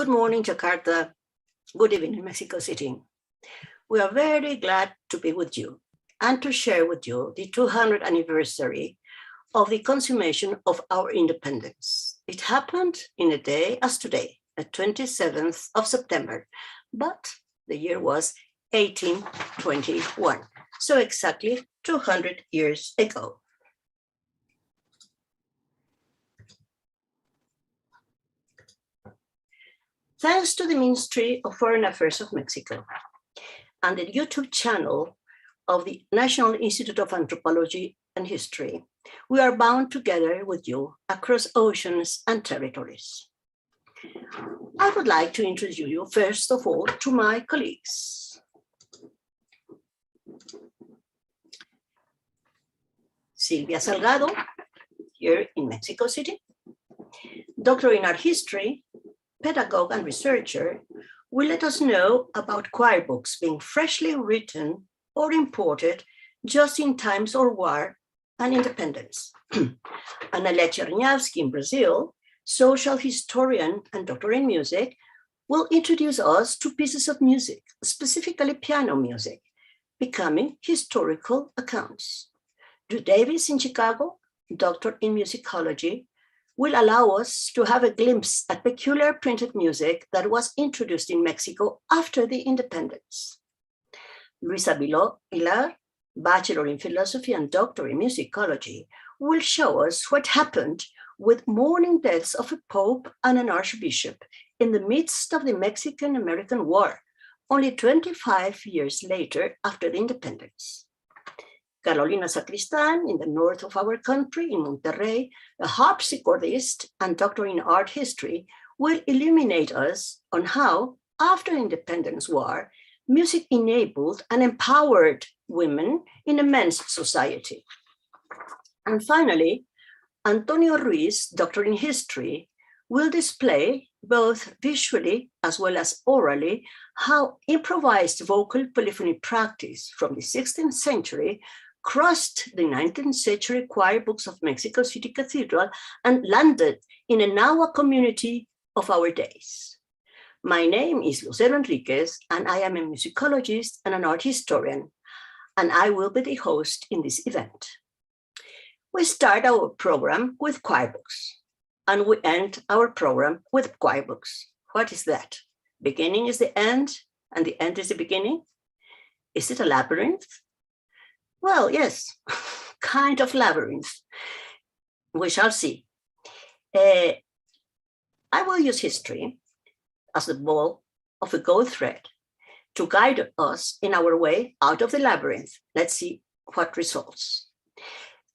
Good morning, Jakarta. Good evening, Mexico City. We are very glad to be with you and to share with you the 200th anniversary of the consummation of our independence. It happened in a day as today, the 27th of September, but the year was 1821, so exactly 200 years ago. Thanks to the Ministry of Foreign Affairs of Mexico and the YouTube channel of the National Institute of Anthropology and History, we are bound together with you across oceans and territories. I would like to introduce you first of all to my colleagues. Silvia Salgado, here in Mexico City, doctor in art history, pedagogue and researcher, will let us know about choir books being freshly written or imported just in times of war and independence. Analía Cherñavsky in Brazil, social historian and doctor in music, will introduce us to pieces of music, specifically piano music, becoming historical accounts. Davies in Chicago, doctor in musicology, will allow us to have a glimpse at peculiar printed music that was introduced in Mexico after the independence. Luisa Vilar, bachelor in philosophy and doctor in musicology, will show us what happened with mourning deaths of a pope and an archbishop in the midst of the Mexican-American War, only 25 years later after the independence. Carolina Sacristán, in the north of our country, in Monterrey, a harpsichordist and doctor in art history, will illuminate us on how, after the independence war, music enabled and empowered women in a men's society. And finally, Antonio Ruiz, doctor in history, will display, both visually as well as orally, how improvised vocal polyphony practice from the 16th century crossed the 19th century choir books of Mexico City Cathedral and landed in a Nahua community of our days. My name is Lucero Enríquez, and I am a musicologist and an art historian, and I will be the host in this event. We start our program with choir books, and we end our program with choir books. What is that? Beginning is the end, and the end is the beginning? Is it a labyrinth? Well, yes, kind of labyrinth. We shall see. I will use history as the ball of a gold thread to guide us in our way out of the labyrinth. Let's see what results.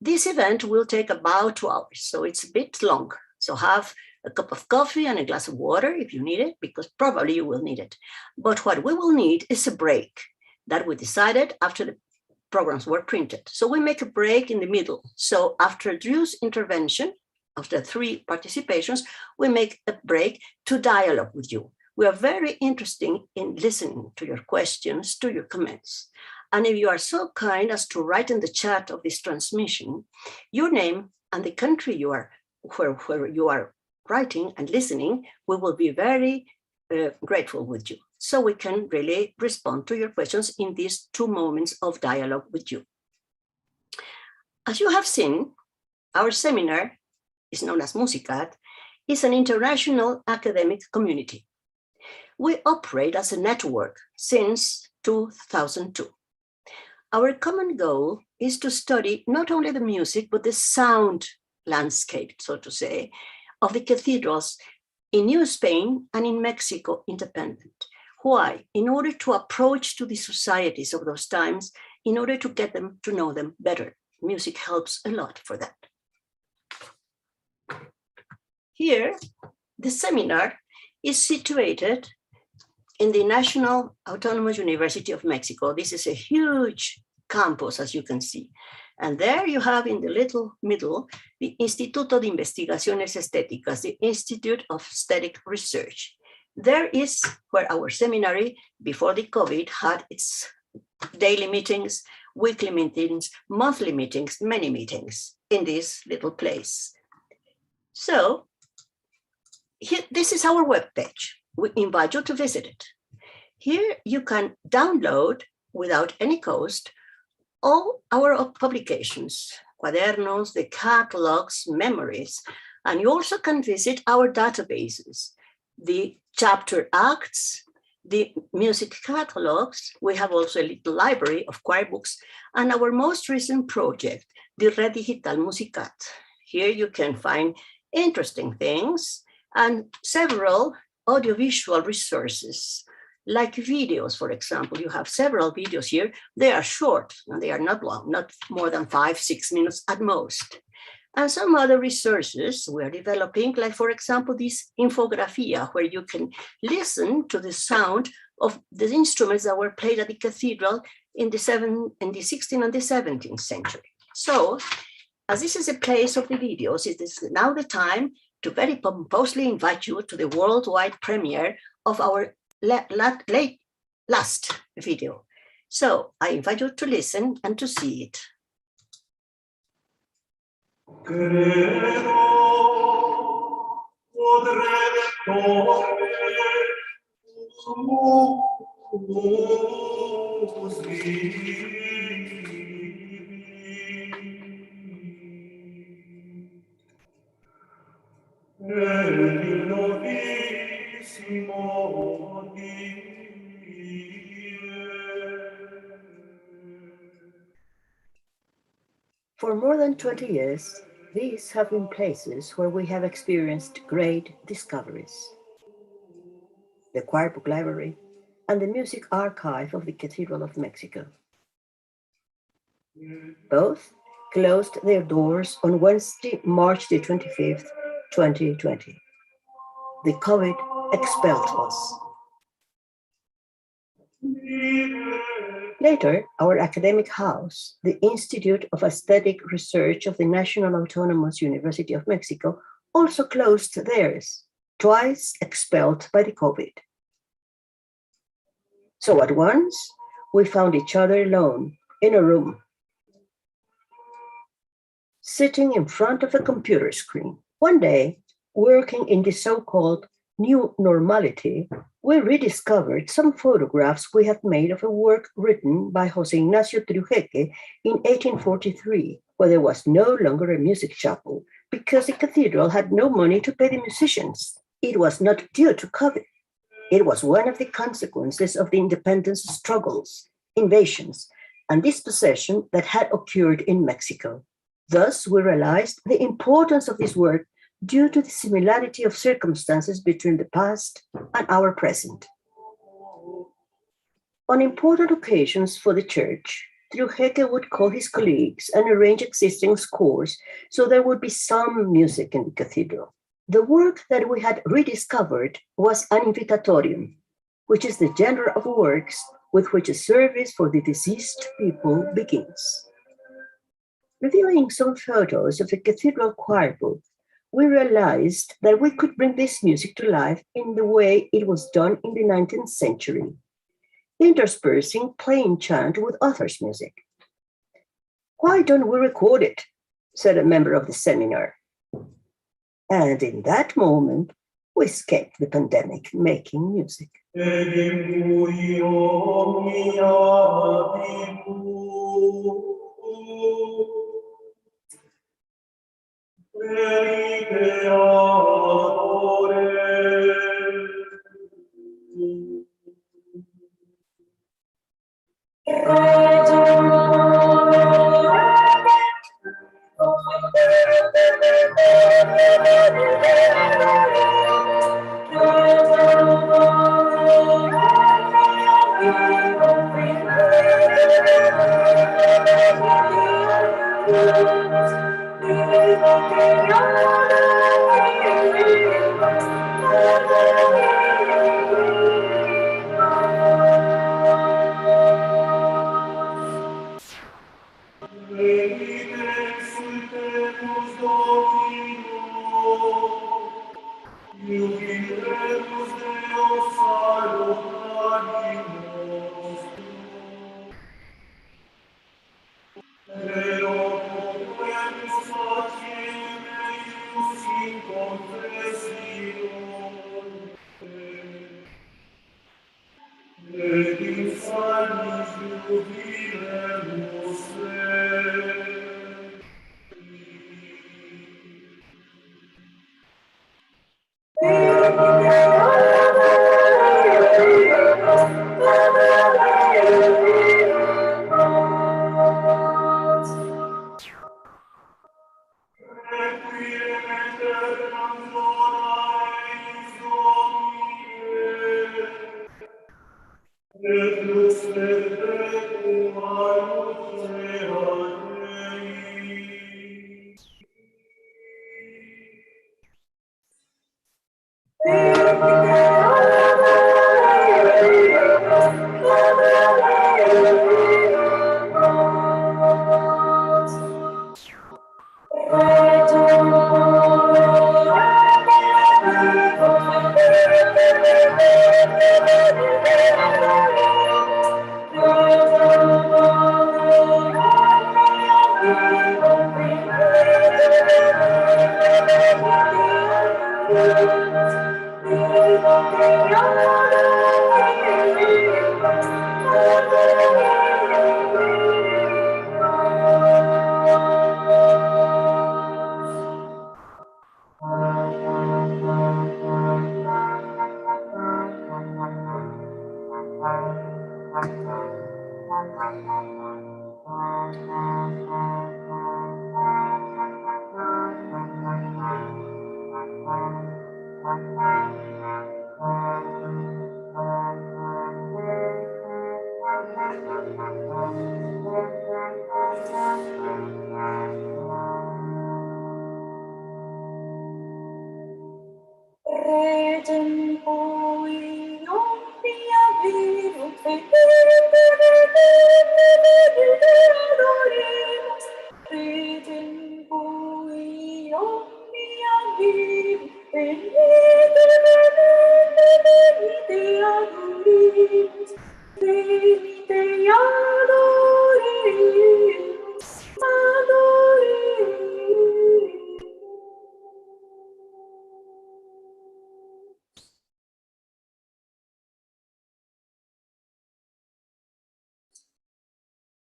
This event will take about 2 hours, so it's a bit long. So have a cup of coffee and a glass of water if you need it, because probably you will need it. But what we will need is a break that we decided after the programs were printed. So we make a break in the middle. So after Drew's intervention, after 3 participations, we make a break to dialogue with you. We are very interested in listening to your questions, to your comments. And if you are so kind as to write in the chat of this transmission, your name and the country you are, where you are writing and listening, we will be very grateful with you. So we can really respond to your questions in these 2 moments of dialogue with you. As you have seen, our seminar is known as Musicat, is an international academic community. We operate as a network since 2002. Our common goal is to study not only the music, but the sound landscape, so to say, of the cathedrals in New Spain and in Mexico independent. Why? In order to approach to the societies of those times, in order to get them to know them better. Music helps a lot for that. Here, the seminar is situated in the National Autonomous University of Mexico. This is a huge campus, as you can see. And there you have in the little middle, the Instituto de Investigaciones Estéticas, the Institute of Aesthetic Research. There is where our seminary, before the COVID, had its daily meetings, weekly meetings, monthly meetings, many meetings in this little place. So this is our webpage. we invite you to visit it. Here you can download, without any cost, all our publications, cuadernos, the catalogs, memories, and you also can visit our databases, the chapter acts, the music catalogs. We have also a little library of choir books, and our most recent project, the Red Digital Musicat. Here you can find interesting things and several audiovisual resources, like videos, for example. You have several videos here. They are short and they are not long, not more than 5-6 minutes at most. And some other resources we're developing, like, for example, this infografia, where you can listen to the sound of the instruments that were played at the cathedral in the 16th and the 17th century. So, as this is a place of the videos, it is now the time to very pompously invite you to the worldwide premiere of our last video. So I invite you to listen and to see it. For more than 20 years, these have been places where we have experienced great discoveries. The choir book library and the music archive of the Cathedral of Mexico. Both closed their doors on Wednesday, March the 25th, 2020. The COVID expelled us. Later, our academic house, the Institute of Aesthetic Research of the National Autonomous University of Mexico, also closed theirs, twice expelled by the COVID. So at once, we found each other alone in a room, sitting in front of a computer screen. One day, working in the so-called new normality, we rediscovered some photographs we had made of a work written by José Ignacio Triujeque in 1843, where there was no longer a music chapel because the cathedral had no money to pay the musicians. It was not due to COVID. It was one of the consequences of the independence struggles, invasions, and dispossession that had occurred in Mexico. Thus, we realized the importance of this work due to the similarity of circumstances between the past and our present. On important occasions for the church, Triujeque would call his colleagues and arrange existing scores so there would be some music in the cathedral. The work that we had rediscovered was an invitatorium, which is the genre of works with which a service for the deceased people begins. Reviewing some photos of the cathedral choir book, we realized that we could bring this music to life in the way it was done in the 19th century, interspersing plain chant with others' music. "Why don't we record it?" said a member of the seminar. And in that moment, we escaped the pandemic making music.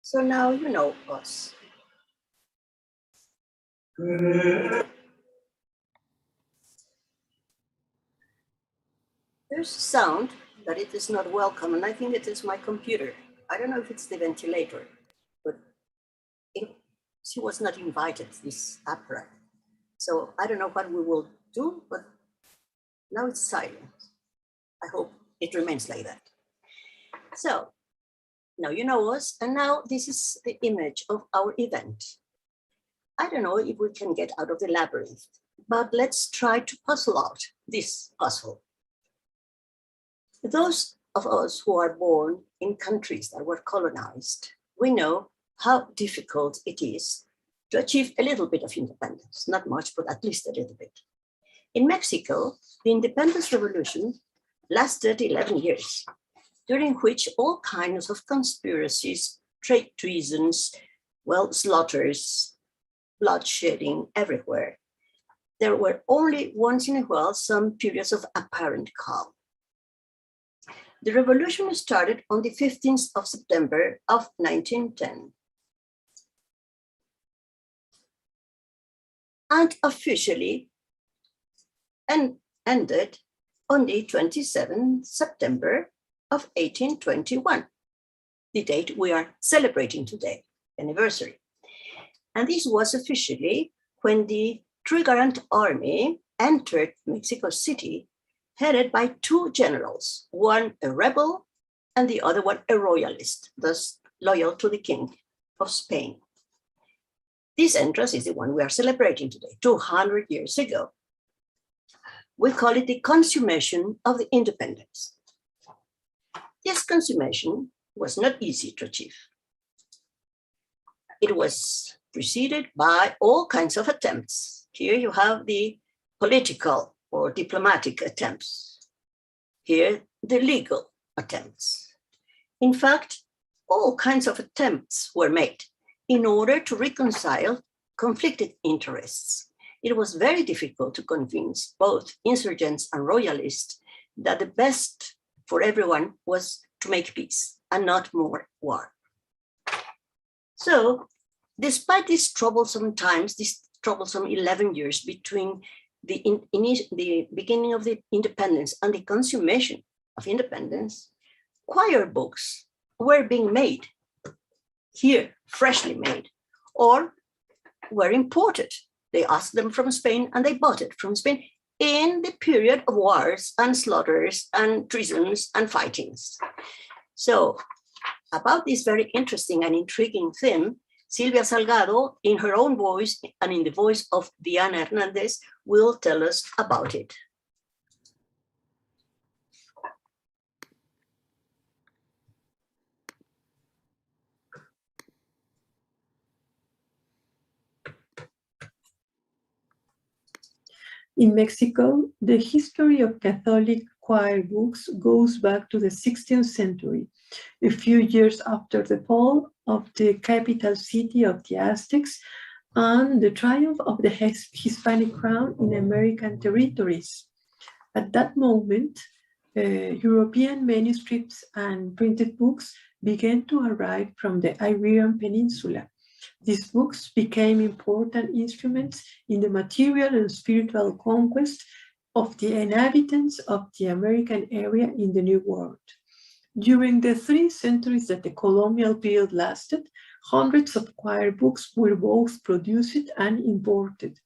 So now you know us. There's a sound that it is not welcome, and I think it is my computer. I don't know if it's the ventilator, but she was not invited, this apparatus. So I don't know what we will do, but now it's silent. I hope it remains like that. So now you know us, and now this is the image of our event. I don't know if we can get out of the labyrinth, but let's try to puzzle out this puzzle. Those of us who are born in countries that were colonized, we know how difficult it is to achieve a little bit of independence, not much, but at least a little bit. In Mexico, the independence revolution lasted 11 years, during which all kinds of conspiracies, trade treasons, well, slaughters, bloodshedding everywhere. There were only once in a while some periods of apparent calm. The revolution started on the 15th of September of 1910. And officially ended on the 27th September of 1821, the date we are celebrating today, anniversary. And this was officially when the Trigarant Army entered Mexico City, headed by two generals, one a rebel and the other one a royalist, thus loyal to the King of Spain. This entrance is the one we are celebrating today, 200 years ago. We call it the consummation of the independence. This consummation was not easy to achieve. It was preceded by all kinds of attempts. Here you have the political or diplomatic attempts. Here, the legal attempts. In fact, all kinds of attempts were made in order to reconcile conflicted interests. It was very difficult to convince both insurgents and royalists that the best for everyone was to make peace and not more war. So, despite these troublesome times, these troublesome 11 years between the beginning of the independence and the consummation of independence, choir books were being made here, freshly made, or were imported They asked them from Spain and they bought it from Spain in the period of wars and slaughters and treasons and fightings. So about this very interesting and intriguing theme, Silvia Salgado, in her own voice and in the voice of Diana Hernandez, will tell us about it. In Mexico, the history of Catholic choir books goes back to the 16th century, a few years after the fall of the capital city of the Aztecs and the triumph of the Hispanic crown in American territories. At that moment, European manuscripts and printed books began to arrive from the Iberian Peninsula. These books became important instruments in the material and spiritual conquest of the inhabitants of the American area in the New World. During the 3 centuries that the colonial period lasted, hundreds of choir books were both produced and imported.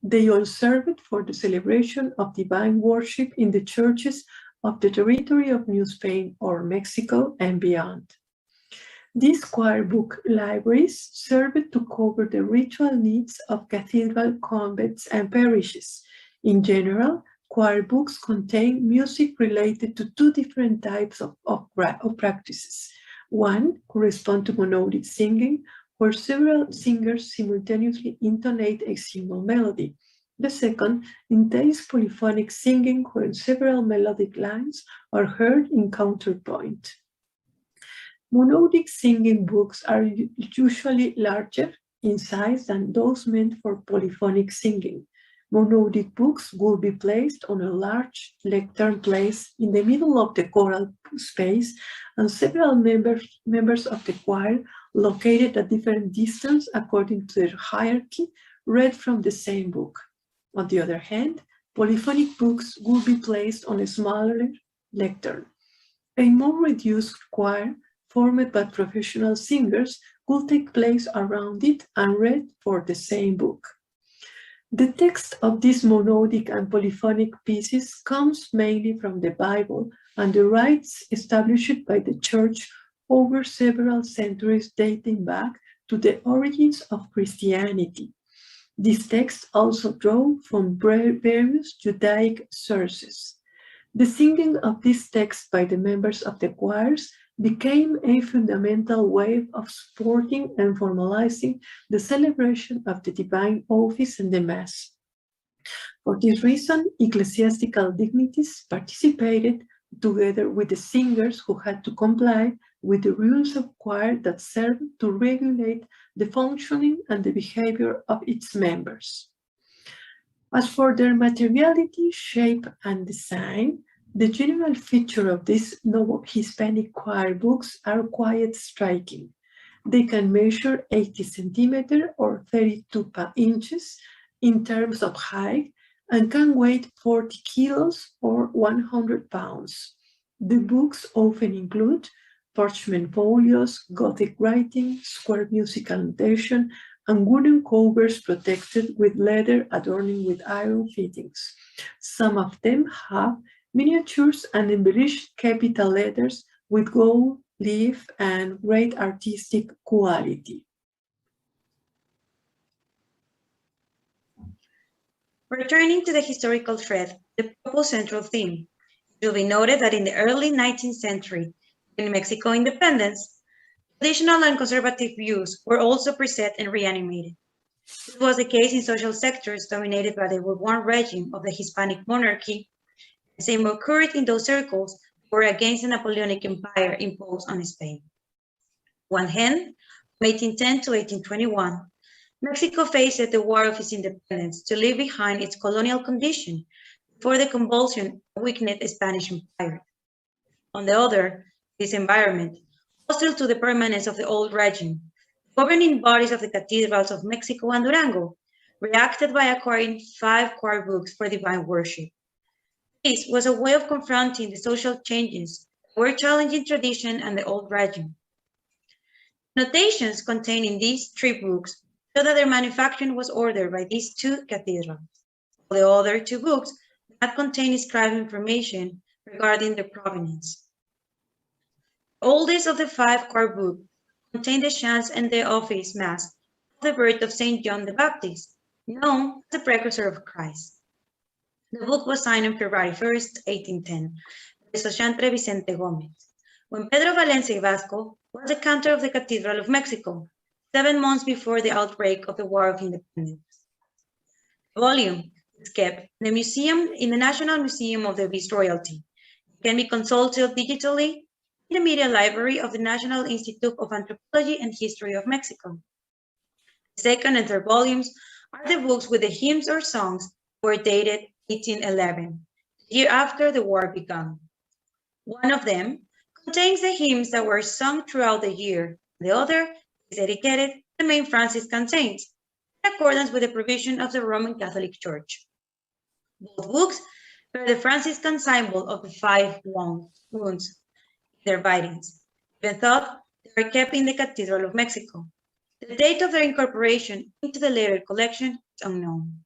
They all served for the celebration of divine worship in the churches of the territory of New Spain or Mexico and beyond. These choir book libraries served to cover the ritual needs of cathedral convents and parishes. In general, choir books contain music related to 2 different types of practices. One corresponds to monodic singing, where several singers simultaneously intonate a single melody. The second entails polyphonic singing, where several melodic lines are heard in counterpoint. Monodic singing books are usually larger in size than those meant for polyphonic singing. Monodic books will be placed on a large lectern placed in the middle of the choral space, and several members of the choir, located at different distance according to their hierarchy, read from the same book. On the other hand, polyphonic books will be placed on a smaller lectern. A more reduced choir, formed by professional singers, will take place around it and read for the same book. The text of these monodic and polyphonic pieces comes mainly from the Bible and the rites established by the Church over several centuries dating back to the origins of Christianity. These texts also draw from various Judaic sources. The singing of these texts by the members of the choirs became a fundamental way of supporting and formalizing the celebration of the divine office and the Mass. For this reason, ecclesiastical dignities participated together with the singers who had to comply with the rules of choir that served to regulate the functioning and the behavior of its members. As for their materiality, shape, and design, the general feature of these Hispanic choir books are quite striking. They can measure 80 centimeters or 32 inches in terms of height and can weigh 40 kilos or 100 pounds. The books often include parchment folios, Gothic writing, square musical notation, and wooden covers protected with leather adorning with iron fittings. Some of them have miniatures and embellished capital letters with gold leaf and great artistic quality. Returning to the historical thread, the Papal central theme, it will be noted that in the early 19th century, in Mexico independence, traditional and conservative views were also preset and reanimated. This was the case in social sectors dominated by the Bourbon regime of the Hispanic monarchy. The same occurred in those circles who were against the Napoleonic Empire imposed on Spain. On one hand, from 1810 to 1821, Mexico faced the war of its independence to leave behind its colonial condition before the convulsion weakened the Spanish Empire. On the other, this environment, hostile to the permanence of the old regime, governing bodies of the cathedrals of Mexico and Durango reacted by acquiring 5 choir books for divine worship. This was a way of confronting the social changes that were challenging tradition and the old regime. Notations contained in these 3 books so that their manufacturing was ordered by these two cathedrals. The other two books do not contain inscribed information regarding their provenance. The oldest of the 5 choir books contain the chants and the office mass of the birth of Saint John the Baptist, known as the precursor of Christ. The book was signed on February 1st, 1810, by Sochantre Vicente Gomez, when Pedro Valencia y Vasco was the cantor of the Cathedral of Mexico, 7 months before the outbreak of the War of Independence. The volume is kept in the National Museum of the Viceroyalty. It can be consulted digitally in the Media Library of the National Institute of Anthropology and History of Mexico. The second and third volumes are the books with the hymns or songs were dated 1811, the year after the war began. One of them contains the hymns that were sung throughout the year. The other is dedicated to the main Franciscan saints, in accordance with the provision of the Roman Catholic Church. Both books bear the Franciscan symbol of the 5 wounds in their bindings, even though they are kept in the Cathedral of Mexico. The date of their incorporation into the later collection is unknown.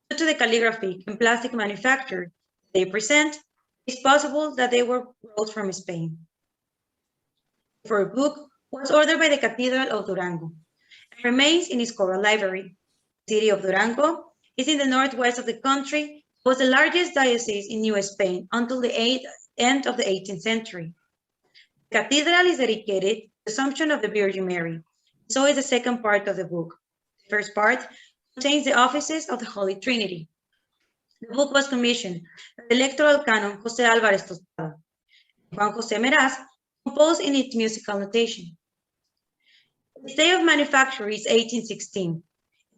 Due to the calligraphy and plastic manufacture they present, it's possible that they were brought from Spain. The 4th book was ordered by the Cathedral of Durango and remains in its choral library. The city of Durango is in the northwest of the country, was the largest diocese in New Spain until the end of the 18th century. The cathedral is dedicated to the Assumption of the Virgin Mary. So is the second part of the book. The first part contains the offices of the Holy Trinity. The book was commissioned by the electoral canon José Álvarez Tostada. Juan José Meraz composed in its musical notation. The day of manufacture is 1816,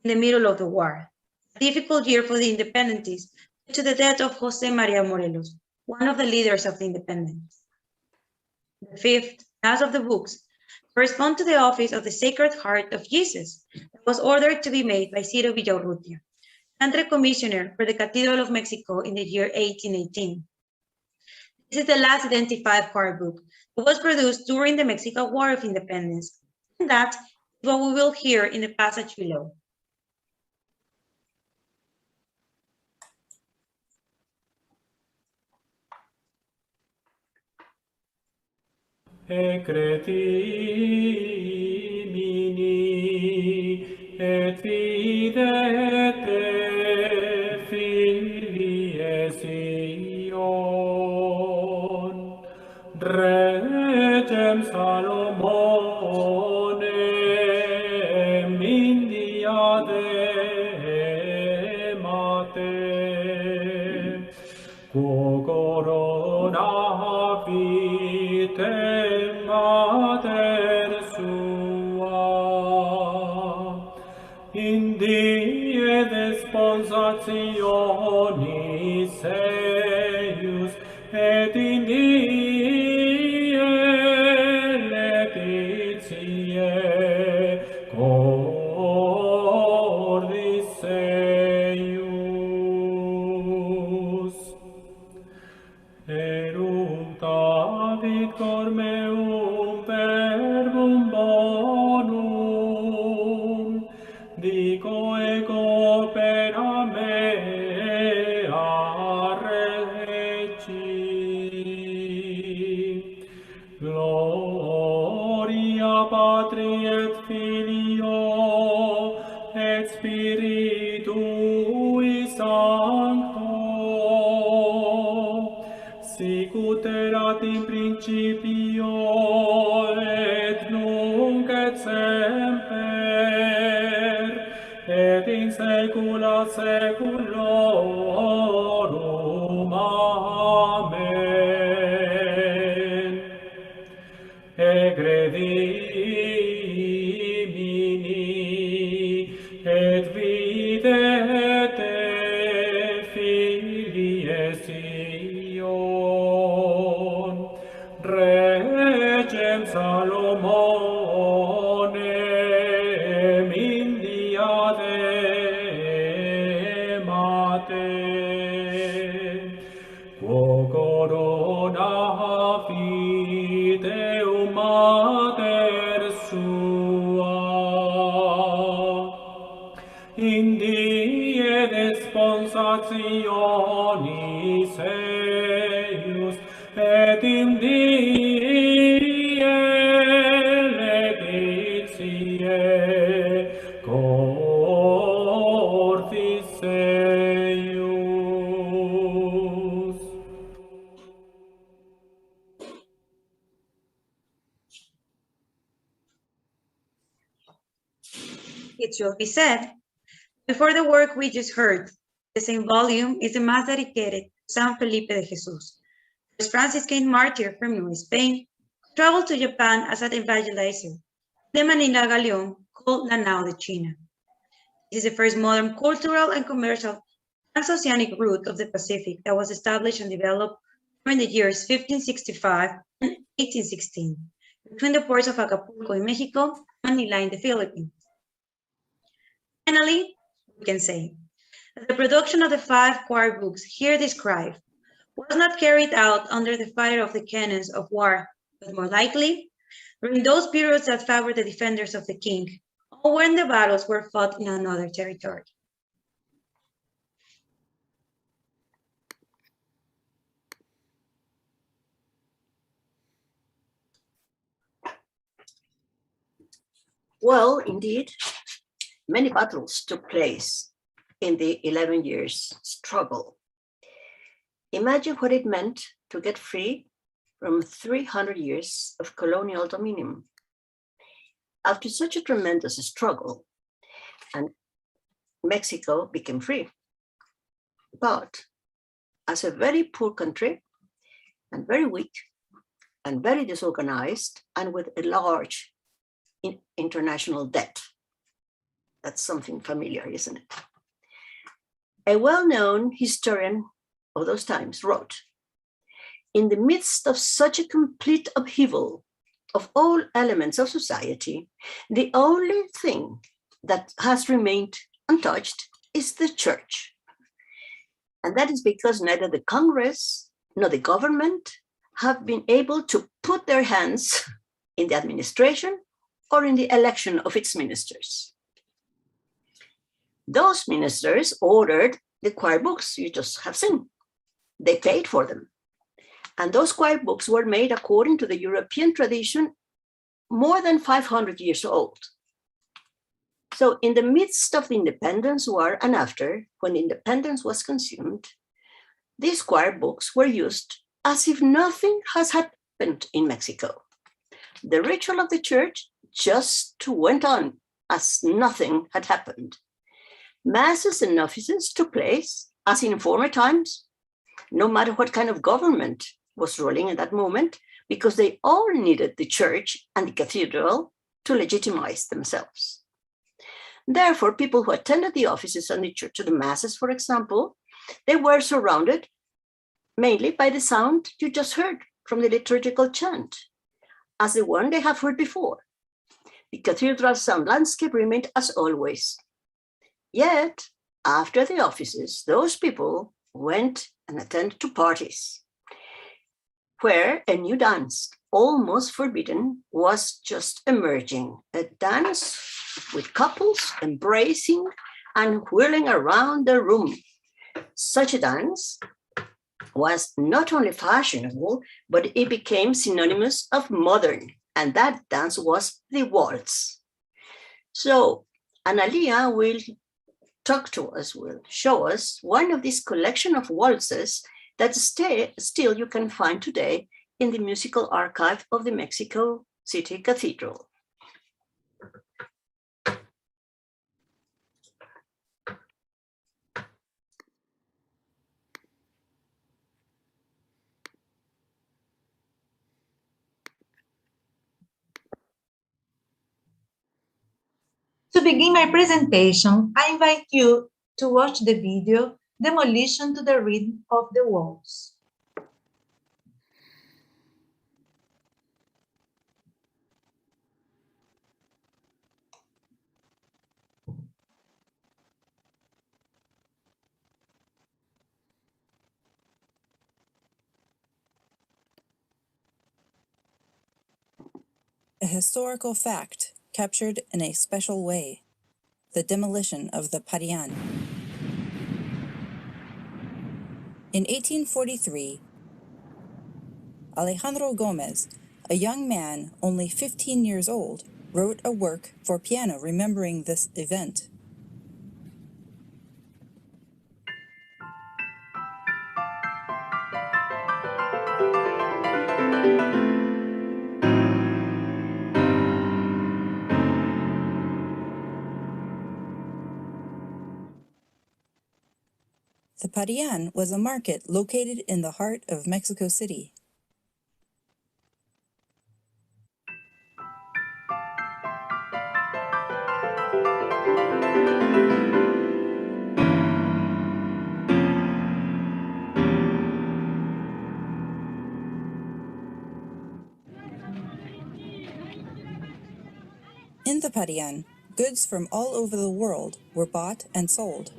in the middle of the war, a difficult year for the independencies due to the death of José María Morelos, one of the leaders of the independence. The 5th, last of the books, correspond to the office of the Sacred Heart of Jesus that was ordered to be made by Ciro Villaurrutia, country commissioner for the Cathedral of Mexico in the year 1818. This is the last identified choir book that was produced during the Mexican War of Independence, and that is what we will hear in the passage below. Ecretimini et videte filies Sion, regem Salomonem in diademate, quo coronavit mater sua, in die desponsationis eius, et in die letitiae cordis eius. Eruptavit cor meum verbum bonum, dico ego opera mea regi. Gloria Patri et Filio et Spiritui Sancto, sic ut erat in principio et nunc et semper et in saecula saeculorum. Amen. Ecredimini et videte filies Sion, regem Salomonem in diademate, quo coronavit in die desponsationis eius, et in die electitie cortis eius. It should be said, before the work we just heard, the same volume is the mass dedicated to San Felipe de Jesus, first Franciscan martyr from New Spain, who traveled to Japan as an evangelizer, the Manila galleon called La Nao de China. This is the first modern cultural and commercial transoceanic route of the Pacific that was established and developed during the years 1565 and 1816, between the ports of Acapulco in Mexico and Manila in the Philippines. Finally, we can say that the production of the 5 choir books here described was not carried out under the fire of the cannons of war, but more likely during those periods that favored the defenders of the king, or when the battles were fought in another territory. Well, indeed, many battles took place in the 11 years struggle. Imagine what it meant to get free from 300 years of colonial dominion. After such a tremendous struggle, and Mexico became free. But as a very poor country, and very weak, and very disorganized, and with a large international debt. That's something familiar, isn't it? A well-known historian of those times wrote, in the midst of such a complete upheaval of all elements of society, the only thing that has remained untouched is the church. And that is because neither the Congress nor the government have been able to put their hands in the administration or in the election of its ministers. Those ministers ordered the choir books you just have seen. They paid for them. And those choir books were made according to the European tradition more than 500 years old. So in the midst of the independence war and after, when independence was consumed, these choir books were used as if nothing has happened in Mexico. The ritual of the church just went on as nothing had happened. Masses and offices took place as in former times, no matter what kind of government was ruling at that moment, because they all needed the church and the cathedral to legitimize themselves. Therefore, people who attended the offices and the church, the masses, for example, they were surrounded mainly by the sound you just heard from the liturgical chant, as the one they have heard before. The cathedral sound landscape remained as always. Yet, after the offices, those people went and attended to parties, where a new dance, almost forbidden, was just emerging. A dance with couples embracing and whirling around the room. Such a dance was not only fashionable, but it became synonymous of modern, and that dance was the waltz. So Analía will talk to us, will show us one of these collection of waltzes that still you can find today in the musical archive of the Mexico City Cathedral. To begin my presentation, I invite you to watch the video Demolition to the Rhythm of the Waltz. A historical fact captured in a special way. the demolition of the Parian. In 1843, Alejandro Gomez, a young man only 15 years old, wrote a work for piano remembering this event. The Parian was a market located in the heart of Mexico City. In the Parian, goods from all over the world were bought and sold.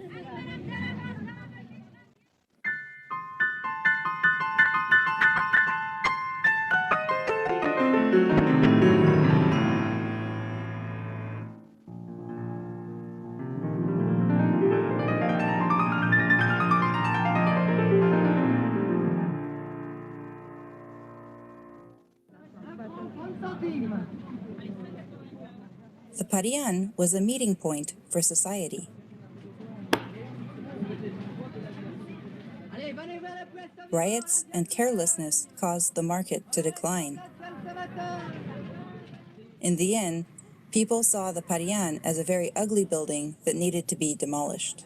The Parian was a meeting point for society. Riots and carelessness caused the market to decline. In the end, people saw the Parian as a very ugly building that needed to be demolished.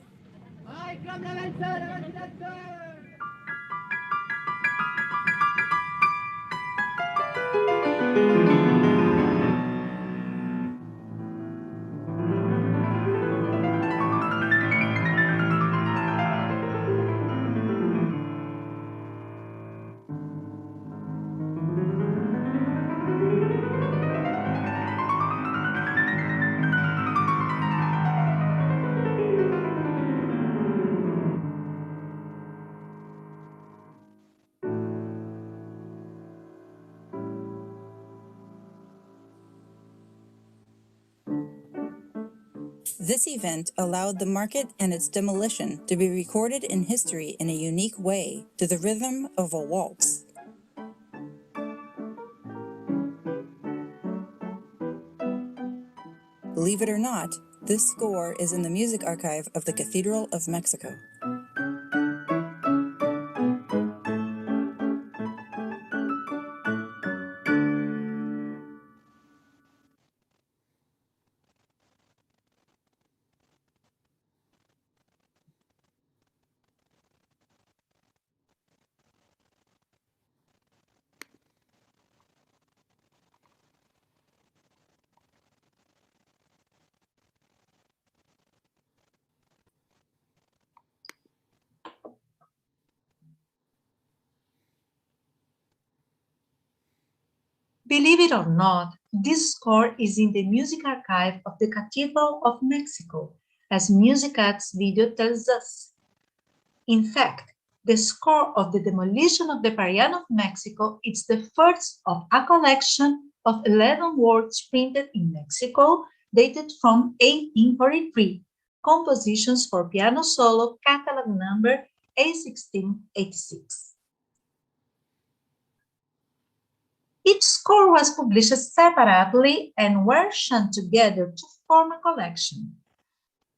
This event allowed the market and its demolition to be recorded in history in a unique way to the rhythm of a waltz. Believe it or not, this score is in the music archive of the Cathedral of Mexico. Believe it or not, this score is in the music archive of the Cathedral of Mexico, as Musicat's video tells us. In fact, the score of the demolition of the Parian of Mexico is the first of a collection of 11 works printed in Mexico, dated from 1843, compositions for piano solo, catalog number A1686. Each score was published separately and were shunned together to form a collection.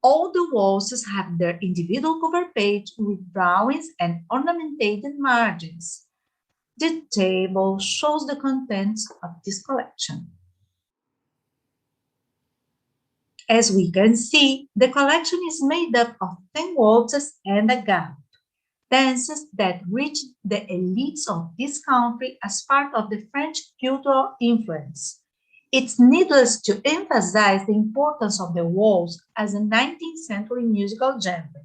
All the waltzes have their individual cover page with drawings and ornamented margins. The table shows the contents of this collection. As we can see, the collection is made up of 10 waltzes and a gallop, dances that reached the elites of this country as part of the French cultural influence. It's needless to emphasize the importance of the waltz as a 19th century musical genre.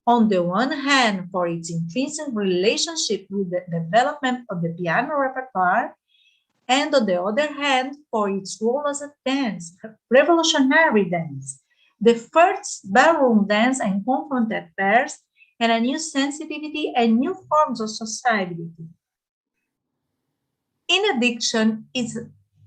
On the one hand, for its intrinsic relationship with the development of the piano repertoire, and on the other hand, for its role as a dance, a revolutionary dance, the first ballroom dance and confronted pairs, and a new sensitivity and new forms of sociability. In addition, its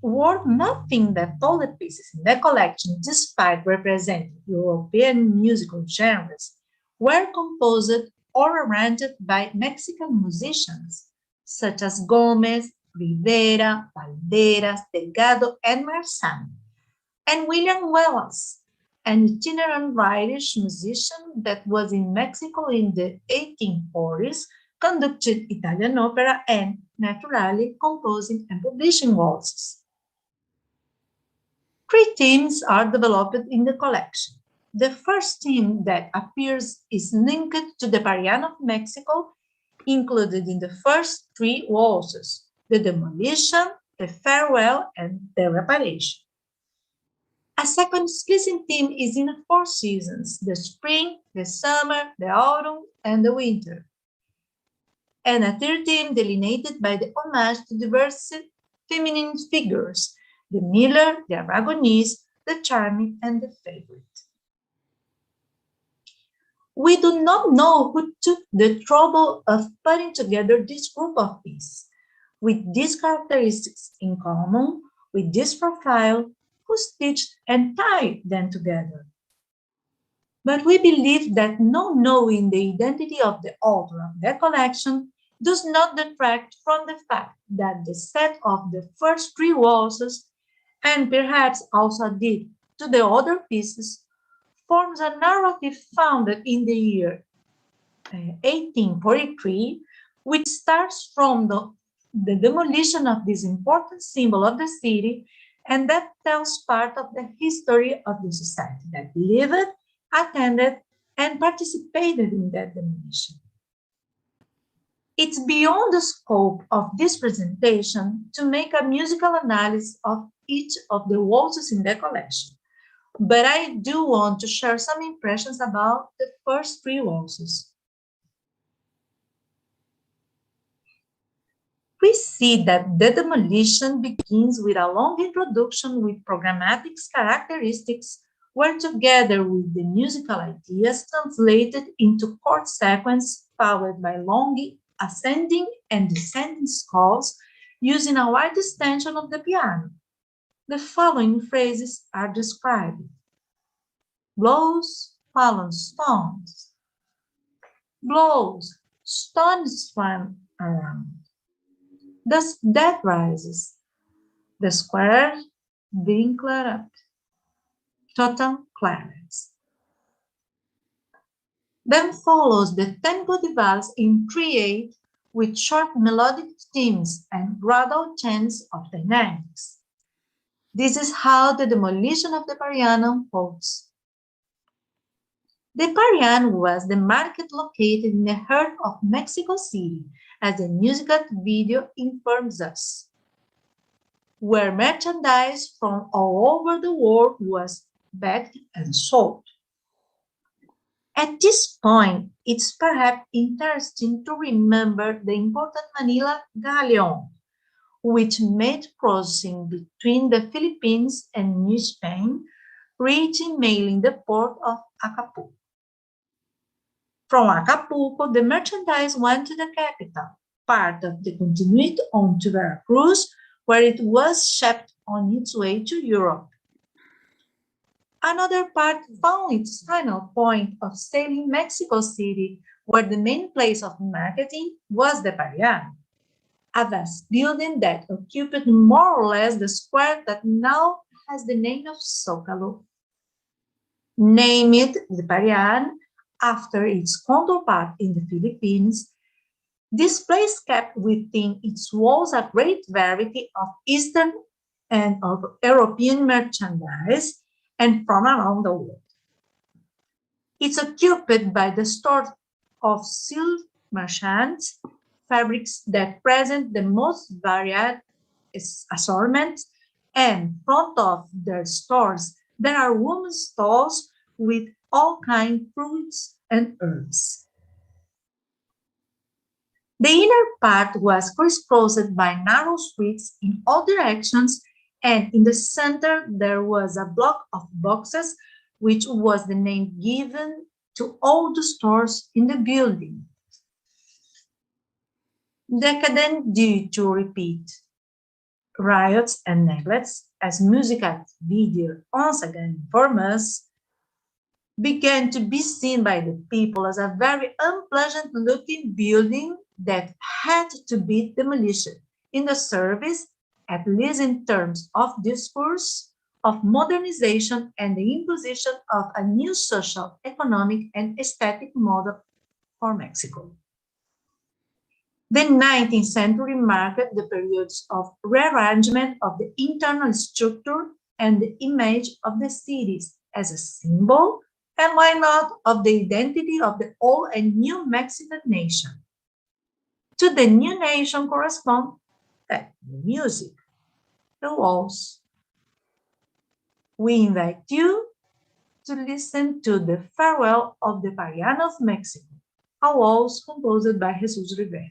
worth noting that all the pieces in the collection, despite representing European musical genres, were composed or arranged by Mexican musicians, such as Gomez, Rivera, Valderas, Delgado, and Marzán, and William Wallace, an itinerant Irish musician that was in Mexico in the 1840s, conducted Italian opera and, naturally, composing and publishing waltzes. 3 themes are developed in the collection. The first theme that appears is linked to the Parian of Mexico, included in the first 3 waltzes: the demolition, the farewell, and the reparation. A second explicit theme is in the 4 seasons: the spring, the summer, the autumn, and the winter. And a third theme delineated by the homage to diverse feminine figures: the miller, the Aragonese, the charming, and the favorite. We do not know who took the trouble of putting together this group of pieces, with these characteristics in common, with this profile, who stitched and tied them together. But we believe that not knowing the identity of the author of the collection does not detract from the fact that the set of the first 3 waltzes, and perhaps also did to the other pieces, forms a narrative founded in the year 1843, which starts from the demolition of this important symbol of the city, and that tells part of the history of the society that lived, attended, and participated in that demolition. It's beyond the scope of this presentation to make a musical analysis of each of the waltzes in the collection, but I do want to share some impressions about the first 3 waltzes. We see that the demolition begins with a long introduction with programmatic characteristics, where together with the musical ideas translated into chord sequence followed by long ascending and descending scales using a wide extension of the piano. The following phrases are described: blows, fallen stones, blows, stones swam around. Thus that rises, the square being cleared up, total clarence. Then follows the tempo di valse in 3/8 with short melodic themes and gradual change of dynamics. This is how the demolition of the Parian unfolds. The Parian was the market located in the heart of Mexico City, as the Musicat video informs us, where merchandise from all over the world was bagged and sold. At this point, it's perhaps interesting to remember the important Manila galleon, which made crossing between the Philippines and New Spain, reaching mainly the port of Acapulco. From Acapulco, the merchandise went to the capital, part of the continued on to Veracruz, where it was shipped on its way to Europe. Another part found its final point of sale in Mexico City, where the main place of marketing was the Parian, a vast building that occupied more or less the square that now has the name of Zócalo. Named the Parian after its counterpart in the Philippines, this place kept within its walls a great variety of Eastern and of European merchandise and from around the world. It's occupied by the stores of silk merchants, fabrics that present the most varied assortments, and in front of their stores there are women's stalls with all kinds of fruits and herbs. The inner part was crisscrossed by narrow streets in all directions, and in the center there was a block of boxes, which was the name given to all the stores in the building. Decadent due to repeat, riots and neglects, as Musicat video once again informs us, began to be seen by the people as a very unpleasant-looking building that had to be demolished in the service, at least in terms of discourse, of modernization and the imposition of a new social, economic, and aesthetic model for Mexico. The 19th century marked the periods of rearrangement of the internal structure and the image of the cities as a symbol, and why not, of the identity of the old and new Mexican nation. To the new nation correspond the music, the waltz. We invite you to listen to the Farewell of the Parian of Mexico, a waltz composed by Jesus Rivera.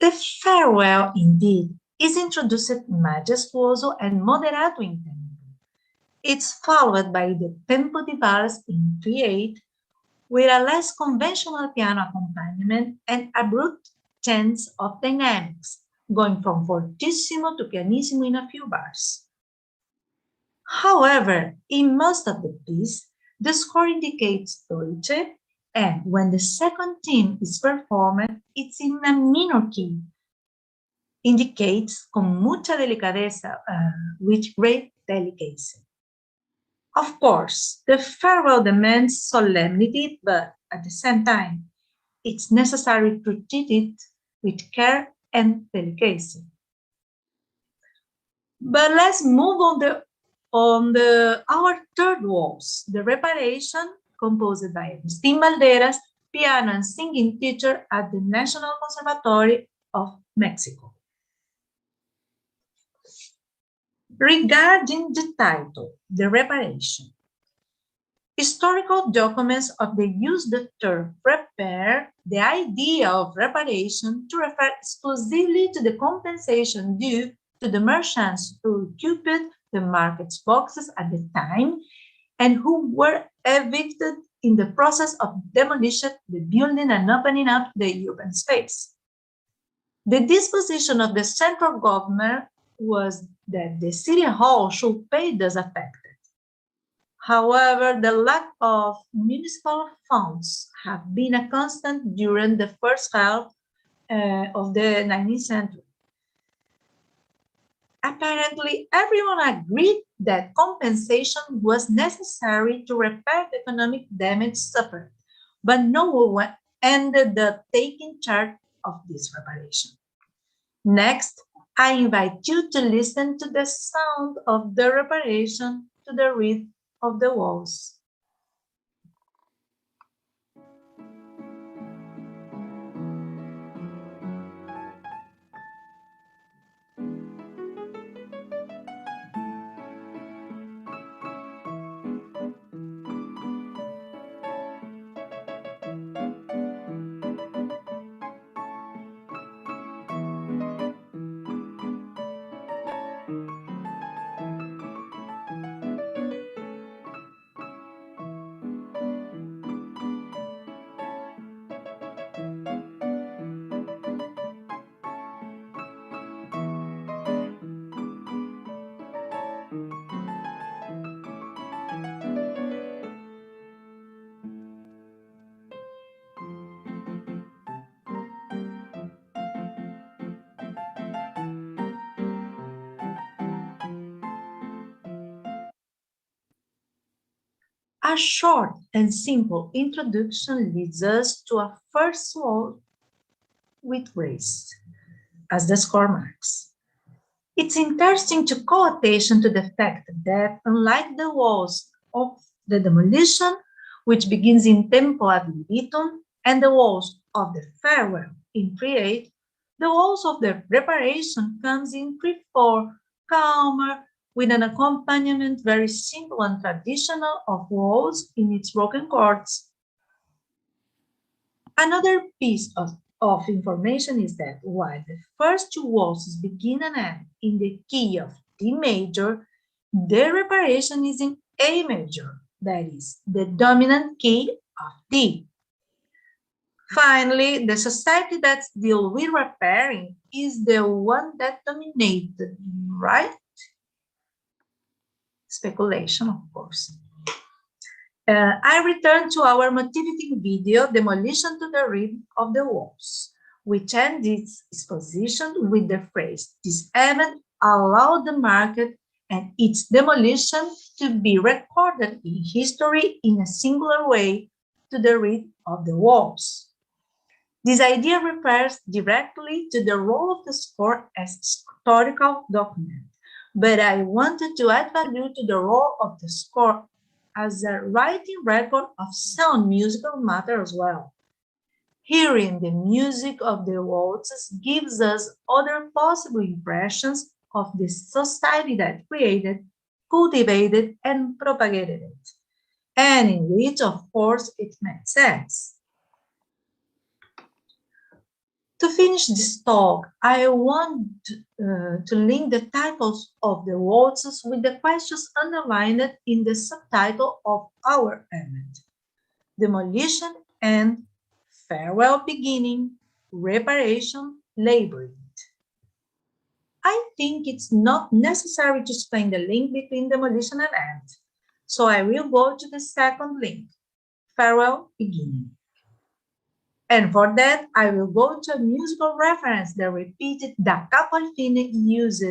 The farewell, indeed, is introduced majestuoso and moderato in tempo. It's followed by the tempo di valse in 3/8, with a less conventional piano accompaniment and abrupt change of dynamics, going from fortissimo to pianissimo in a few bars. However, in most of the piece, the score indicates dolce, and when the second theme is performed, it's in a minor key, indicates con mucha delicadeza, with great delicacy. Of course, the farewell demands solemnity, but at the same time, it's necessary to treat it with care and delicacy. But let's move on our third waltz, the Reparation, composed by Agustín Valderas, piano and singing teacher at the National Conservatory of Mexico. Regarding the title, The Reparation, historical documents use the term repair, the idea of reparation, to refer exclusively to the compensation due to the merchants who occupied the market's boxes at the time and who were evicted in the process of demolition, the building, and opening up the urban space. The disposition of the central government was that the city hall should pay those affected. However, the lack of municipal funds have been a constant during the first half of the 19th century. Apparently, everyone agreed that compensation was necessary to repair the economic damage suffered, but no one ended up taking charge of this reparation. Next, I invite you to listen to the sound of the reparation to the rhythm of the waltz. A short and simple introduction leads us to a first wall with grace as the score marks. It's interesting to call attention to the fact that unlike the walls of the demolition, which begins in tempo ad libitum, and the walls of the farewell in 3/8, the walls of the reparation comes in 3/4, calmer, with an accompaniment very simple and traditional of walls in its broken chords. Another piece of information is that while the first two waltzes begin and end in the key of D major, the reparation is in A major, that is, the dominant key of D. Finally, the society that deals with repairing is the one that dominated, right? Speculation, of course. I return to our motivating video, Demolition to the Rim of the Walls, which ends its exposition with the phrase, "This event allowed the market and its demolition to be recorded in history in a singular way to the rim of the walls." This idea refers directly to the role of the score as historical document, but I wanted to add value to the role of the score as a writing record of sound musical matter as well. Hearing the music of the waltzes gives us other possible impressions of the society that created, cultivated, and propagated it, and in which, of course, it made sense. To finish this talk, I want to link the titles of the waltzes with the questions underlined in the subtitle of our event: Demolition and Farewell Beginning, Reparation, Labyrinth. I think it's not necessary to explain the link between demolition and end, so I will go to the second link, Farewell Beginning. And for that, I will go to a musical reference that repeated da capo al fine used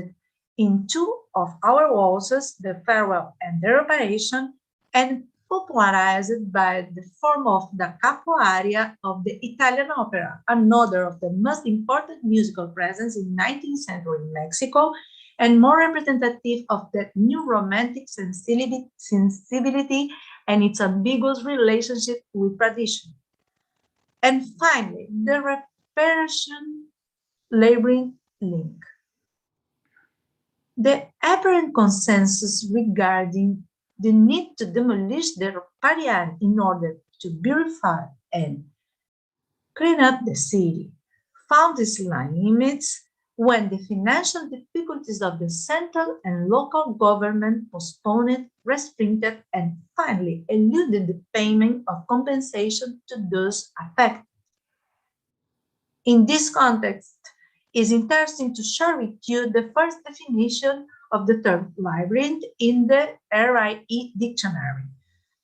in two of our waltzes, the Farewell and the Reparation, and popularized by the form of the capo aria of the Italian opera, another of the most important musical presence in 19th century Mexico, and more representative of that new romantic sensibility and its ambiguous relationship with tradition. And finally, the reparation labyrinth link. The apparent consensus regarding the need to demolish the riparian in order to beautify and clean up the city found its limits when the financial difficulties of the central and local government postponed, restricted, and finally eluded the payment of compensation to those affected. In this context, it is interesting to share with you the first definition of the term labyrinth in the RIE dictionary,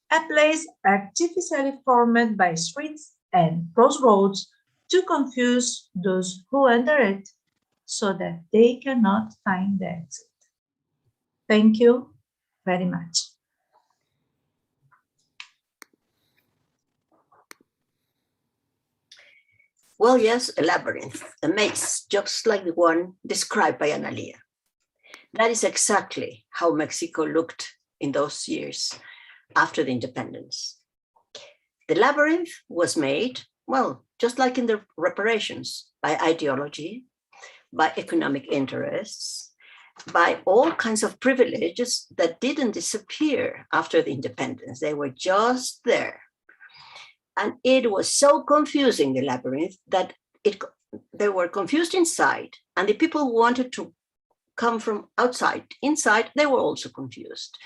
a place artificially formed by streets and crossroads to confuse those who enter it so that they cannot find the exit. Thank you very much. Well, yes, a labyrinth, a maze, just like the one described by Analía. That is exactly how Mexico looked in those years after the independence. The labyrinth was made, well, just like in the reparations, by ideology, by economic interests, by all kinds of privileges that didn't disappear after the independence. They were just there. And it was so confusing, the labyrinth, that they were confused inside, and the people who wanted to come from outside, inside, they were also confused.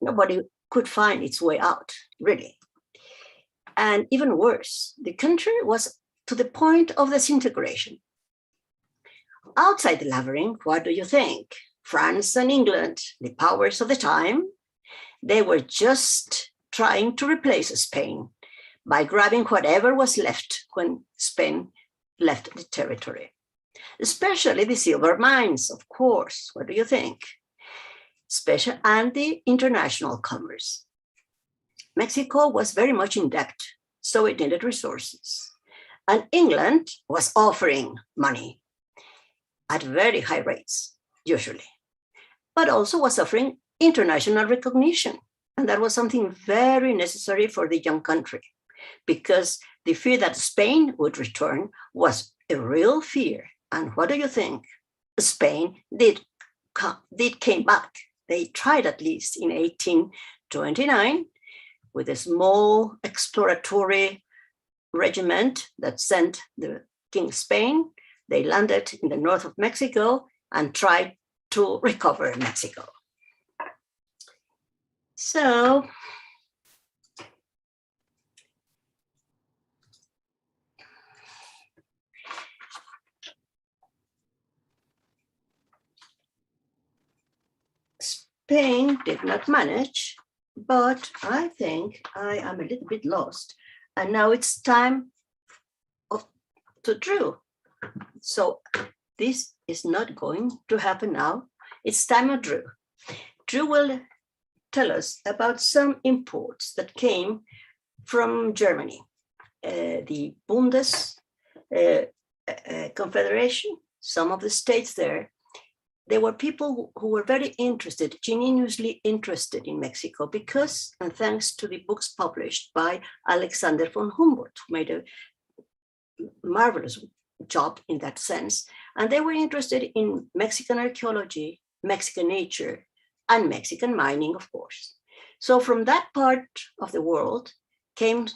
Nobody could find its way out, really. And even worse, the country was to the point of disintegration. Outside the labyrinth, what do you think? France and England, the powers of the time, they were just trying to replace Spain by grabbing whatever was left when Spain left the territory. Especially the silver mines, of course. What do you think? And the international commerce. Mexico was very much in debt, so it needed resources. And England was offering money at very high rates, usually, but also was offering international recognition. And that was something very necessary for the young country, because the fear that Spain would return was a real fear. And what do you think? Spain did came back. They tried, at least in 1829, with a small exploratory regiment that sent the King of Spain. They landed in the north of Mexico and tried to recover Mexico. So Spain did not manage, but I think I am a little bit lost. And now it's time to Drew. So this is not going to happen now. It's time of Drew. Drew will tell us about some imports that came from Germany, the Bundes Confederation, some of the states there. There were people who were very interested, genuinely interested in Mexico because, and thanks to the books published by Alexander von Humboldt, who made a marvelous job in that sense. And they were interested in Mexican archaeology, Mexican nature, and Mexican mining, of course. So from that part of the world came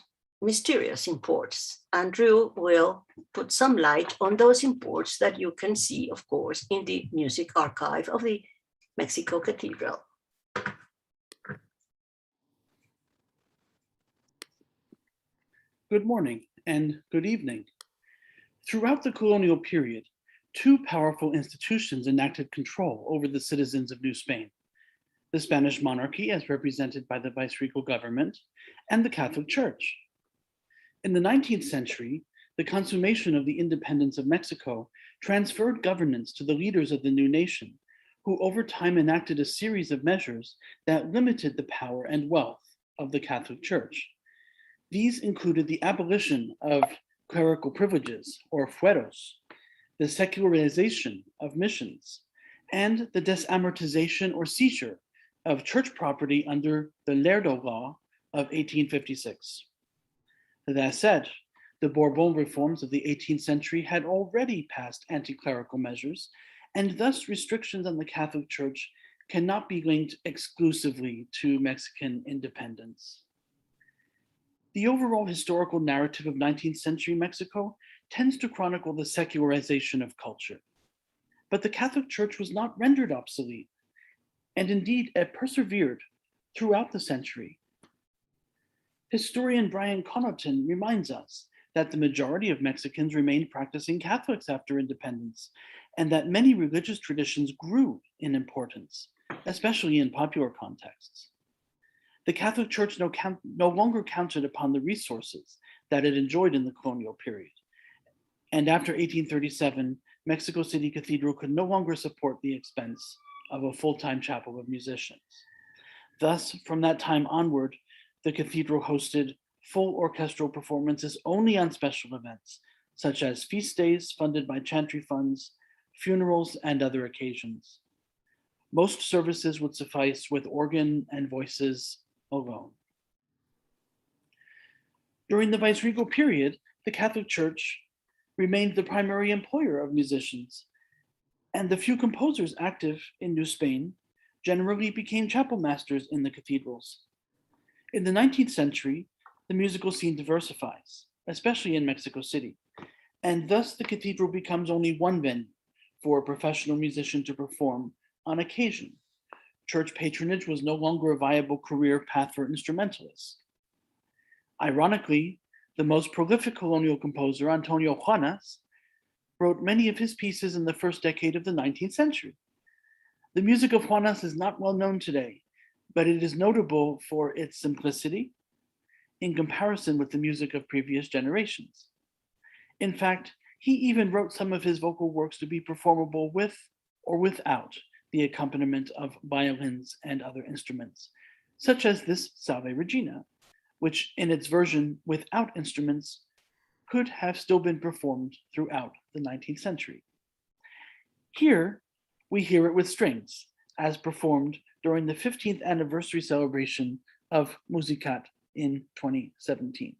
mysterious imports. Andrew will put some light on those imports that you can see, of course, in the music archive of the Mexico Cathedral. Good morning and good evening. Throughout the colonial period, two powerful institutions enacted control over the citizens of New Spain: the Spanish monarchy, as represented by the viceregal government, and the Catholic Church. In the 19th century, the consummation of the independence of Mexico transferred governance to the leaders of the new nation, who over time enacted a series of measures that limited the power and wealth of the Catholic Church. These included the abolition of clerical privileges, or fueros, the secularization of missions, and the desamortization or seizure of church property under the Lerdo Law of 1856. That said, the Bourbon reforms of the 18th century had already passed anti-clerical measures, and thus restrictions on the Catholic Church cannot be linked exclusively to Mexican independence. The overall historical narrative of 19th century Mexico tends to chronicle the secularization of culture. But the Catholic Church was not rendered obsolete, and indeed it persevered throughout the century. Historian Brian Connaughton reminds us that the majority of Mexicans remained practicing Catholics after independence, and that many religious traditions grew in importance, especially in popular contexts. The Catholic Church no longer counted upon the resources that it enjoyed in the colonial period. And after 1837, Mexico City Cathedral could no longer support the expense of a full-time chapel of musicians. Thus, from that time onward, the cathedral hosted full orchestral performances only on special events, such as feast days funded by chantry funds, funerals, and other occasions. Most services would suffice with organ and voices alone. During the viceregal period, the Catholic Church remained the primary employer of musicians, and the few composers active in New Spain generally became chapel masters in the cathedrals. In the 19th century, the musical scene diversifies, especially in Mexico City, and thus the cathedral becomes only one venue for a professional musician to perform on occasion. Church patronage was no longer a viable career path for instrumentalists. Ironically, the most prolific colonial composer, Antonio Juanas, wrote many of his pieces in the first decade of the 19th century. The music of Juanas is not well known today, but it is notable for its simplicity in comparison with the music of previous generations. In fact, he even wrote some of his vocal works to be performable with or without the accompaniment of violins and other instruments, such as this Salve Regina, which in its version without instruments could have still been performed throughout the 19th century. Here, we hear it with strings, as performed during the 15th anniversary celebration of Musicat in 2017.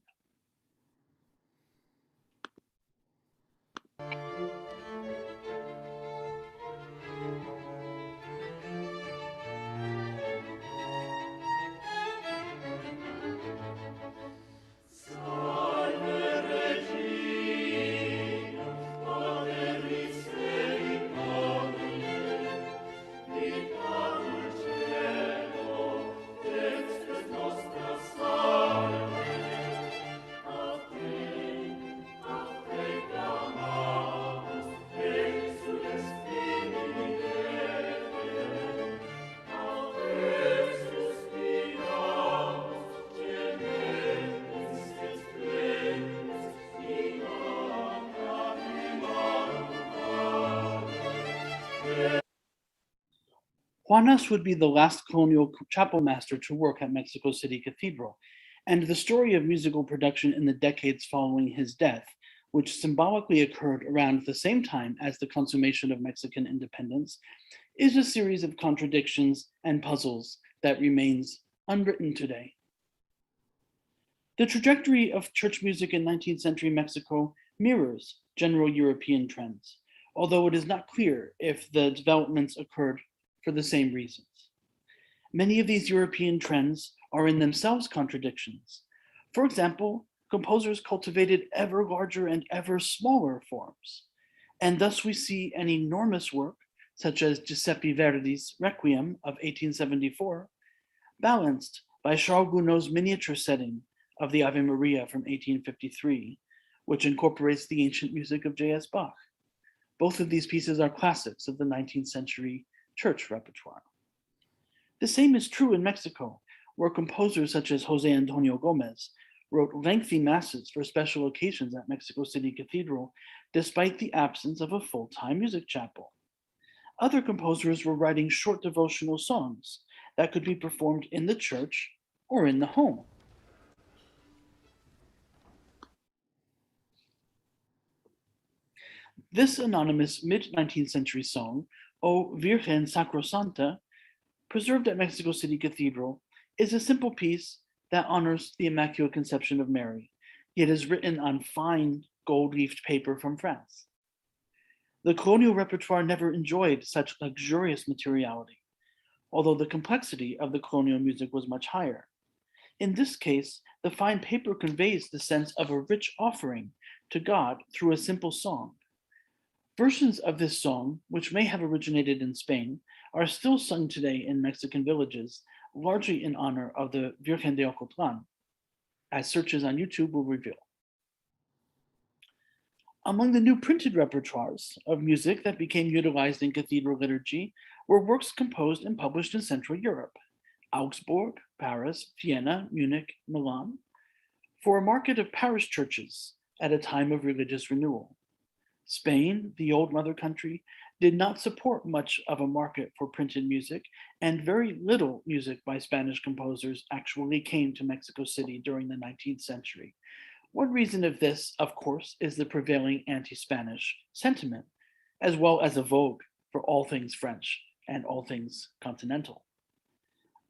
Juanes would be the last colonial chapel master to work at Mexico City Cathedral, and the story of musical production in the decades following his death, which symbolically occurred around the same time as the consummation of Mexican independence, is a series of contradictions and puzzles that remains unwritten today. The trajectory of church music in 19th century Mexico mirrors general European trends, although it is not clear if the developments occurred for the same reasons. Many of these European trends are in themselves contradictions. For example, composers cultivated ever larger and ever smaller forms, and thus we see an enormous work, such as Giuseppe Verdi's Requiem of 1874, balanced by Charles Gounod's miniature setting of the Ave Maria from 1853, which incorporates the ancient music of J.S. Bach. Both of these pieces are classics of the 19th century church repertoire. The same is true in Mexico, where composers such as Jose Antonio Gomez wrote lengthy masses for special occasions at Mexico City Cathedral, despite the absence of a full-time music chapel. Other composers were writing short devotional songs that could be performed in the church or in the home. This anonymous mid-19th century song, O Virgen Sacrosanta, preserved at Mexico City Cathedral, is a simple piece that honors the Immaculate Conception of Mary, yet is written on fine gold-leafed paper from France. The colonial repertoire never enjoyed such luxurious materiality, although the complexity of the colonial music was much higher. In this case, the fine paper conveys the sense of a rich offering to God through a simple song. Versions of this song, which may have originated in Spain, are still sung today in Mexican villages, largely in honor of the Virgen de Ocotlan, as searches on YouTube will reveal. Among the new printed repertoires of music that became utilized in cathedral liturgy were works composed and published in Central Europe, Augsburg, Paris, Vienna, Munich, Milan, for a market of parish churches at a time of religious renewal. Spain, the old mother country, did not support much of a market for printed music, and very little music by Spanish composers actually came to Mexico City during the 19th century. One reason of this, of course, is the prevailing anti-Spanish sentiment, as well as a vogue for all things French and all things continental.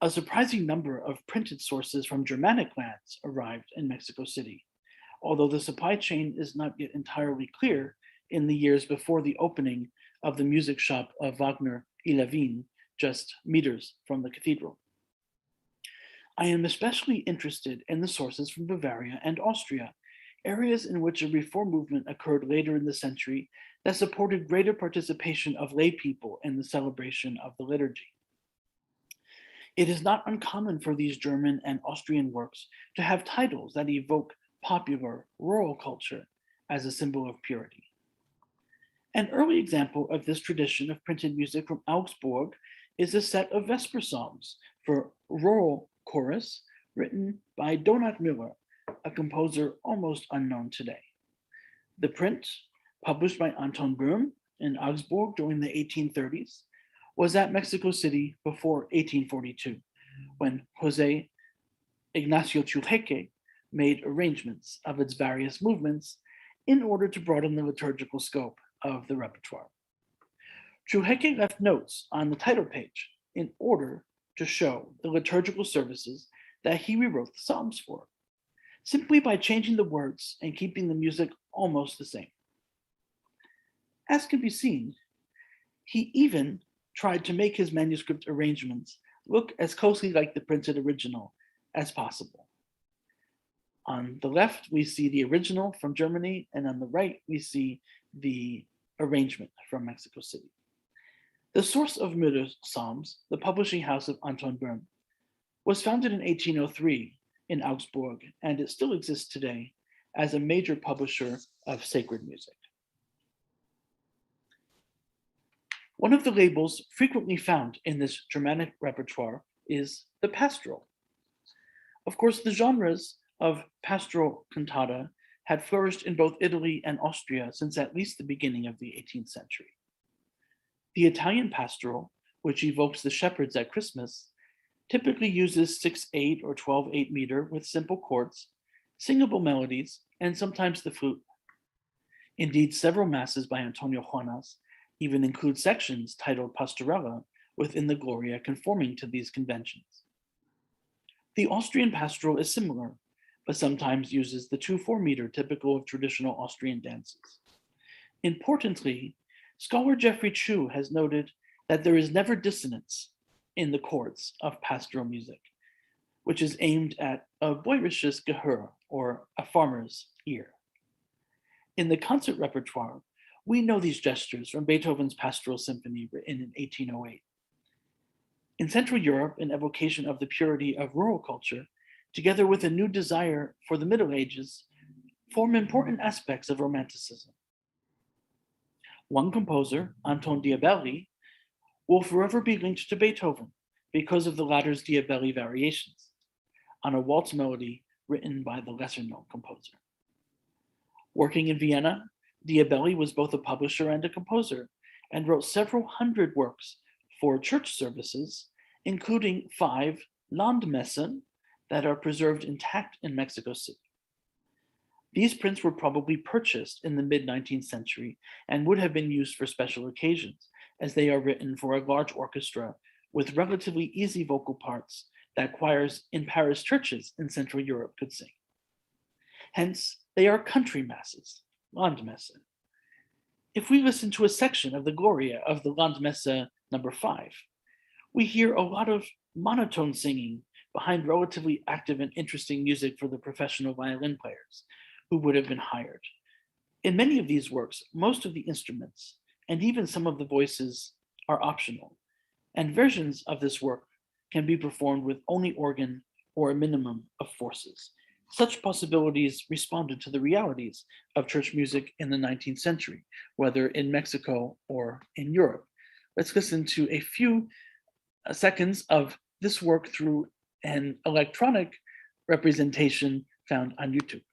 A surprising number of printed sources from Germanic lands arrived in Mexico City, although the supply chain is not yet entirely clear in the years before the opening of the music shop of Wagner y Levine, just meters from the cathedral. I am especially interested in the sources from Bavaria and Austria, areas in which a reform movement occurred later in the century that supported greater participation of lay people in the celebration of the liturgy. It is not uncommon for these German and Austrian works to have titles that evoke popular rural culture as a symbol of purity. An early example of this tradition of printed music from Augsburg is a set of Vesper songs for rural chorus written by Donat Müller, a composer almost unknown today. The print, published by Anton Böhm in Augsburg during the 1830s, was at Mexico City before 1842, when Jose Ignacio Churreque made arrangements of its various movements in order to broaden the liturgical scope of the repertoire. Churreque left notes on the title page in order to show the liturgical services that he rewrote the Psalms for, simply by changing the words and keeping the music almost the same. As can be seen, he even tried to make his manuscript arrangements look as closely like the printed original as possible. On the left, we see the original from Germany, and on the right, we see the arrangement from Mexico City. The source of Müller's Psalms, the publishing house of Anton Böhm, was founded in 1803 in Augsburg, and it still exists today as a major publisher of sacred music. One of the labels frequently found in this Germanic repertoire is the pastoral. Of course, the genres of pastoral cantata had flourished in both Italy and Austria since at least the beginning of the 18th century. The Italian pastoral, which evokes the shepherds at Christmas, typically uses 6/8 or 12/8 meter with simple chords, singable melodies, and sometimes the flute. Indeed, several masses by Antonio Juanas even include sections titled Pastorella within the Gloria conforming to these conventions. The Austrian pastoral is similar, but sometimes uses the 2/4 meter typical of traditional Austrian dances. Importantly, scholar Geoffrey Chu has noted that there is never dissonance in the chords of pastoral music, which is aimed at a bäuerisches Gehör, or a farmer's ear. In the concert repertoire, we know these gestures from Beethoven's Pastoral Symphony written in 1808. In Central Europe, an evocation of the purity of rural culture, together with a new desire for the Middle Ages, form important aspects of Romanticism. One composer, Anton Diabelli, will forever be linked to Beethoven because of the latter's Diabelli variations on a waltz melody written by the lesser-known composer. Working in Vienna, Diabelli was both a publisher and a composer, and wrote several hundred works for church services, including 5 Landmessen that are preserved intact in Mexico City. These prints were probably purchased in the mid-19th century and would have been used for special occasions, as they are written for a large orchestra with relatively easy vocal parts that choirs in parish churches in Central Europe could sing. Hence, they are country masses, Landmesse. If we listen to a section of the Gloria of the Landmesse number 5, we hear a lot of monotone singing behind relatively active and interesting music for the professional violin players who would have been hired. In many of these works, most of the instruments and even some of the voices are optional, and versions of this work can be performed with only organ or a minimum of forces. Such possibilities responded to the realities of church music in the 19th century, whether in Mexico or in Europe. Let's listen to a few seconds of this work through an electronic representation found on YouTube.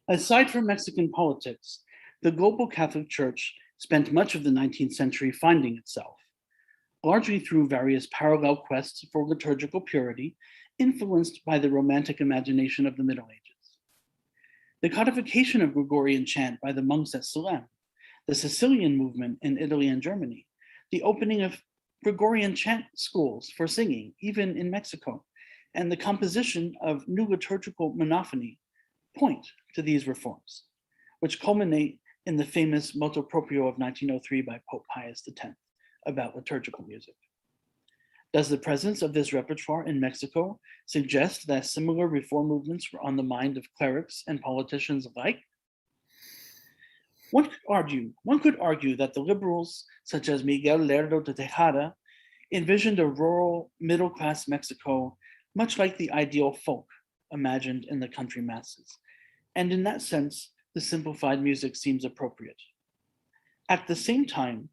Aside from Mexican politics, the global Catholic Church spent much of the 19th century finding itself, largely through various parallel quests for liturgical purity influenced by the Romantic imagination of the Middle Ages. The codification of Gregorian chant by the monks at Salem, the Sicilian movement in Italy and Germany, the opening of Gregorian chant schools for singing, even in Mexico, and the composition of new liturgical monophony point to these reforms, which culminate in the famous Motu Proprio of 1903 by Pope Pius X about liturgical music. Does the presence of this repertoire in Mexico suggest that similar reform movements were on the mind of clerics and politicians alike? One could argue that the liberals, such as Miguel Lerdo de Tejada, envisioned a rural middle-class Mexico much like the ideal folk imagined in the country masses. And in that sense, the simplified music seems appropriate. At the same time,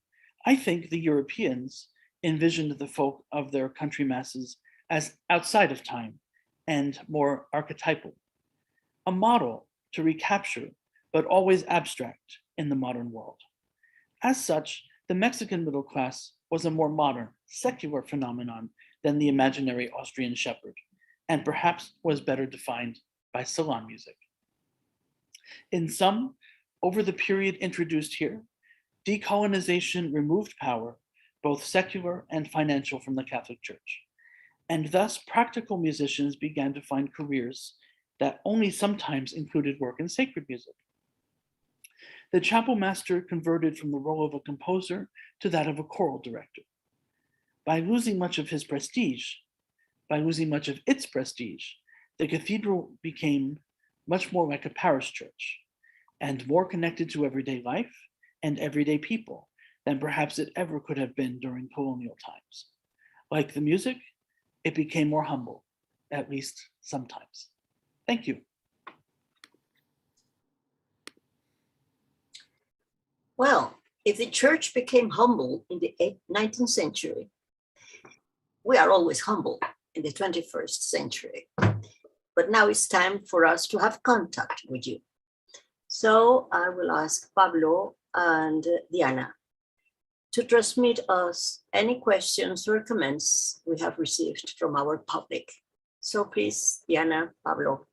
I think the Europeans envisioned the folk of their country masses as outside of time and more archetypal, a model to recapture, but always abstract in the modern world. As such, the Mexican middle class was a more modern, secular phenomenon than the imaginary Austrian shepherd, and perhaps was better defined by salon music. In sum, over the period introduced here, decolonization removed power, both secular and financial, from the Catholic Church, and thus practical musicians began to find careers that only sometimes included work in sacred music. The chapel master converted from the role of a composer to that of a choral director. By losing much of its prestige, the cathedral became much more like a parish church and more connected to everyday life and everyday people than perhaps it ever could have been during colonial times. Like the music, it became more humble, at least sometimes. Thank you. Well, if the church became humble in the 19th century, we are always humble in the 21st century. But now it's time for us to have contact with you. So I will ask Pablo and Diana to transmit us any questions or comments we have received from our public. So please, Diana, Pablo.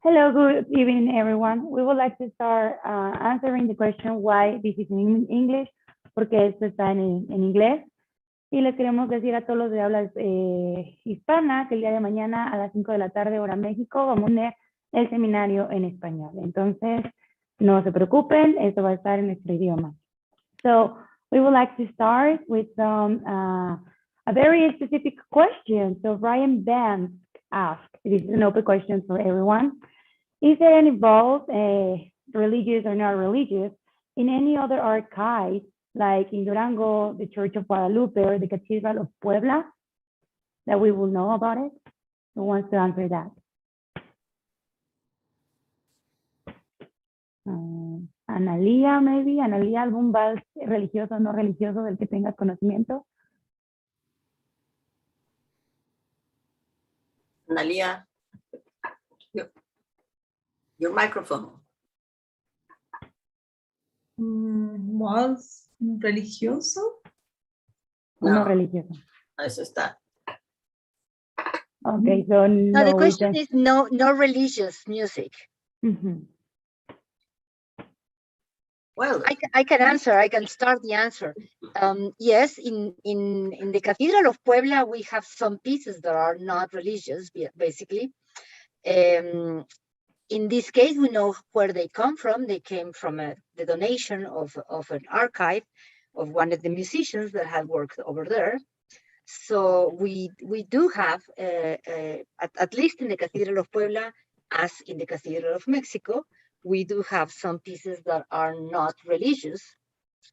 Hello, good evening, everyone. We would like to start answering the question why this is in English, porque esto está en inglés. Y les queremos decir a todos los de habla hispana que el día de mañana a las 5 de la tarde, hora México, vamos a tener el seminario en español. Entonces, no se preocupen, esto va a estar en nuestro idioma. So, we would like to start with some, a very specific question. So, Ryan Banks asked, this is an open question for everyone. Is there any involved, religious or not religious, in any other archive, like in Durango, the Church of Guadalupe, or the Cathedral of Puebla, that we will know about it? Who wants to answer that? Analía, maybe. Analía, algún vals religioso o no religioso del que tengas conocimiento. Analía, your microphone. Was religioso? No religioso. Eso está. Okay, so no, the no, question is no religious music. Mm-hmm. Well, I can answer. I can start the answer. Yes, in the Cathedral of Puebla, we have some pieces that are not religious, basically. In this case, we know where they come from. They came from the donation of an archive of one of the musicians that had worked over there. So we do have, at least in the Cathedral of Puebla, as in the Cathedral of Mexico, we do have some pieces that are not religious.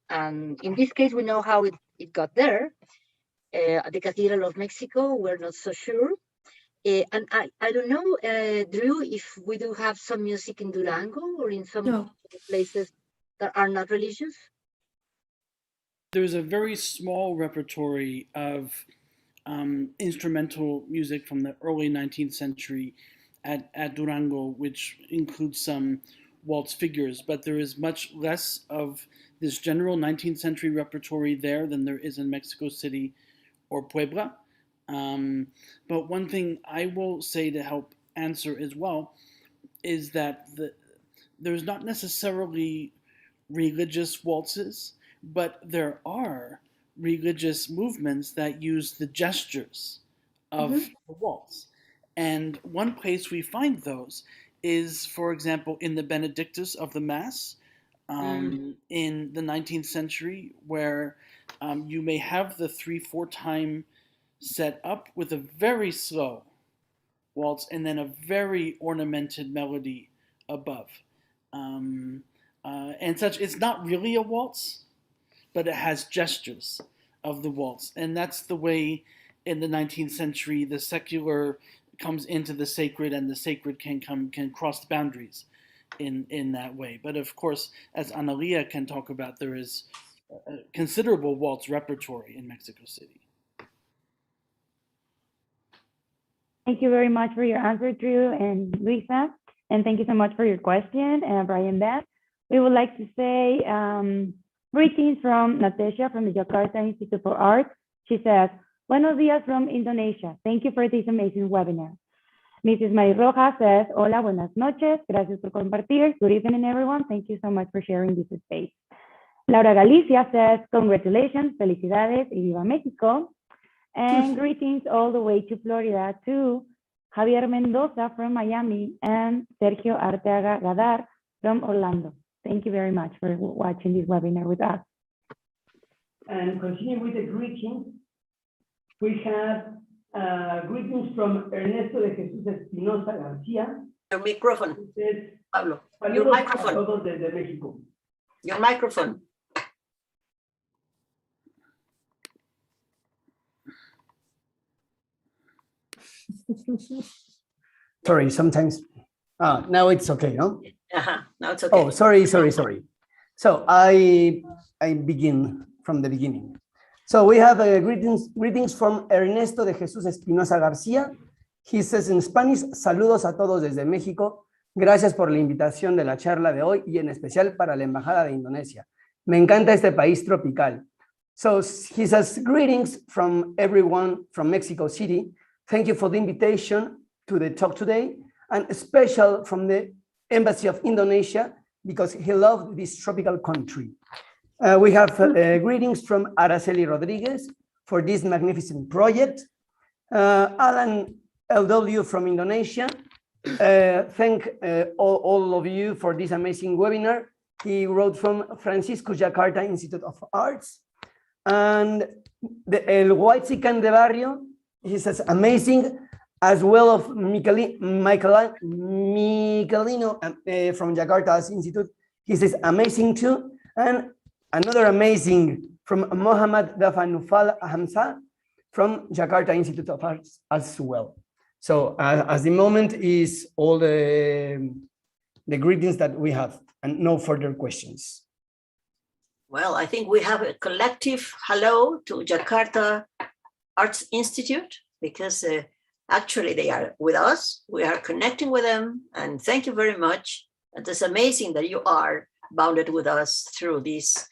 And in this case, we know how it got there. At the Cathedral of Mexico, we're not so sure. And I don't know, Drew, if we do have some music in Durango or in some places that are not religious? There's a very small repertory of instrumental music from the early 19th century at Durango, which includes some waltz figures, but there is much less of this general 19th century repertory there than there is in Mexico City or Puebla. But one thing I will say to help answer as well is that there's not necessarily religious waltzes, but there are religious movements that use the gestures of the waltz. And one place we find those is, for example, in the Benedictus of the Mass in the 19th century, where you may have the 3/4 time set up with a very slow waltz and then a very ornamented melody above. And such, it's not really a waltz, but it has gestures of the waltz. And that's the way in the 19th century the secular comes into the sacred, and the sacred can cross boundaries in that way. But of course, as Analía can talk about, there is a considerable waltz repertory in Mexico City. Thank you very much for your answer, Drew and Luisa. And thank you so much for your question, Brian Beth. We would like to say greetings from Natasha from the Jakarta Institute for Art. She says, Buenos días from Indonesia. Thank you for this amazing webinar. Mrs. Mari Rojas says, Hola, buenas noches. Gracias por compartir. Good evening, everyone. Thank you so much for sharing this space. Laura Galicia says, congratulations, felicidades, y viva Mexico. And greetings all the way to Florida to Javier Mendoza from Miami and Sergio Arteaga Gadar from Orlando. Thank you very much for watching this webinar with us. And continuing with the greetings, we have greetings from Ernesto de Jesús Espinosa García. Your microphone, Says, Pablo. Your "Saludos a microphone. todos desde México." Your microphone. Sorry, sometimes. Now it's okay, no? Now it's okay. Oh, sorry. So I begin from the beginning. So we have greetings from Ernesto de Jesús Espinosa García. He says in Spanish, saludos a todos desde México. Gracias por la invitación de la charla de hoy y en especial para la Embajada de Indonesia. Me encanta este país tropical. So he says, greetings from everyone from Mexico City. Thank you for the invitation to the talk today, and special from the Embassy of Indonesia because he loved this tropical country. We have greetings from Araceli Rodriguez for this magnificent project. Alan LW from Indonesia. Thank all of you for this amazing webinar. He wrote from Francisco Jakarta Institute of Arts. And El Huaychican de Barrio, he says amazing, as well of Michelino from Jakarta's Institute. He says amazing too. And another amazing from Mohammad Dafanufal Hamza from Jakarta Institute of Arts as well. So as the moment is all the greetings that we have and no further questions. Well, I think we have a collective hello to Jakarta Arts Institute because actually they are with us. We are connecting with them, and thank you very much. It is amazing that you are bounded with us through this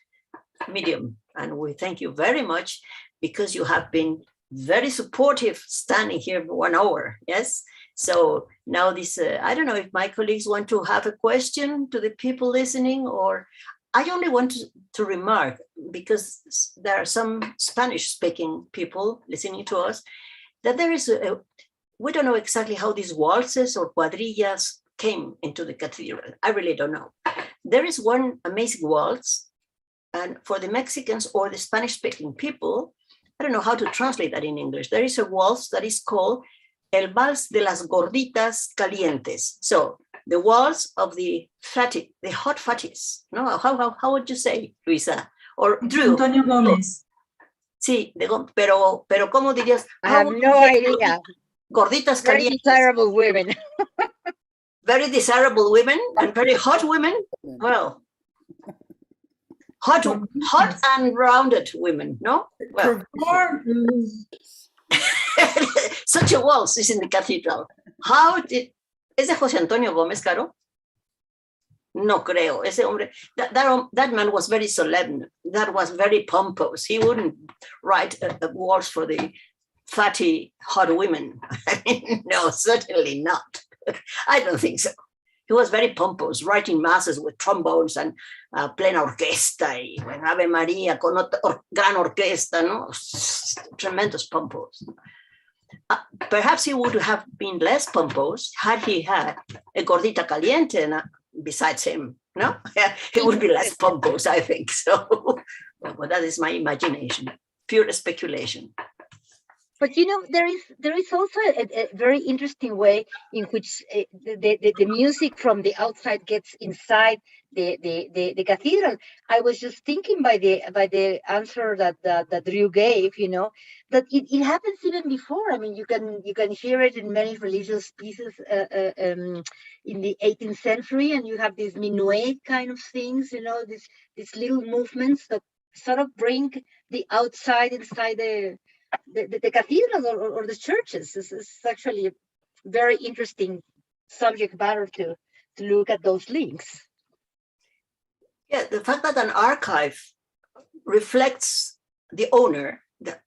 medium, and we thank you very much because you have been very supportive standing here for 1 hour. Yes. So now this, I don't know if my colleagues want to have a question to the people listening, or I only want to remark, because there are some Spanish speaking people listening to us, that there is we don't know exactly how these waltzes or cuadrillas came into the cathedral. I really don't know. There is one amazing waltz, and for the Mexicans or the Spanish speaking people, I don't know how to translate that in English. There is a waltz that is called El Vals de las Gorditas Calientes. So the waltz of the fatty, the hot fatties. No, how would you say, Luisa? Or Drew? Antonio Gomez. Sí, pero ¿cómo dirías? I have no idea. Gorditas Very calientes. desirable women. Very desirable women and very hot women. Well, hot and rounded women, no? Well, Such a waltz is in the cathedral. How did, ¿es de José Antonio Gómez, Caro? No creo, ese hombre, that man was very solemn, that was very pompous. He wouldn't write a waltz for the fatty, hot women. No, certainly not. I don't think so. He was very pompous, writing masses with trombones and plena orquesta, y Ave María con gran orquesta, no? Tremendous pompous. Perhaps he would have been less pompous had he had a gordita caliente besides him, no? He would be less pompous, I think. So, well, that is my imagination, pure speculation. But you know, there is also a very interesting way in which the music from the outside gets inside the cathedral. I was just thinking by the answer that Drew gave, you know, that it happens even before. I mean, you can hear it in many religious pieces in the 18th century, and you have these minuet kind of things, you know, these little movements that sort of bring the outside inside the cathedrals or the churches. This is actually a very interesting subject matter to look at those links. Yeah, the fact that an archive reflects the owner, the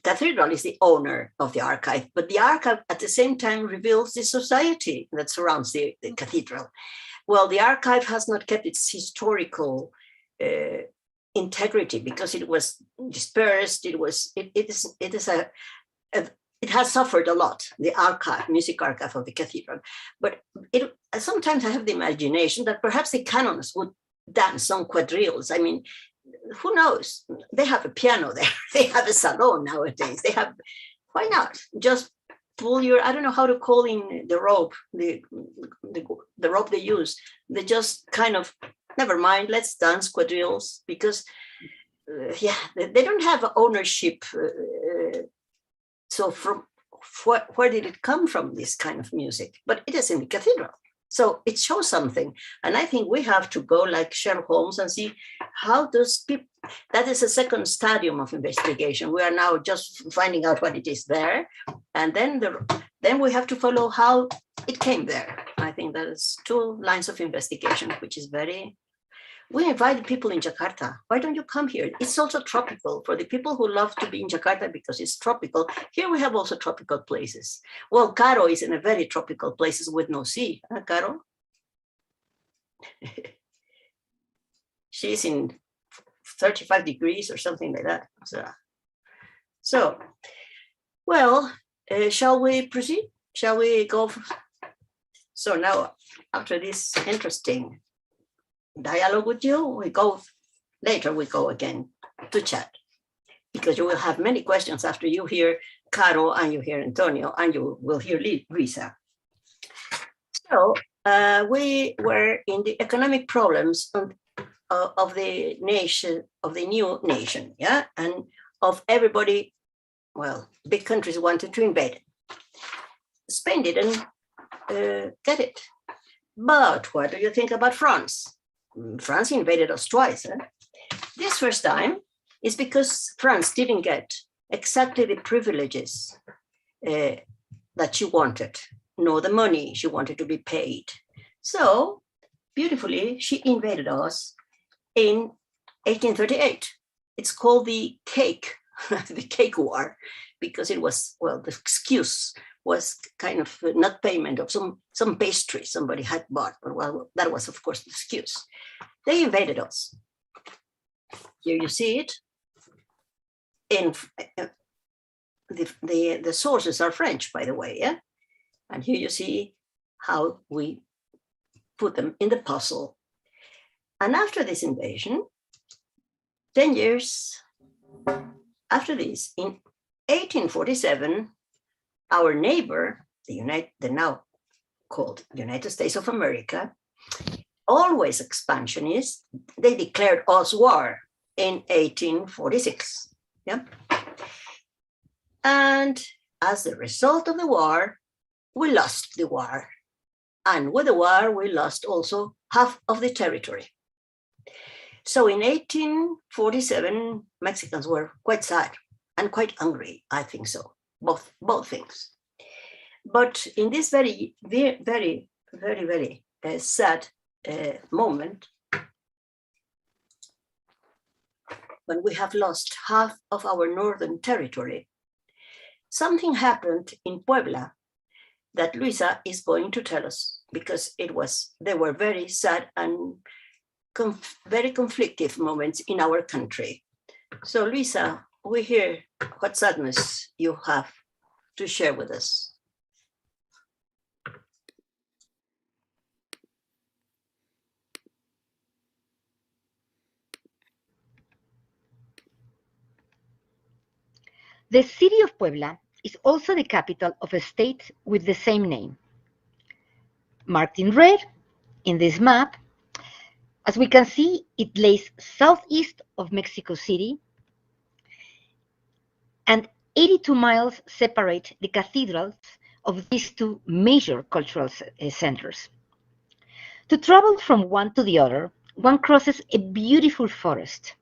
cathedral is the owner of the archive, but the archive at the same time reveals the society that surrounds the cathedral. Well, the archive has not kept its historical integrity because it was dispersed. It has suffered a lot, the archive, music archive of the cathedral. But sometimes I have the imagination that perhaps the canons would dance some quadrilles. I mean, who knows? They have a piano there. They have a salon nowadays. They have, why not? Just pull your, I don't know how to call in the rope, the rope they use. They just kind of, never mind, let's dance quadrilles, because they don't have ownership. So from where did it come from, this kind of music? But it is in the cathedral. So it shows something. And I think we have to go like Sherlock Holmes and see how those people, that is a second stadium of investigation. We are now just finding out what it is there. And then we have to follow how it came there. I think that is 2 lines of investigation, which is very, we invited people in Jakarta. Why don't you come here? It's also tropical for the people who love to be in Jakarta because it's tropical. Here we have also tropical places. Well, Caro is in a very tropical places with no sea, huh, Caro? She's in 35 degrees or something like that. So well, shall we proceed? Shall we go? So now, after this interesting dialogue with you, we go again to chat, because you will have many questions after you hear Caro and you hear Antonio and you will hear Luisa. So we were in the economic problems of the nation, of the new nation, yeah, and of everybody. Well, big countries wanted to invade it. Spain didn't get it. But what do you think about France? France invaded us twice. This first time is because France didn't get exactly the privileges that she wanted, nor the money she wanted to be paid. So beautifully, she invaded us in 1838. It's called the Cake, the Cake War, because it was, well, the excuse was kind of not payment of some pastry somebody had bought, but well, that was of course the excuse. They invaded us. Here you see it. In the sources are French, by the way, yeah. And here you see how we put them in the puzzle. And after this invasion, 10 years after this, in 1847, our neighbor, the now called United States of America, always expansionist, they declared us war in 1846. Yeah. And as a result of the war, we lost the war. And with the war, we lost also half of the territory. So in 1847, Mexicans were quite sad and quite angry, I think so. both things. But in this very sad moment, when we have lost half of our northern territory, something happened in Puebla that Luisa is going to tell us, because they were very sad and very conflictive moments in our country. So Luisa, we hear what sadness you have to share with us. The city of Puebla is also the capital of a state with the same name. Marked in red in this map, as we can see, it lays southeast of Mexico City, and 82 miles separate the cathedrals of these two major cultural centers. To travel from one to the other, one crosses a beautiful forest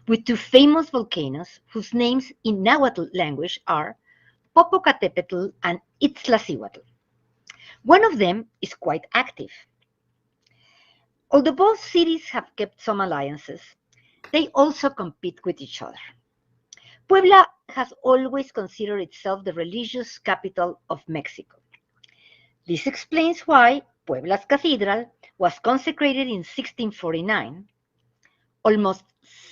with two famous volcanoes whose names in Nahuatl language are Popocatépetl and Iztaccíhuatl. One of them is quite active. Although both cities have kept some alliances, they also compete with each other. Puebla has always considered itself the religious capital of Mexico. This explains why Puebla's cathedral was consecrated in 1649, almost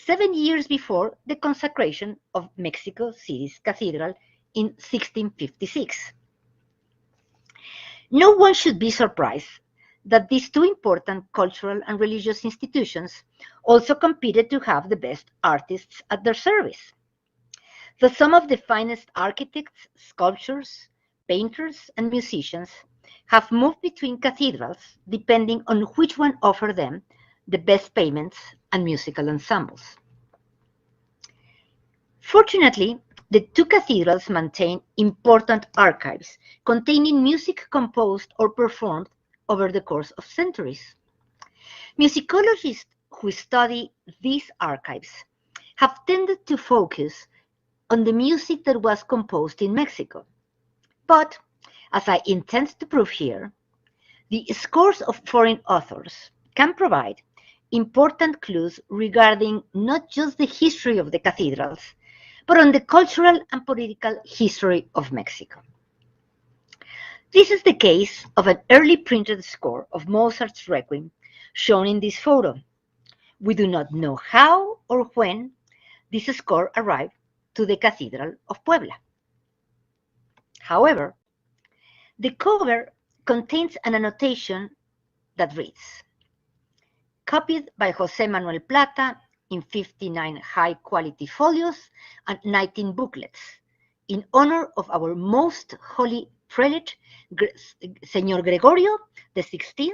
7 years before the consecration of Mexico City's cathedral in 1656. No one should be surprised that these two important cultural and religious institutions also competed to have the best artists at their service. So some of the finest architects, sculptors, painters, and musicians have moved between cathedrals depending on which one offered them the best payments and musical ensembles. Fortunately, the two cathedrals maintain important archives containing music composed or performed over the course of centuries. Musicologists who study these archives have tended to focus on the music that was composed in Mexico. But, as I intend to prove here, the scores of foreign authors can provide important clues regarding not just the history of the cathedrals, but on the cultural and political history of Mexico. This is the case of an early printed score of Mozart's Requiem shown in this photo. We do not know how or when this score arrived to the Cathedral of Puebla. However, the cover contains an annotation that reads, copied by José Manuel Plata in 59 high-quality folios and 19 booklets, in honor of our most holy prelate, Señor Gregorio XVI,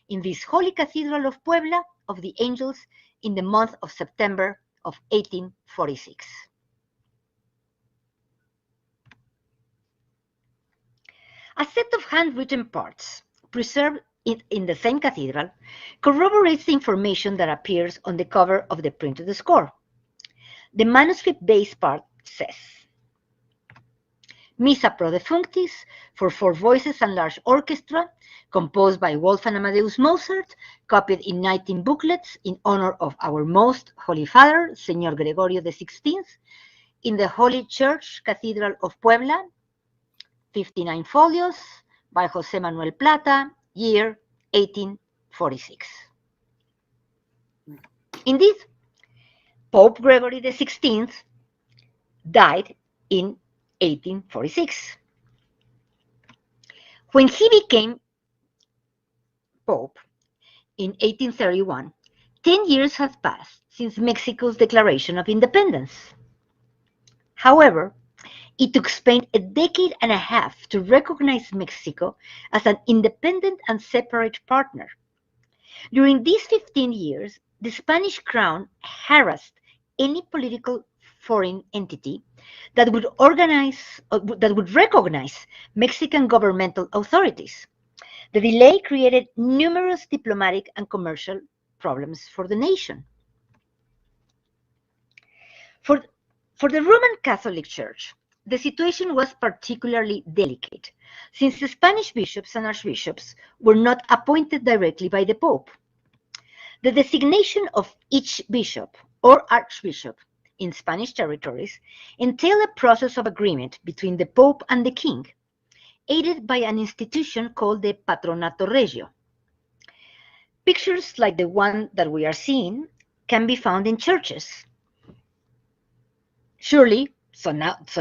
in this holy cathedral of Puebla of the Angels in the month of September of 1846. A set of handwritten parts preserved in the same cathedral corroborates the information that appears on the cover of the printed score. The manuscript base part says, Missa pro defunctis for 4 voices and large orchestra, composed by Wolfgang Amadeus Mozart, copied in 19 booklets in honor of our most holy father, Señor Gregorio XVI, in the Holy Church Cathedral of Puebla, 59 folios, by José Manuel Plata, year 1846. Indeed, Pope Gregory XVI died in 1846. When he became Pope in 1831, 10 years had passed since Mexico's declaration of independence. However, it took Spain a decade and a half to recognize Mexico as an independent and separate partner. During these 15 years, the Spanish crown harassed any political foreign entity that would recognize Mexican governmental authorities. The delay created numerous diplomatic and commercial problems for the nation. For the Roman Catholic Church, the situation was particularly delicate, since the Spanish bishops and archbishops were not appointed directly by the Pope. The designation of each bishop or archbishop in Spanish territories entailed a process of agreement between the Pope and the King, aided by an institution called the Patronato Regio. Pictures like the one that we are seeing can be found in churches. Surely, so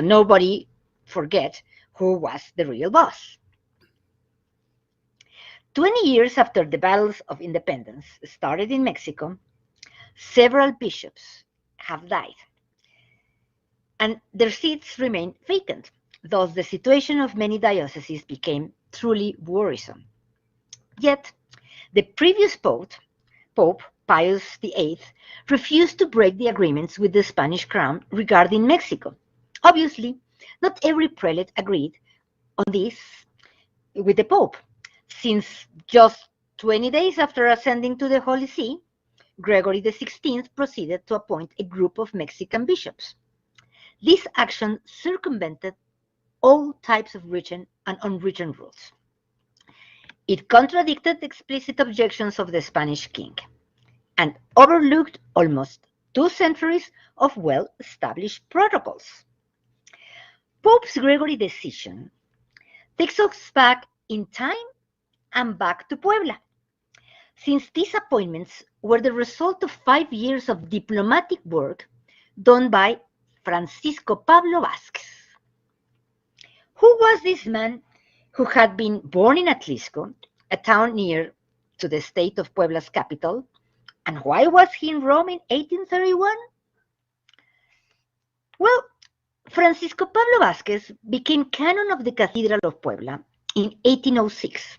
nobody forget who was the real boss. 20 years after the battles of independence started in Mexico, several bishops have died, and their seats remain vacant. Thus, the situation of many dioceses became truly worrisome. Yet, the previous Pope, Pius VIII, refused to break the agreements with the Spanish crown regarding Mexico. Obviously, not every prelate agreed on this with the Pope, since just 20 days after ascending to the Holy See, Gregory XVI proceeded to appoint a group of Mexican bishops. This action circumvented all types of written and unwritten rules. It contradicted the explicit objections of the Spanish king and overlooked almost 2 centuries of well-established protocols. Pope Gregory's decision takes us back in time and back to Puebla, since these appointments were the result of 5 years of diplomatic work done by Francisco Pablo Vázquez. Who was this man who had been born in Atlisco, a town near to the state of Puebla's capital, and why was he in Rome in 1831? Well, Francisco Pablo Vázquez became canon of the Cathedral of Puebla in 1806.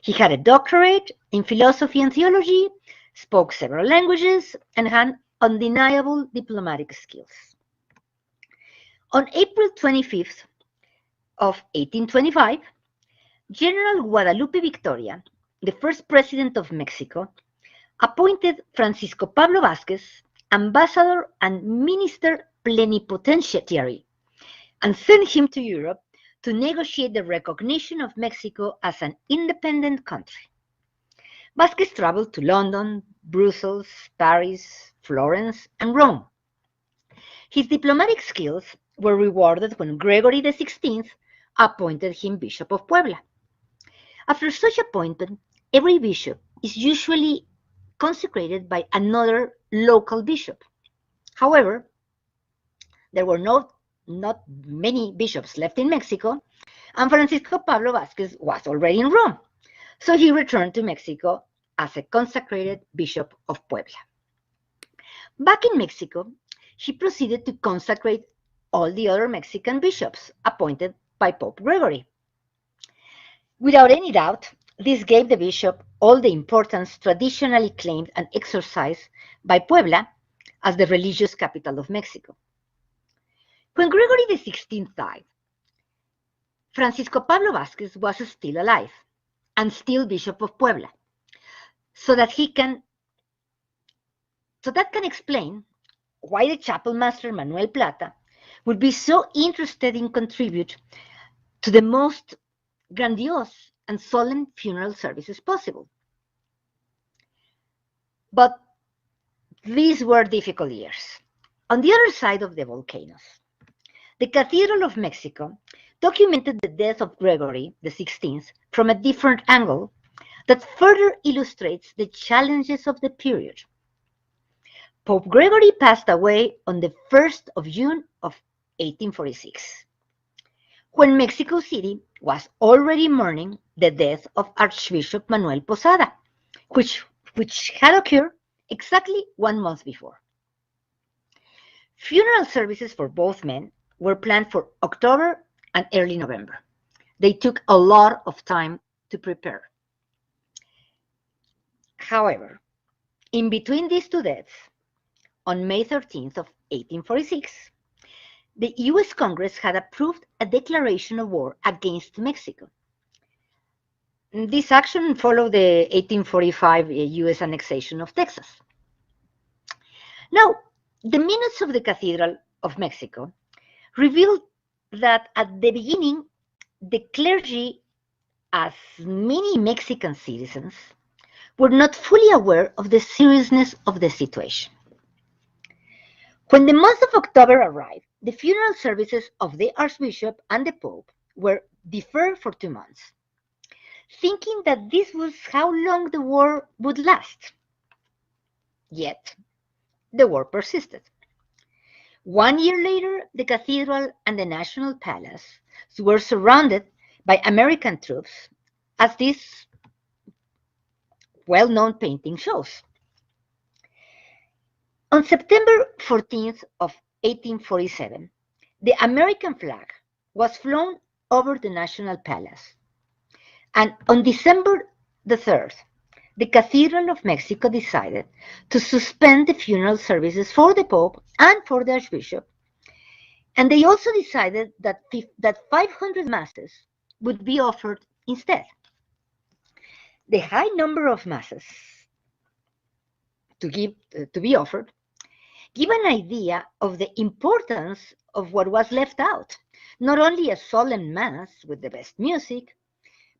He had a doctorate in philosophy and theology, spoke several languages, and had undeniable diplomatic skills. On April 25th of 1825, General Guadalupe Victoria, the first president of Mexico, appointed Francisco Pablo Vázquez ambassador and minister plenipotentiary and sent him to Europe to negotiate the recognition of Mexico as an independent country. Vázquez traveled to London, Brussels, Paris, Florence, and Rome. His diplomatic skills were rewarded when Gregory XVI appointed him Bishop of Puebla. After such appointment, every bishop is usually consecrated by another local bishop. However, there were not many bishops left in Mexico, and Francisco Pablo Vázquez was already in Rome, so he returned to Mexico as a consecrated Bishop of Puebla. Back in Mexico, he proceeded to consecrate all the other Mexican bishops appointed by Pope Gregory. Without any doubt, this gave the bishop all the importance traditionally claimed and exercised by Puebla as the religious capital of Mexico. When Gregory XVI died, Francisco Pablo Vázquez was still alive and still Bishop of Puebla, so that can explain why the chapel master Manuel Plata would be so interested in contribute to the most grandiose and solemn funeral services possible. But these were difficult years. On the other side of the volcanoes, the Cathedral of Mexico documented the death of Gregory XVI from a different angle that further illustrates the challenges of the period. Pope Gregory passed away on the 1st of June of 1846, when Mexico City was already mourning the death of Archbishop Manuel Posada, which had occurred exactly 1 month before. Funeral services for both men were planned for October and early November. They took a lot of time to prepare. However, in between these 2 deaths, on May 13th of 1846, the U.S. Congress had approved a declaration of war against Mexico. This action followed the 1845 U.S. annexation of Texas. Now, the minutes of the Cathedral of Mexico revealed that at the beginning, the clergy, as many Mexican citizens, were not fully aware of the seriousness of the situation. When the month of October arrived, the funeral services of the Archbishop and the Pope were deferred for 2 months, thinking that this was how long the war would last. Yet, the war persisted. 1 year later, the cathedral and the National Palace were surrounded by American troops, as this well-known painting shows. On September 14th of 1847, the American flag was flown over the National Palace. And on December the 3rd, the Cathedral of Mexico decided to suspend the funeral services for the Pope and for the Archbishop. And they also decided that 500 masses would be offered instead. The high number of masses to be offered give an idea of the importance of what was left out. Not only a solemn mass with the best music,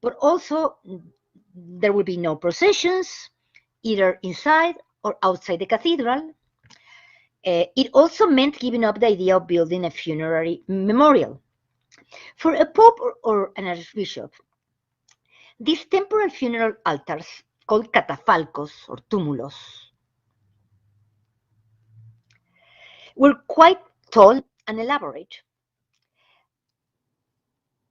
but also there would be no processions, either inside or outside the cathedral. It also meant giving up the idea of building a funerary memorial. For a pope or an archbishop, these temporal funeral altars, called catafalcos or túmulos, were quite tall and elaborate.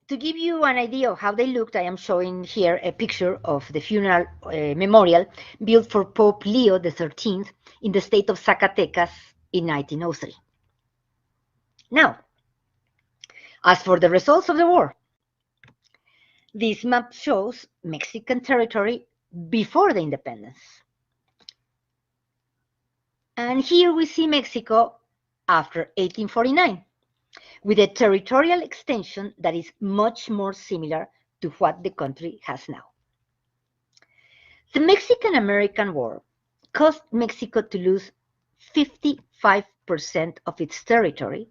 To give you an idea of how they looked, I am showing here a picture of the funeral memorial built for Pope Leo XIII in the state of Zacatecas in 1903. Now, as for the results of the war, this map shows Mexican territory before the independence. And here we see Mexico after 1849, with a territorial extension that is much more similar to what the country has now. The Mexican-American War caused Mexico to lose 55% of its territory,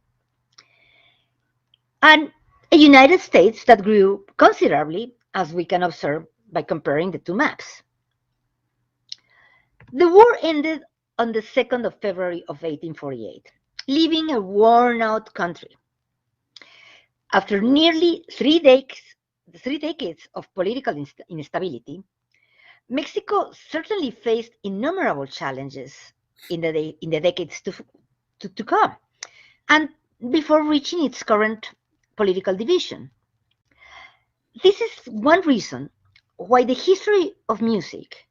and a United States that grew considerably, as we can observe by comparing the two maps. The war ended on the 2nd of February of 1848, leaving a worn-out country. After nearly three decades of political instability, Mexico certainly faced innumerable challenges in the decades to come, and before reaching its current political division. This is one reason why the history of music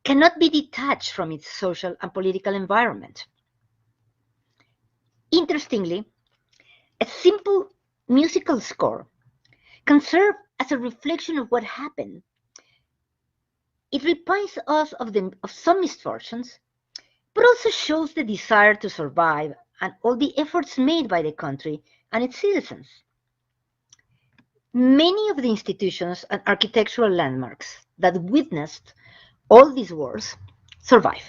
cannot be detached from its social and political environment. Interestingly, a simple musical score can serve as a reflection of what happened. It reminds us of some misfortunes, but also shows the desire to survive and all the efforts made by the country and its citizens. Many of the institutions and architectural landmarks that witnessed all these wars survive,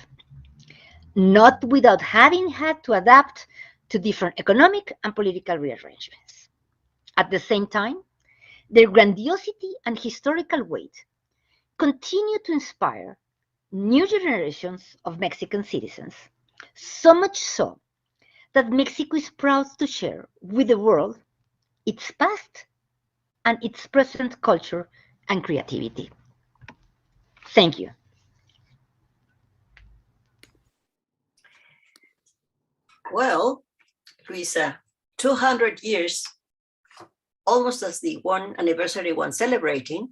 not without having had to adapt to different economic and political rearrangements. At the same time, their grandiosity and historical weight continue to inspire new generations of Mexican citizens, so much so that Mexico is proud to share with the world its past and its present culture and creativity. Thank you. Well, Luisa, 200 years, almost as the one anniversary one celebrating,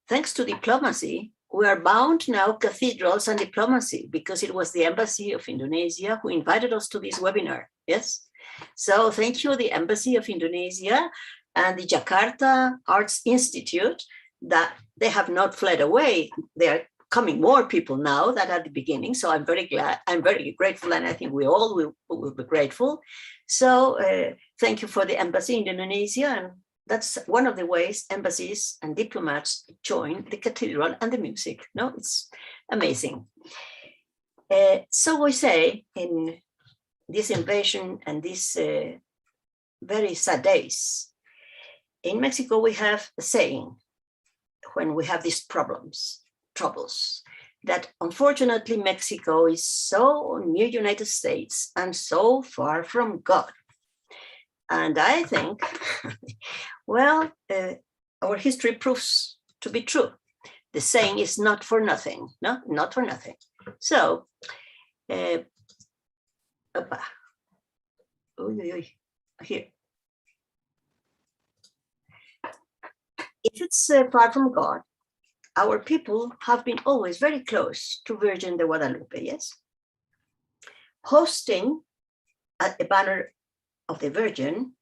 thanks to diplomacy, we are bound now cathedrals and diplomacy, because it was the Embassy of Indonesia who invited us to this webinar, yes? So thank you, the Embassy of Indonesia and the Jakarta Arts Institute, that they have not fled away. They are coming more people now than at the beginning. So I'm very glad, I'm very grateful, and I think we all will be grateful. So thank you for the Embassy in Indonesia, and that's one of the ways embassies and diplomats join the cathedral and the music. No, it's amazing. So we say in this invasion and this very sad days. In Mexico, we have a saying when we have these troubles, that unfortunately Mexico is so near United States and so far from God. And I think, well, our history proves to be true. The saying is not for nothing, no, not for nothing. So, here. If it's far from God, our people have been always very close to Virgin de Guadalupe, yes? Hosting at the banner of the Virgin,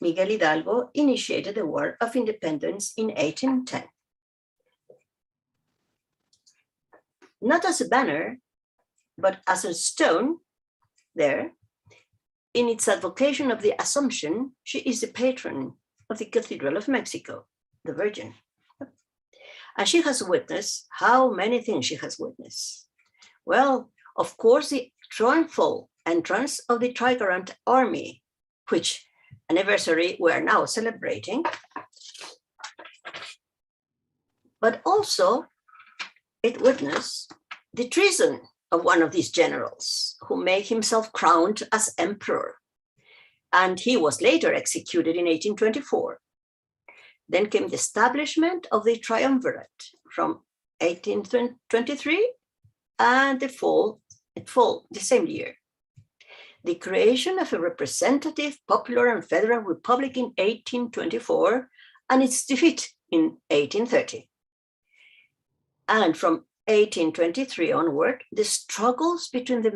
Miguel Hidalgo initiated the War of Independence in 1810. Not as a banner, but as a stone there, in its advocation of the Assumption, she is the patron of the Cathedral of Mexico, the Virgin. And she has witnessed how many things she has witnessed. Well, of course, the triumphal entrance of the Trigarant Army, which anniversary we are now celebrating, but also it witnessed the treason of one of these generals who made himself crowned as emperor. And he was later executed in 1824. Then came the establishment of the triumvirate from 1823 and the fall the same year. The creation of a representative, popular and federal republic in 1824 and its defeat in 1830. And from 1823 onward, the struggles between the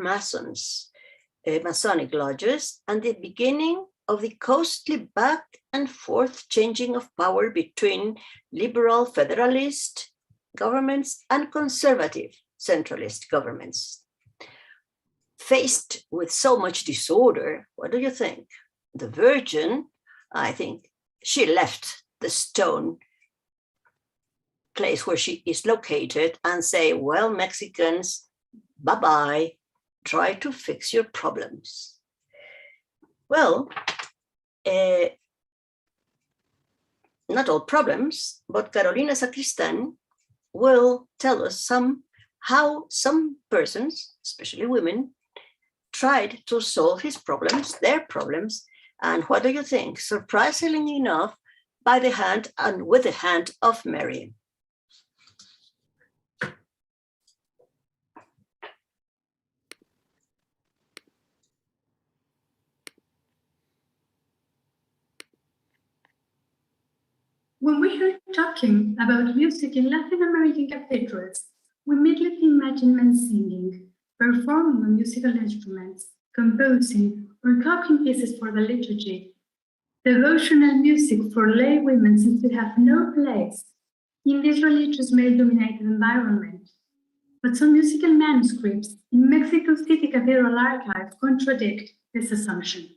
Masonic lodges and the beginning of the costly back and forth changing of power between liberal federalist governments and conservative centralist governments. Faced with so much disorder, what do you think? The Virgin, I think, she left the stone place where she is located and say, well, Mexicans, bye-bye, try to fix your problems. Well, not all problems, but Carolina Sacristán will tell us how some persons, especially women, tried to solve their problems, and what do you think? Surprisingly enough, by the hand and with the hand of Mary. When we heard talking about music in Latin American cathedrals, we immediately imagine men singing, performing on musical instruments, composing, or copying pieces for the liturgy. Devotional music for lay women seems to have no place in this religious male-dominated environment. But some musical manuscripts in Mexico City Cathedral Archive contradict this assumption.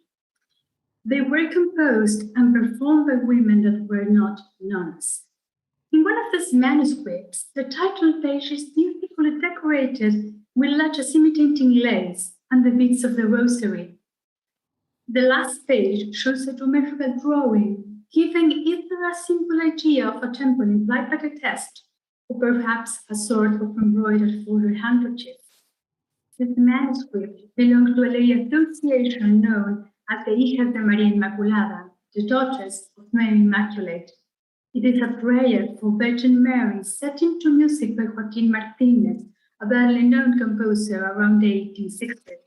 They were composed and performed by women that were not nuns. In one of these manuscripts, the title page is beautifully decorated with lattice imitating lace and the beads of the rosary. The last page shows a geometrical drawing, giving either a simple idea of a temple implied by the text, or perhaps a sort of embroidered border handkerchief. This manuscript belongs to a lay association known as the Hijas de María Inmaculada, the Daughters of Mary Immaculate. It is a prayer for Virgin Mary set into music by Joaquín Martínez, a badly known composer around the 1860s.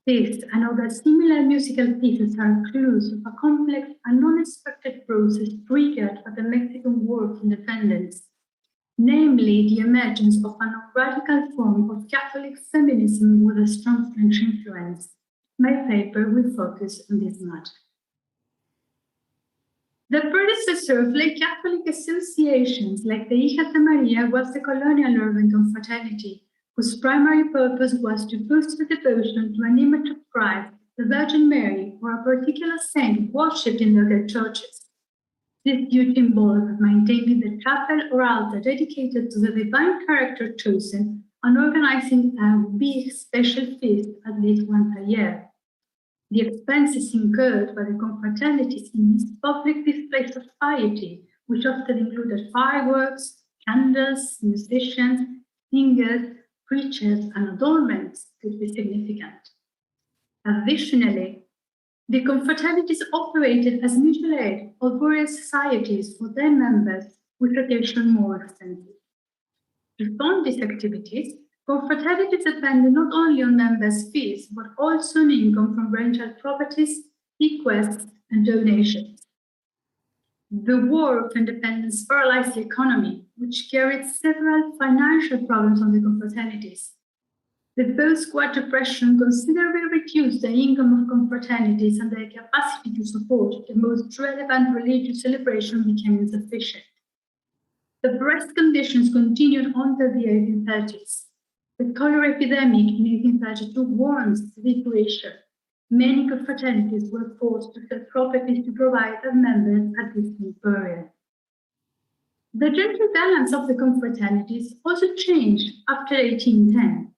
This and other similar musical pieces are clues of a complex and unexpected process triggered by the Mexican War of Independence, namely the emergence of a radical form of Catholic feminism with a strong French influence. My paper will focus on this matter. The predecessor of lay Catholic associations like the Hijas de María was the colonial urban confraternity, whose primary purpose was to boost the devotion to an image of Christ, the Virgin Mary, or a particular saint worshipped in local churches. This duty involved maintaining the chapel or altar dedicated to the divine character chosen and organizing a big special feast at least once a year. The expenses incurred by the confraternities in these public displays of piety, which often included fireworks, candles, musicians, singers, preachers, and adornments, could be significant. Additionally, the confraternities operated as mutual aid or burial societies for their members, with occasion more expensive. To fund these activities, confraternities depended not only on members' fees, but also on income from rental properties, bequests, and donations. The War of Independence paralyzed the economy, which carried several financial problems on the confraternities. The post-war depression considerably reduced the income of confraternities, and their capacity to support the most relevant religious celebration became insufficient. The breast conditions continued until the 1830s. The cholera epidemic in 1832 warned the situation. Many confraternities were forced to sell properties to provide their members a decent burial. The gender balance of the confraternities also changed after 1810.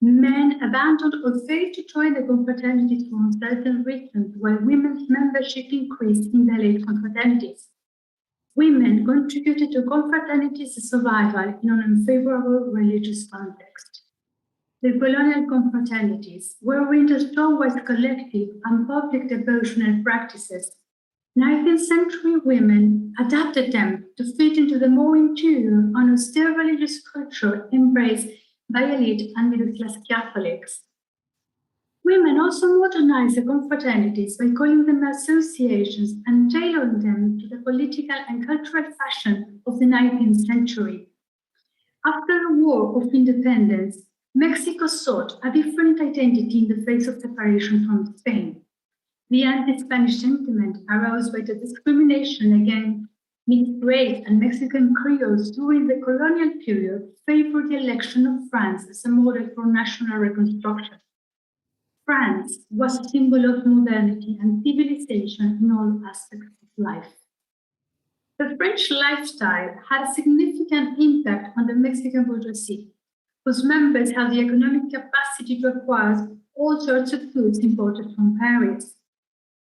Men abandoned or failed to join the confraternities for uncertain reasons, while women's membership increased in the late confraternities. Women contributed to confraternities' survival in an unfavorable religious context. The colonial confraternities were oriented towards collective and public devotional practices. 19th century women adapted them to fit into the more interior and austere religious culture embraced by elite and middle-class Catholics. Women also modernized the confraternities by calling them associations and tailoring them to the political and cultural fashion of the 19th century. After the War of Independence, Mexico sought a different identity in the face of separation from Spain. The anti-Spanish sentiment aroused by the discrimination against mixed race and Mexican Creoles during the colonial period favored the election of France as a model for national reconstruction. France was a symbol of modernity and civilization in all aspects of life. The French lifestyle had a significant impact on the Mexican bourgeoisie, whose members had the economic capacity to acquire all sorts of goods imported from Paris.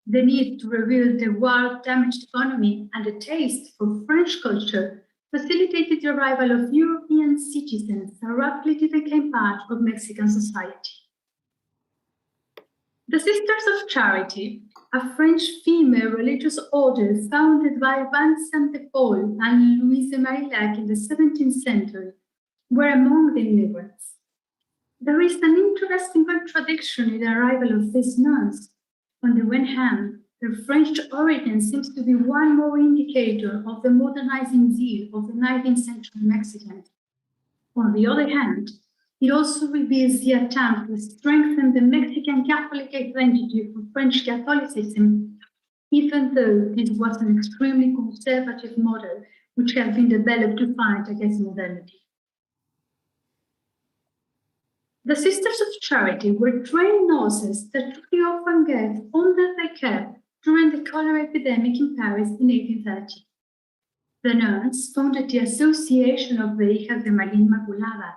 The need to rebuild the war-damaged economy and the taste for French culture facilitated the arrival of European citizens that rapidly became part of Mexican society. The Sisters of Charity, a French female religious order founded by Vincent de Paul and Louise Marillac in the 17th century, were among the immigrants. There is an interesting contradiction in the arrival of these nuns. On the one hand, their French origin seems to be one more indicator of the modernizing zeal of the 19th century Mexicans. On the other hand, it also reveals the attempt to strengthen the Mexican Catholic identity for French Catholicism, even though this was an extremely conservative model which had been developed to fight against modernity. The Sisters of Charity were trained nurses that took the orphan girls under their care during the cholera epidemic in Paris in 1830. The nuns founded the Association of the Hijas de María Inmaculada,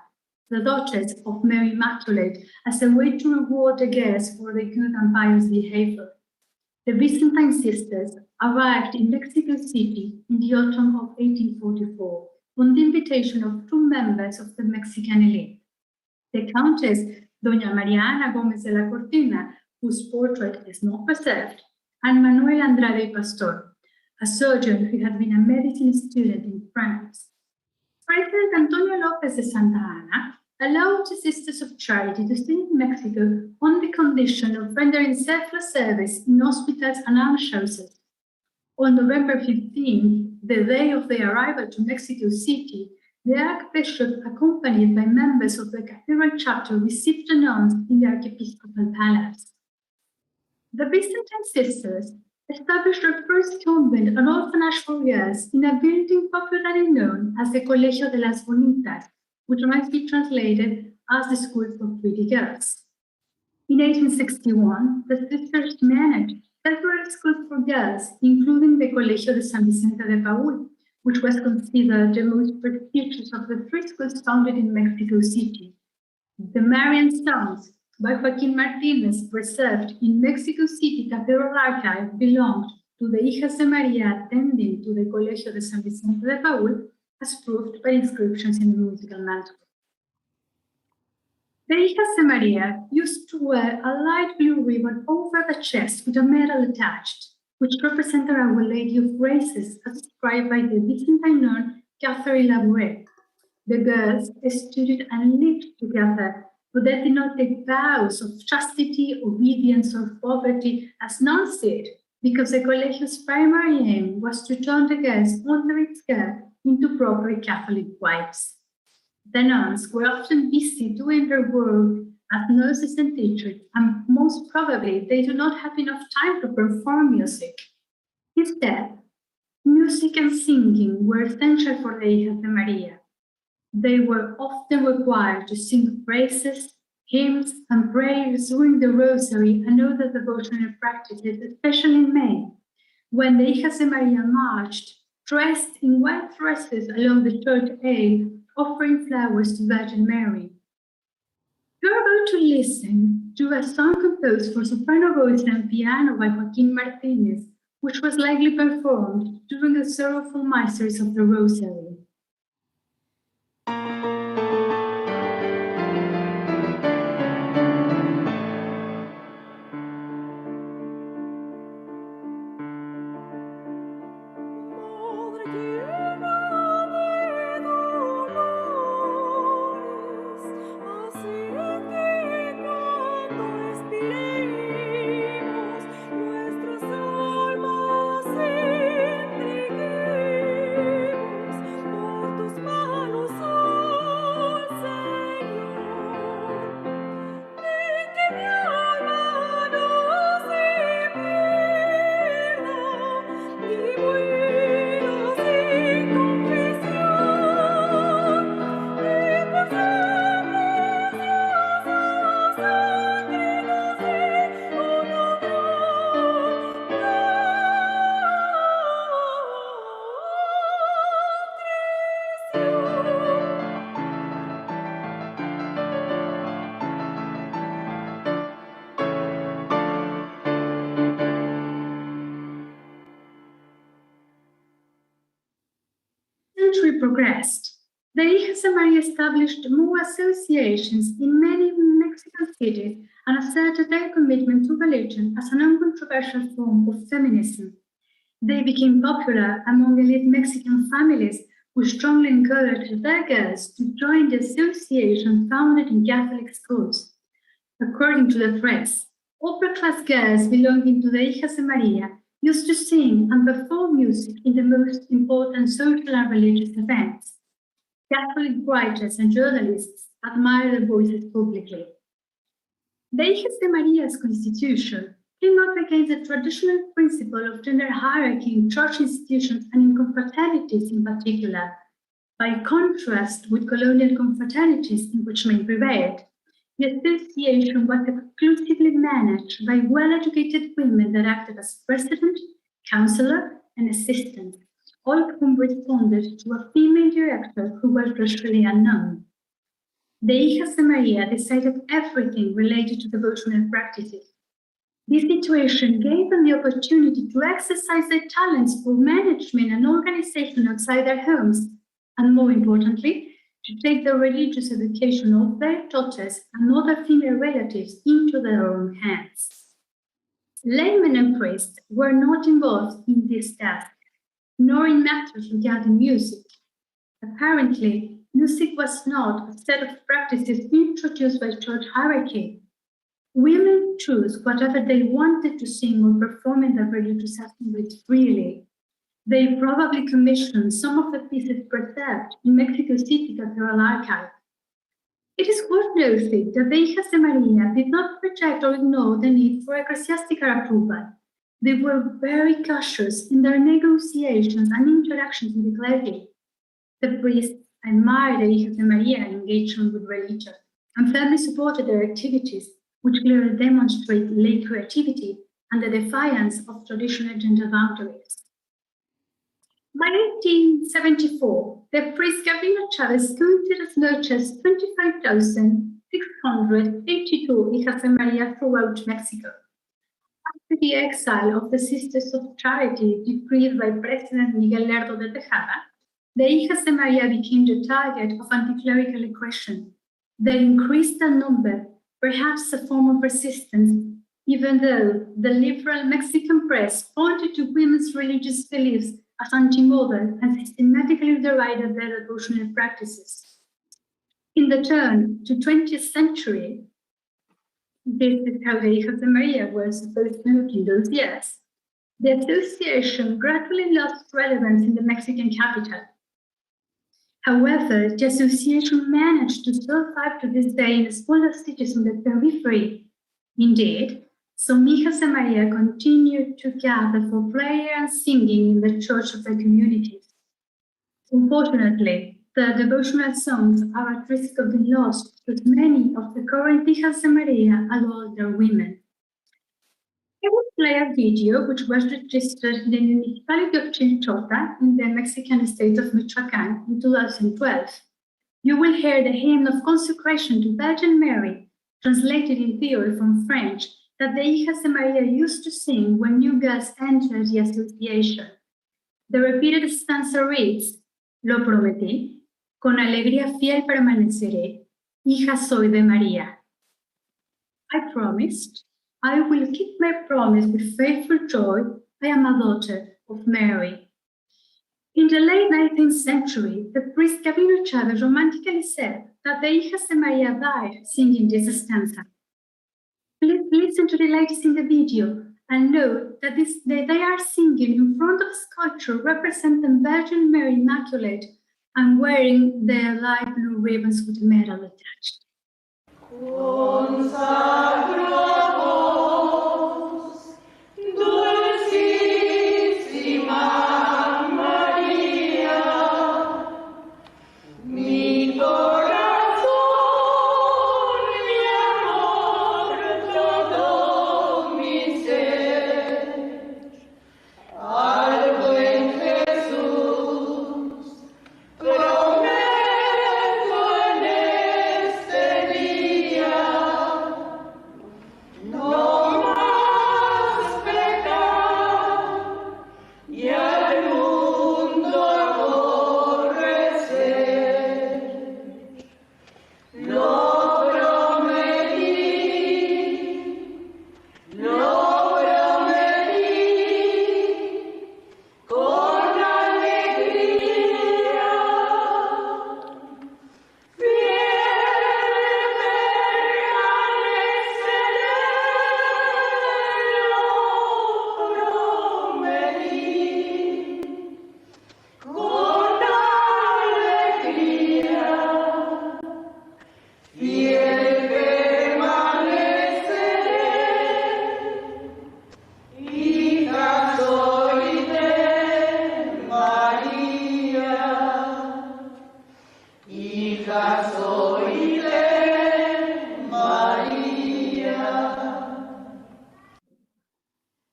the Daughters of Mary Immaculate, as a way to reward the girls for their good and pious behavior. The Byzantine sisters arrived in Mexico City in the autumn of 1844 on the invitation of two members of the Mexican elite. The Countess Doña María Ana Gómez de la Cortina, whose portrait is not preserved, and Manuel Andrade Pastor, a surgeon who had been a medicine student in France. President Antonio López de Santa Anna allowed the Sisters of Charity to stay in Mexico on the condition of rendering selfless service in hospitals and almshouses. On November 15, the day of their arrival to Mexico City, the Archbishop, accompanied by members of the cathedral chapter, received the nuns in the Archiepiscopal Palace. The Byzantine sisters established their first convent and orphanage for girls in a building popularly known as the Colegio de las Bonitas, which might be translated as the School for Pretty Girls. In 1861, the sisters managed several schools for girls, including the Colegio de San Vicente de Paúl, which was considered the most prestigious of the three schools founded in Mexico City. The Marian Sons, by Joaquín Martínez, preserved in Mexico City Cathedral Archive, belonged to the Hijas de María attending to the Colegio de San Vicente de Paul, as proved by inscriptions in the musical manuscript. The Hijas de María used to wear a light blue ribbon over the chest with a medal attached, which represented Our Lady of Graces, as described by the Byzantine nun Catherine Labouret. The girls studied and lived together, but they did not take vows of chastity, obedience, or poverty as nuns did, because the Colegio's primary aim was to turn the girls under its care into proper Catholic wives. The nuns were often busy doing their work as nurses and teachers, and most probably they do not have enough time to perform music. Instead, music and singing were essential for the Hijas de María. They were often required to sing praises, hymns, and prayers during the Rosary and other devotional practices, especially in May, when the Hijas de María marched, dressed in white dresses along the church aisle, offering flowers to Virgin Mary. You're about to listen to a song composed for soprano voice and piano by Joaquín Martínez, which was likely performed during the sorrowful mysteries of the Rosary. Progressed. The Hijas de María established more associations in many Mexican cities and asserted their commitment to religion as an uncontroversial form of feminism. They became popular among elite Mexican families who strongly encouraged their girls to join the association founded in Catholic schools. According to the press, upper-class girls belonging to the Hijas de María used to sing and perform music in the most important social and religious events. Catholic writers and journalists admired their voices publicly. The Hijas de María's constitution came up against the traditional principle of gender hierarchy in church institutions and in confraternities in particular. By contrast with colonial confraternities in which men prevailed, the association was exclusively managed by well-educated women that acted as president, counselor, and assistant, all of whom responded to a female director who was virtually unknown. The Hijas de María decided everything related to devotional practices. This situation gave them the opportunity to exercise their talents for management and organization outside their homes, and more importantly, to take the religious education of their daughters and other female relatives into their own hands. Laymen and priests were not involved in this task, nor in matters regarding music. Apparently, music was not a set of practices introduced by church hierarchy. Women chose whatever they wanted to sing or perform in their religious assemblies freely. They probably commissioned some of the pieces preserved in Mexico City Cathedral Archive. It is worth noting that the Hijas de María did not reject or ignore the need for ecclesiastical approval. They were very cautious in their negotiations and interactions with the clergy. The priests admired the Hijas de María engagement with religion and firmly supported their activities, which clearly demonstrate lay creativity and the defiance of traditional gender boundaries. By 1874, the priest Gabriel Chavez counted as much as 25,000 682 Hijas de María throughout Mexico. After the exile of the Sisters of Charity decreed by President Miguel Lerdo de Tejada, the Hijas de María became the target of anti-clerical aggression. They increased in number, perhaps a form of resistance, even though the liberal Mexican press pointed to women's religious beliefs as anti-modern and systematically derided their devotional practices. In the turn to 20th century, this is how the Hijas de María were supposed to look in those years, the association gradually lost relevance in the Mexican capital. However, the association managed to survive to this day in smaller cities on the periphery. Indeed, some Hijas de María continued to gather for prayer and singing in the church of their communities. Unfortunately, the devotional songs are at risk of being lost because many of the current Hijas de María are older women. I will play a video which was registered in the municipality of Chinchota in the Mexican state of Michoacán in 2012. You will hear the hymn of consecration to Virgin Mary, translated in theory from French, that the Hijas de María used to sing when new girls entered the association. The repeated stanza reads, Lo prometí, con alegría fiel permaneceré, hija soy de María. I promised, I will keep my promise with faithful joy, I am a daughter of Mary. In the late 19th century, the priest Gabino Chavez romantically said that the Hijas de María died singing this stanza. Please listen to the ladies in the video and note that they are singing in front of a sculpture representing Virgin Mary Immaculate and wearing their light blue ribbons with metal attached.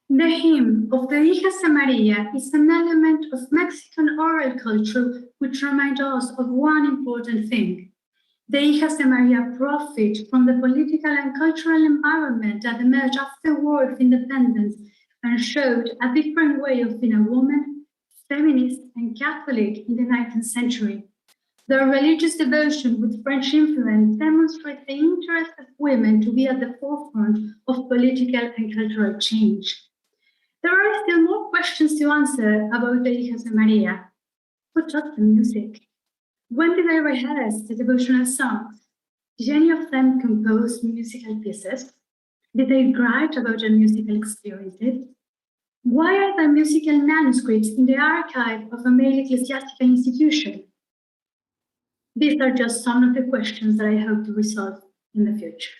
The hymn of the Hijas de María is an element of Mexican oral culture which reminds us of one important thing. The Hijas de María profit from the political and cultural environment that emerged after the War of Independence and showed a different way of being a woman, feminist, and Catholic in the 19th century. Their religious devotion with French influence demonstrates the interest of women to be at the forefront of political and cultural change. There are still more questions to answer about the Hijas de María. Who taught the music? When did they rehearse the devotional songs? Did any of them compose musical pieces? Did they write about their musical experiences? Why are there musical manuscripts in the archive of a male ecclesiastical institution? These are just some of the questions that I hope to resolve in the future.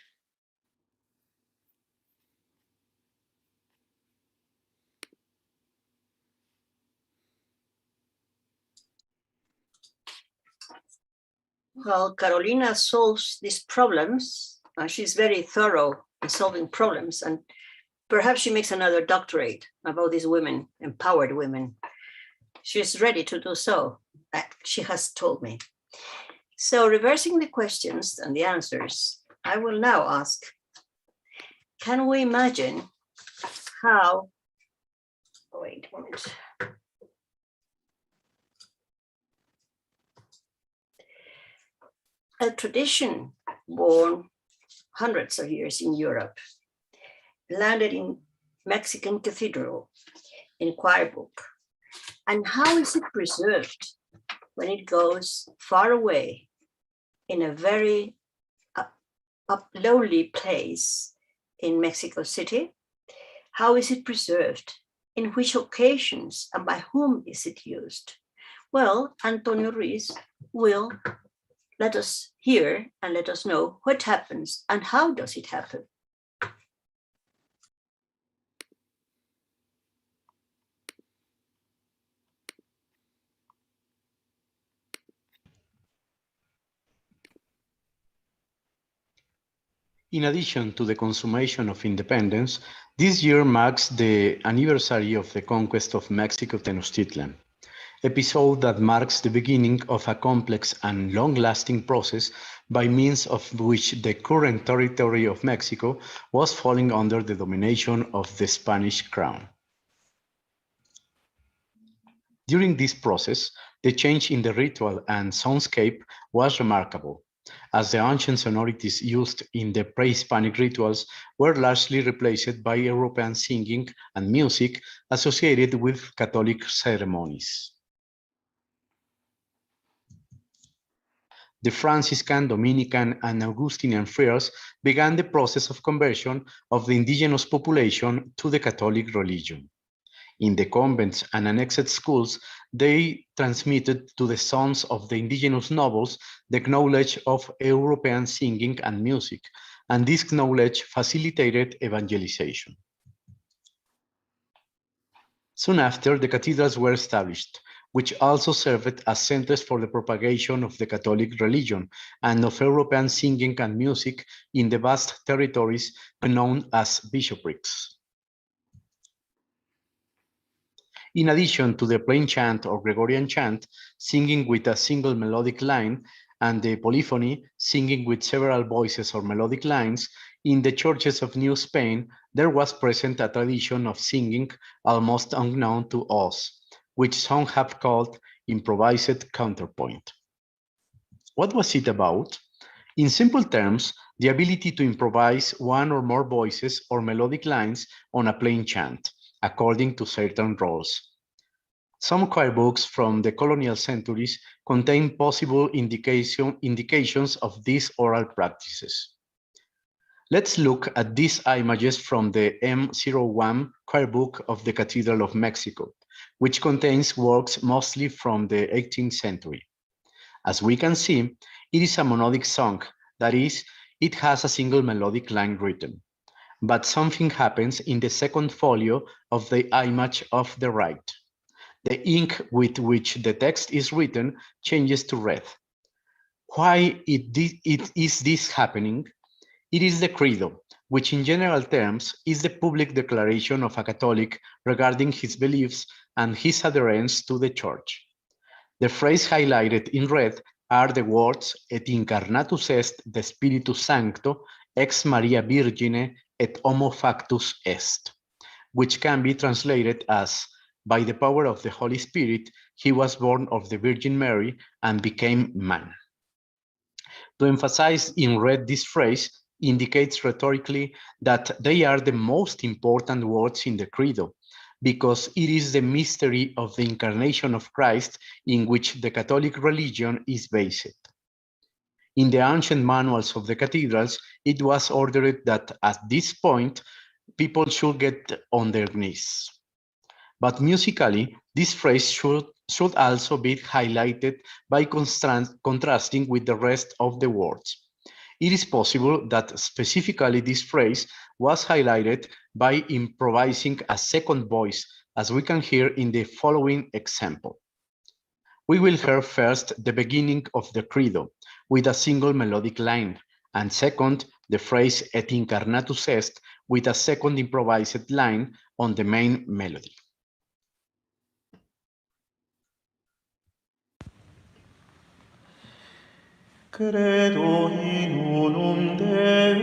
Well, Carolina solves these problems. She's very thorough in solving problems, and perhaps she makes another doctorate about these women, empowered women. She's ready to do so, she has told me. So reversing the questions and the answers, I will now ask, can we imagine how, wait a moment. A tradition born hundreds of years in Europe landed in Mexican cathedral in choir book. And how is it preserved when it goes far away in a very lonely place in Mexico City? How is it preserved? In which occasions and by whom is it used? Well, Antonio Ruiz will let us hear and let us know what happens and how does it happen. In addition to the consummation of independence, this year marks the anniversary of the conquest of Mexico Tenochtitlan, episode that marks the beginning of a complex and long-lasting process by means of which the current territory of Mexico was falling under the domination of the Spanish crown. During this process, the change in the ritual and soundscape was remarkable, as the ancient sonorities used in the pre-Hispanic rituals were largely replaced by European singing and music associated with Catholic ceremonies. The Franciscan, Dominican, and Augustinian friars began the process of conversion of the indigenous population to the Catholic religion. In the convents and annexed schools, they transmitted to the sons of the indigenous nobles the knowledge of European singing and music, and this knowledge facilitated evangelization. Soon after, the cathedrals were established, which also served as centers for the propagation of the Catholic religion and of European singing and music in the vast territories known as bishoprics. In addition to the plain chant or Gregorian chant, singing with a single melodic line, and the polyphony, singing with several voices or melodic lines, in the churches of New Spain, there was present a tradition of singing almost unknown to us, which some have called improvised counterpoint. What was it about? In simple terms, the ability to improvise one or more voices or melodic lines on a plain chant, according to certain roles. Some choir books from the colonial centuries contain possible indications of these oral practices. Let's look at these images from the M01 choir book of the Cathedral of Mexico, which contains works mostly from the 18th century. As we can see, it is a monodic song, that is, it has a single melodic line written. But something happens in the second folio of the image of the right. The ink with which the text is written changes to red. Why is this happening? It is the credo, which in general terms is the public declaration of a Catholic regarding his beliefs and his adherence to the Church. The phrase highlighted in red are the words et incarnatus est de Spiritus Sancto ex Maria Virgine et homo factus est, which can be translated as, by the power of the Holy Spirit, he was born of the Virgin Mary and became man. To emphasize in red this phrase indicates rhetorically that they are the most important words in the credo, because it is the mystery of the incarnation of Christ in which the Catholic religion is based. In the ancient manuals of the cathedrals, it was ordered that at this point, people should get on their knees. But musically, this phrase should also be highlighted by contrasting with the rest of the words. It is possible that specifically this phrase was highlighted by improvising a second voice, as we can hear in the following example. We will hear first the beginning of the credo with a single melodic line, and second, the phrase et incarnatus est with a second improvised line on the main melody. Credo in unum Deum,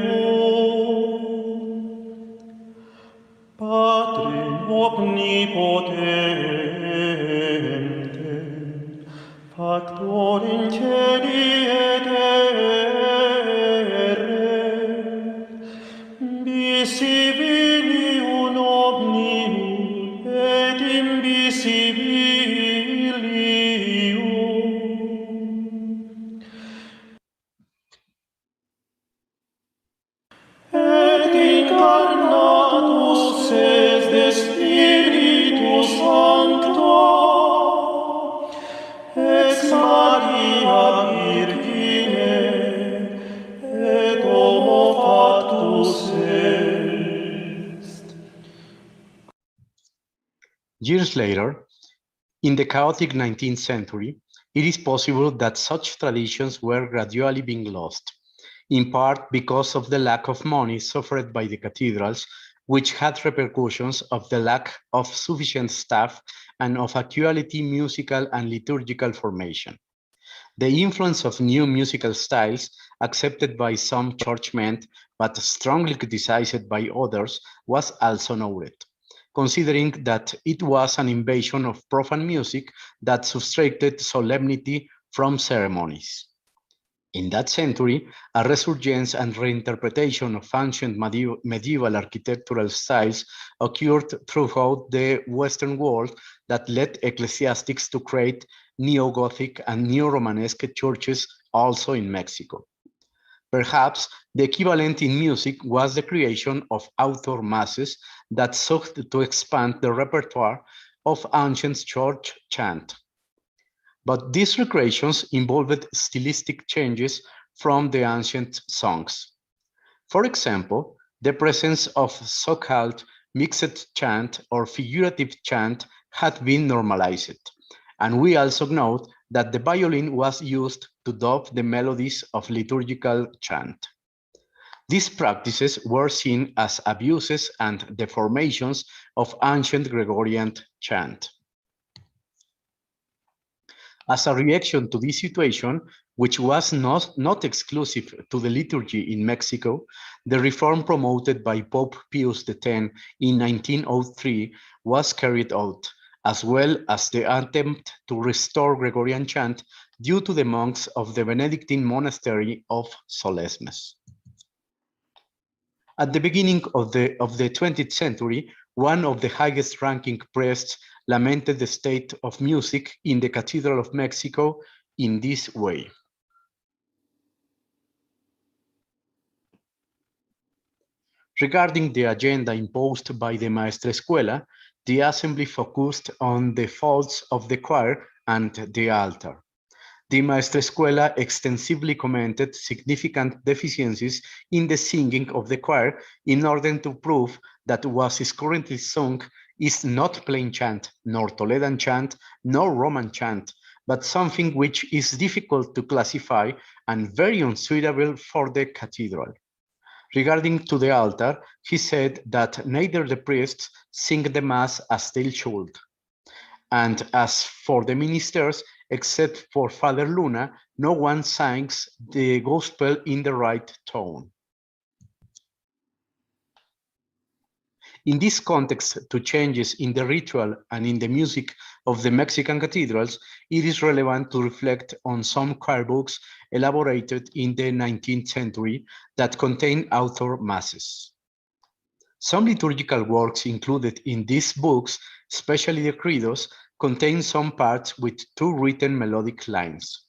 Patrem omnipotente, Factor in cieli et terre, visibilium omnium et invisibilium, et incarnatus es de Spiritus Sancto, ex Maria Virgine, et homo factus est. Years later, in the chaotic 19th century, it is possible that such traditions were gradually being lost, in part because of the lack of money suffered by the cathedrals, which had repercussions of the lack of sufficient staff and of a quality musical and liturgical formation. The influence of new musical styles, accepted by some churchmen but strongly criticized by others, was also noted, considering that it was an invasion of profane music that subtracted solemnity from ceremonies. In that century, a resurgence and reinterpretation of ancient medieval architectural styles occurred throughout the Western world that led ecclesiastics to create neo-Gothic and neo-Romanesque churches also in Mexico. Perhaps the equivalent in music was the creation of author masses that sought to expand the repertoire of ancient church chant. But these recreations involved stylistic changes from the ancient songs. For example, the presence of so-called mixed chant or figurative chant had been normalized. And we also note that the violin was used to dub the melodies of liturgical chant. These practices were seen as abuses and deformations of ancient Gregorian chant. As a reaction to this situation, which was not exclusive to the liturgy in Mexico, the reform promoted by Pope Pius X in 1903 was carried out, as well as the attempt to restore Gregorian chant due to the monks of the Benedictine monastery of Solesmes. At the beginning of the 20th century, one of the highest-ranking priests lamented the state of music in the Cathedral of Mexico in this way. Regarding the agenda imposed by the Maestrescuela, the assembly focused on the faults of the choir and the altar. The Maestrescuela extensively commented significant deficiencies in the singing of the choir in order to prove that what is currently sung is not plain chant, nor Toledan chant, nor Roman chant, but something which is difficult to classify and very unsuitable for the cathedral. Regarding to the altar, he said that neither the priests sing the mass as they should. And as for the ministers, except for Father Luna, no one sings the gospel in the right tone. In this context, to changes in the ritual and in the music of the Mexican cathedrals, it is relevant to reflect on some choir books elaborated in the 19th century that contain author masses. Some liturgical works included in these books, especially the credos, contain some parts with two written melodic lines.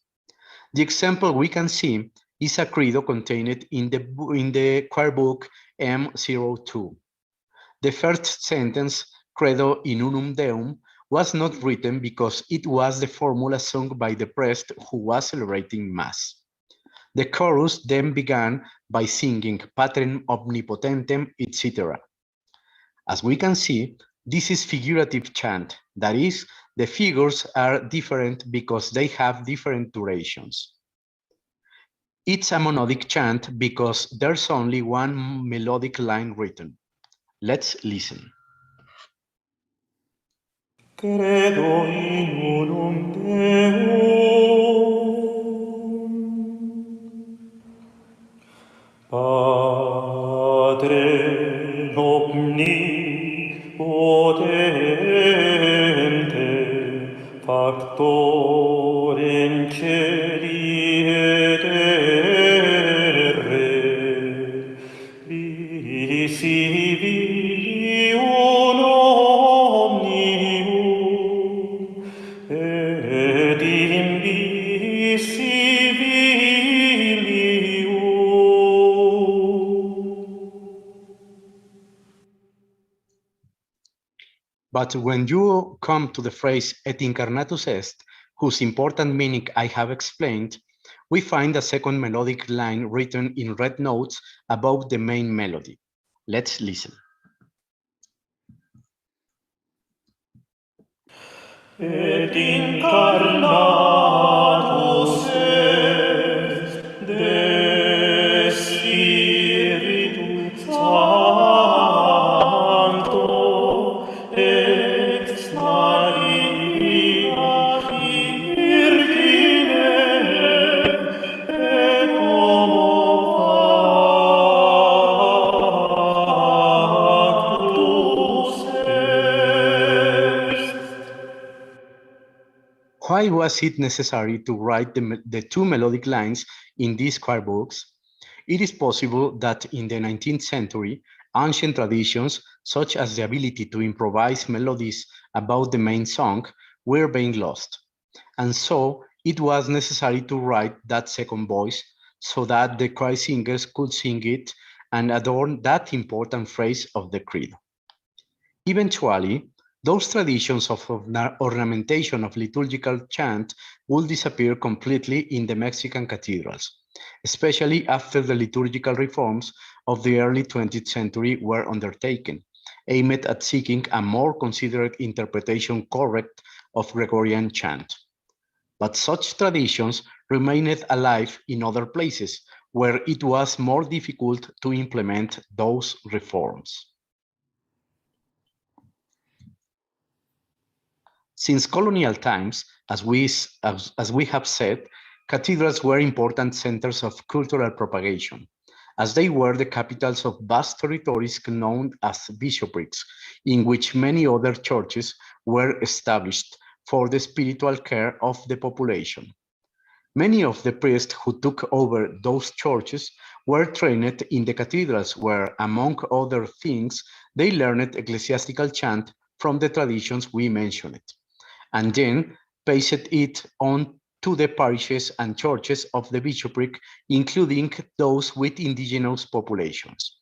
The example we can see is a credo contained in the choir book M02. The first sentence, Credo in unum Deum, was not written because it was the formula sung by the priest who was celebrating Mass. The chorus then began by singing Patrem omnipotentem, etc. As we can see, this is figurative chant, that is, the figures are different because they have different durations. It's a monodic chant because there's only one melodic line written. Let's listen. Credo in unum Deum, Padre omnipotente, factor in celi et terre, visibilium omnium et But when you come to the phrase et incarnatus est, whose important meaning I have explained, we find a second melodic line written in red notes above the main melody. Let's listen. Et incarnatus est de Spiritu Sancto ex Maria Virgine et homo factus est. Why was it necessary to write the two melodic lines in these choir books? It is possible that in the 19th century, ancient traditions, such as the ability to improvise melodies about the main song, were being lost. And so it was necessary to write that second voice so that the choir singers could sing it and adorn that important phrase of the creed. Eventually, those traditions of ornamentation of liturgical chant will disappear completely in the Mexican cathedrals, especially after the liturgical reforms of the early 20th century were undertaken, aimed at seeking a more considerate interpretation correct of Gregorian chant. But such traditions remained alive in other places where it was more difficult to implement those reforms. Since colonial times, as we have said, cathedrals were important centers of cultural propagation, as they were the capitals of vast territories known as bishoprics, in which many other churches were established for the spiritual care of the population. Many of the priests who took over those churches were trained in the cathedrals where, among other things, they learned ecclesiastical chant from the traditions we mentioned, and then passed it on to the parishes and churches of the bishopric, including those with indigenous populations.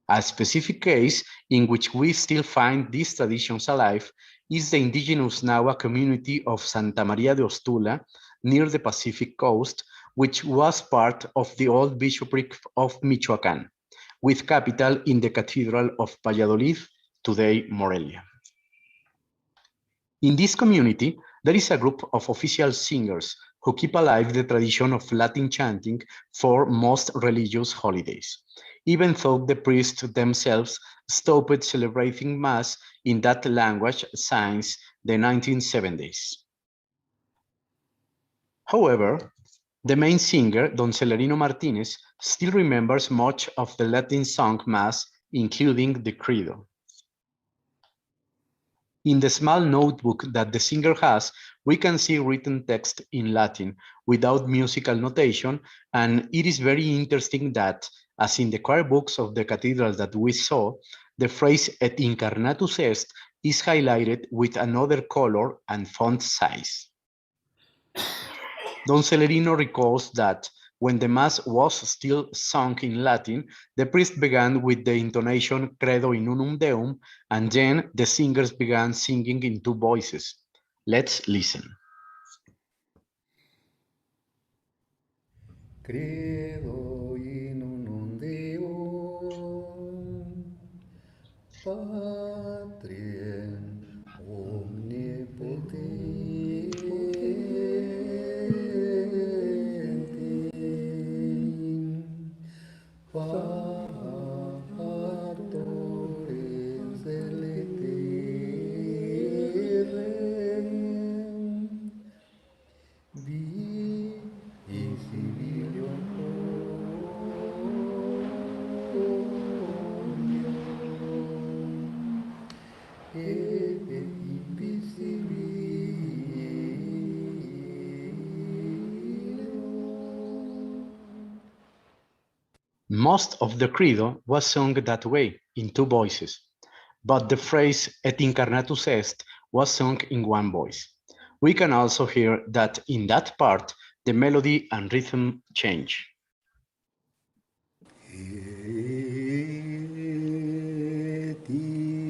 A specific case in which we still find these traditions alive is the indigenous Nahua community of Santa Maria de Ostula, near the Pacific coast, which was part of the old bishopric of Michoacán, with capital in the Cathedral of Valladolid, today Morelia. In this community, there is a group of official singers who keep alive the tradition of Latin chanting for most religious holidays, even though the priests themselves stopped celebrating Mass in that language since the 1970s. However, the main singer, Don Celerino Martinez, still remembers much of the Latin song Mass, including the Credo. In the small notebook that the singer has, we can see written text in Latin without musical notation, and it is very interesting that, as in the choir books of the cathedrals that we saw, the phrase et incarnatus est is highlighted with another color and font size. Don Celerino recalls that when the Mass was still sung in Latin, the priest began with the intonation Credo in unum Deum, and then the singers began singing in two voices. Let's listen. Credo in unum Deum, Patriem omnipotentem, Factores Celestiae, Visibilium Most of the credo was sung that way, in two voices, but the phrase et incarnatus est was sung in one voice. We can also hear that in that part, the melody and rhythm change. Et incarnatus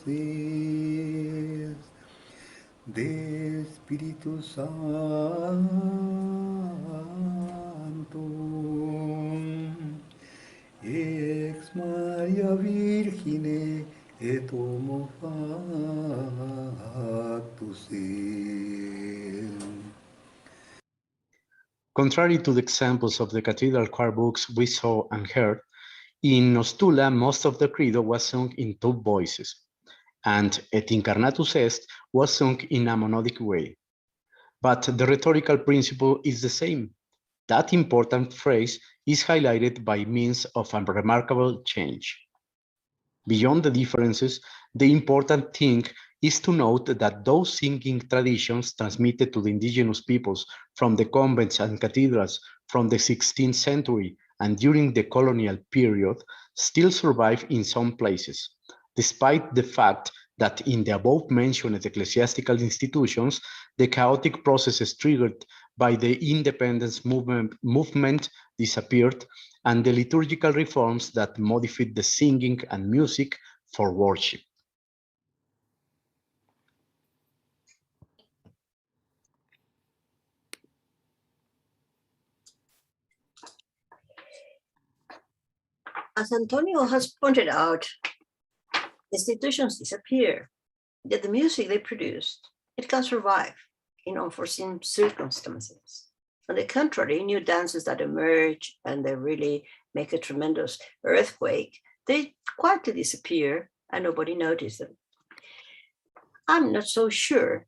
est de Spiritus Sanctum ex Maria Virgine et homo factus est. Contrary to the examples of the cathedral choir books we saw and heard, in Nostula most of the credo was sung in two voices, and Et incarnatus est was sung in a monodic way. But the rhetorical principle is the same. That important phrase is highlighted by means of a remarkable change. Beyond the differences, the important thing is to note that those singing traditions transmitted to the indigenous peoples from the convents and cathedrals from the 16th century and during the colonial period still survive in some places, despite the fact that in the above-mentioned ecclesiastical institutions, the chaotic processes triggered by the independence movement disappeared, and the liturgical reforms that modified the singing and music for worship. As Antonio has pointed out, institutions disappear, yet the music they produced, it can survive in unforeseen circumstances. On the contrary, new dances that emerge and they really make a tremendous earthquake, they quietly disappear and nobody notices them. I'm not so sure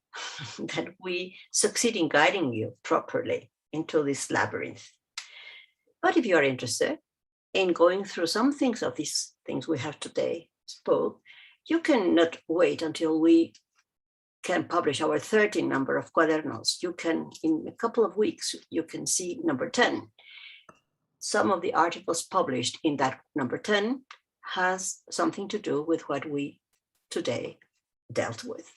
that we succeed in guiding you properly into this labyrinth. But if you are interested in going through some things of these things we have today spoke, you cannot wait until we can publish our 13th number of Cuadernos. You can, in a couple of weeks, you can see number 10. Some of the articles published in that number 10 has something to do with what we today dealt with.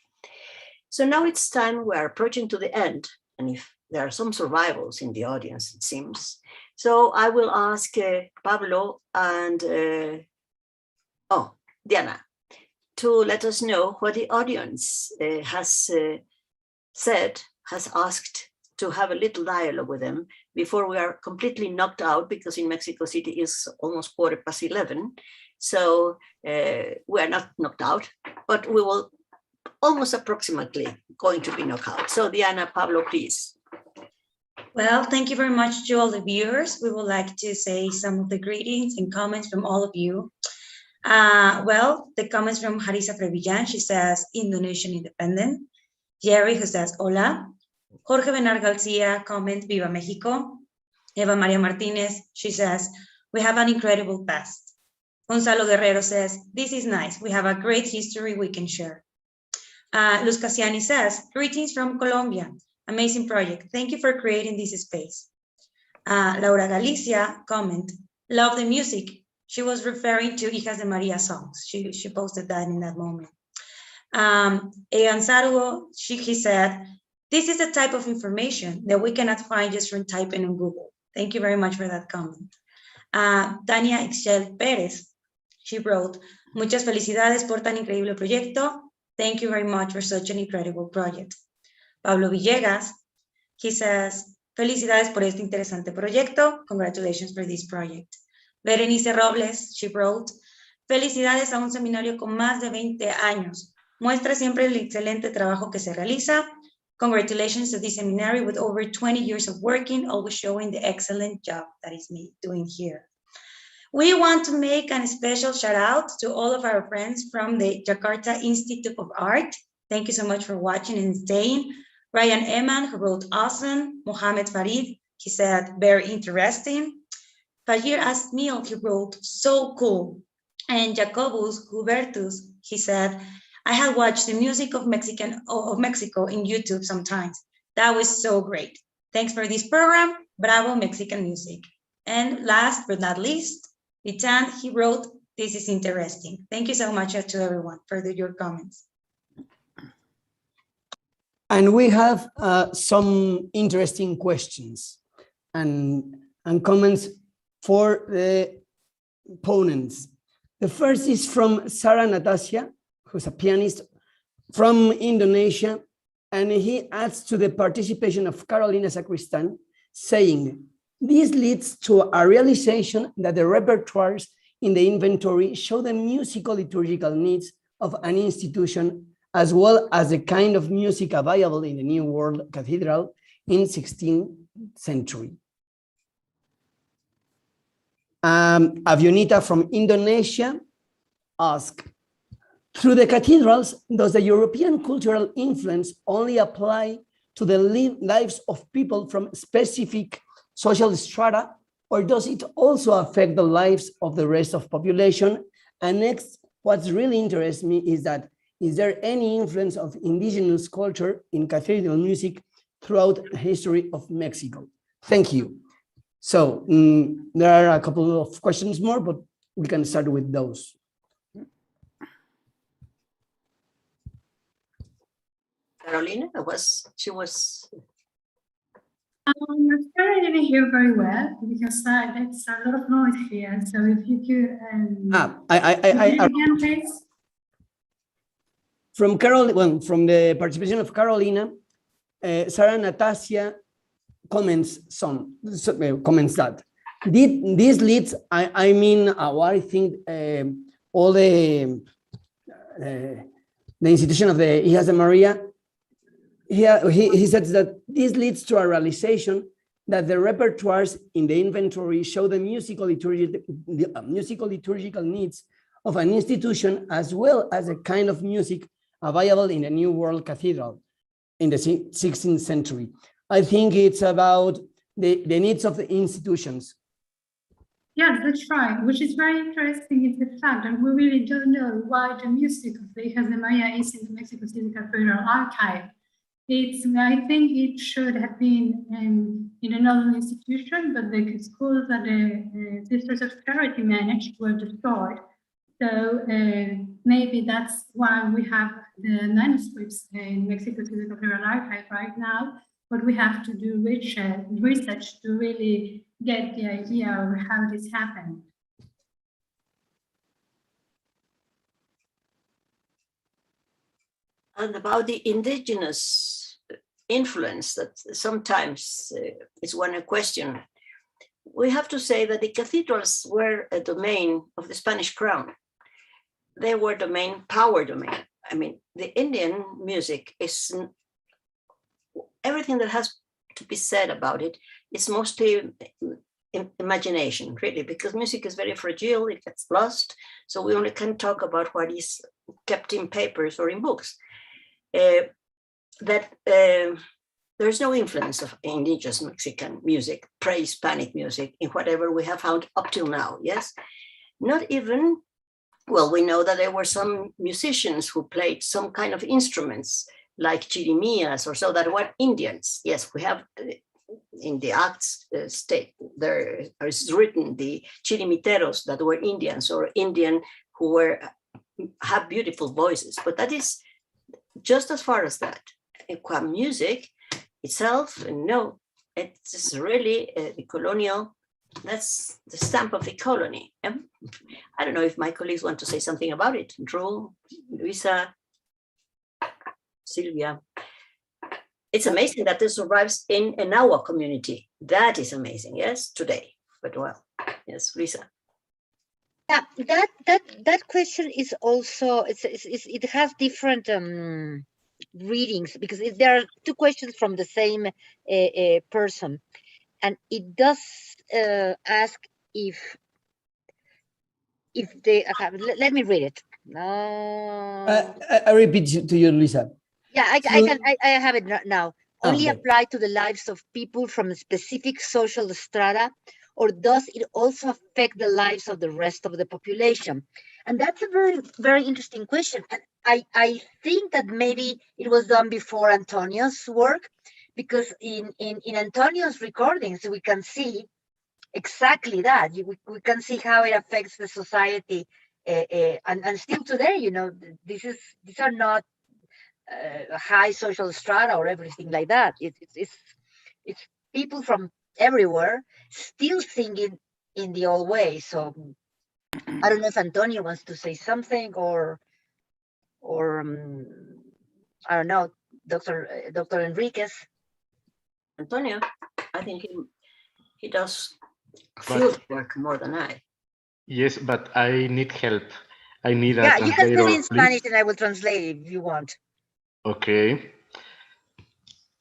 So now it's time, we're approaching to the end, and if there are some survivals in the audience, it seems. So I will ask Pablo and Diana to let us know what the audience has asked to have a little dialogue with them before we are completely knocked out, because in Mexico City is almost 11:15. So we are not knocked out, but we will almost approximately going to be knocked out. So Diana, Pablo, please. Well, thank you very much to all the viewers. We would like to say some of the greetings and comments from all of you. Well, the comments from Harisa Previllan, she says, Indonesian independent. Jerry, who says, hola. Jorge Benar Garcia, comment, Viva Mexico. Eva Maria Martinez, she says, we have an incredible past. Gonzalo Guerrero says, this is nice. We have a great history we can share. Luz Cassiani says, greetings from Colombia. Amazing project. Thank you for creating this space. Laura Galicia, comment, love the music. She was referring to Hijas de Maria songs. She posted that in that moment. Egan Sarugo, he said, this is the type of information that we cannot find just from typing on Google. Thank you very much for that comment. Tania Ixchel Pérez, she wrote, muchas felicidades por tan increíble proyecto. Thank you very much for such an incredible project. Pablo Villegas, he says, felicidades por este interesante proyecto. Congratulations for this project. Berenice Robles, she wrote, felicidades a un seminario con más de 20 años. Muestra siempre el excelente trabajo que se realiza. Congratulations to this seminary with over 20 years of working, always showing the excellent job that is me doing here. We want to make a special shout out to all of our friends from the Jakarta Institute of Art. Thank you so much for watching and staying. Ryan Eman, who wrote awesome. Mohamed Farid, he said, very interesting. Fajir Asmil, he wrote, so cool. And Jacobus Hubertus, he said, I had watched the music of Mexico in YouTube sometimes. That was so great. Thanks for this program. Bravo Mexican music. And last but not least, Litan, he wrote, this is interesting. Thank you so much to everyone for your comments. And we have some interesting questions and comments for the opponents. The first is from Sarah Natasha, who's a pianist from Indonesia, and he adds to the participation of Carolina Sacristán, saying, this leads to a realization that the repertoires in the inventory show the musical liturgical needs of an institution, as well as the kind of music available in the New World Cathedral in 16th century. Avionita from Indonesia asked, through the cathedrals, does the European cultural influence only apply to the lives of people from specific social strata, or does it also affect the lives of the rest of population? And next, what's really interests me is that, is there any influence of indigenous culture in cathedral music throughout the history of Mexico? Thank you. So there are a couple of questions more, but we can start with those. Carolina, she was. I'm sorry I didn't hear very well because there's a lot of noise here. So if you could, again, please. From the participation of Carolina, Sarah Natasha comments that this leads. I think all the institution of the Hijas de Maria. He says that this leads to a realization that the repertoires in the inventory show the musical liturgical needs of an institution, as well as a kind of music available in the New World Cathedral in the 16th century. I think it's about the needs of the institutions. Yes, that's right. Which is very interesting is the fact that we really don't know why the music of the Hijas de Maria is in the Mexico City Cathedral archive. I think it should have been in another institution, but the schools that the Sisters of Charity managed were destroyed. So maybe that's why we have the manuscripts in Mexico City Cathedral archive right now, but we have to do research to really get the idea of how this happened. And about the indigenous influence that sometimes is one question, we have to say that the cathedrals were a domain of the Spanish crown. They were power domain. I mean, the Indian music is, everything that has to be said about it is mostly imagination, really, because music is very fragile, it gets lost. So we only can talk about what is kept in papers or in books. There's no influence of indigenous Mexican music, pre-Hispanic music, in whatever we have found up till now, yes? Not even, well, we know that there were some musicians who played some kind of instruments, like chirimías or so, that were Indians. Yes, we have in the Acts state, there is written the chirimiteros that were Indians or Indian who have beautiful voices, but that is just as far as that. Music itself, no, it's really the colonial, that's the stamp of the colony. I don't know if my colleagues want to say something about it. Drew, Luisa, Silvia. It's amazing that this survives in our community. That is amazing, yes, today, but well, yes, Luisa. Yeah, that question is also, it has different readings, because there are two questions from the same person, and it does ask if they have, let me read it. I repeat to you, Luisa. Yeah, I have it now. Only apply to the lives of people from specific social strata, or does it also affect the lives of the rest of the population? And that's a very, very interesting question. And I think that maybe it was done before Antonio's work, because in Antonio's recordings, we can see exactly that. We can see how it affects the society, and still today, you know, these are not high social strata or everything like that. It's people from everywhere still singing in the old way. So I don't know if Antonio wants to say something, or I don't know, Dr. Enríquez. Antonio, I think he does field work more than I. Yes, but I need help. I need a Yeah, you can say it translator, in Spanish and I will translate if you want. Ok.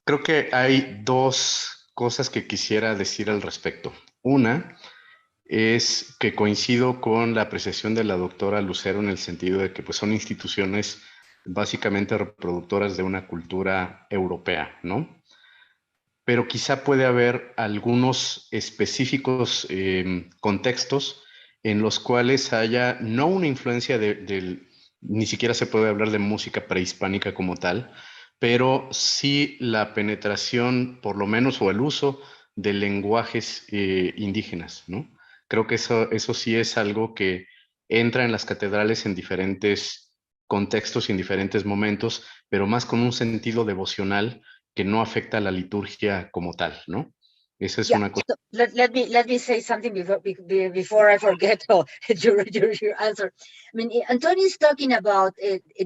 Creo que hay dos cosas que quisiera decir al respecto. Una es que coincido con la apreciación de la doctora Lucero en el sentido de que pues, son instituciones básicamente reproductoras de una cultura europea, ¿no? Pero quizá puede haber algunos específicos contextos en los cuales haya no una influencia ni siquiera se puede hablar de música prehispánica como tal, pero sí la penetración, por lo menos, o el uso de lenguajes indígenas, ¿no? Creo que eso sí es algo que entra en las catedrales en diferentes contextos y en diferentes momentos, pero más con un sentido devocional que no afecta a la liturgia como tal, ¿no? Esa es una cosa. So let me say something before I forget your answer. I mean, Antonio is talking about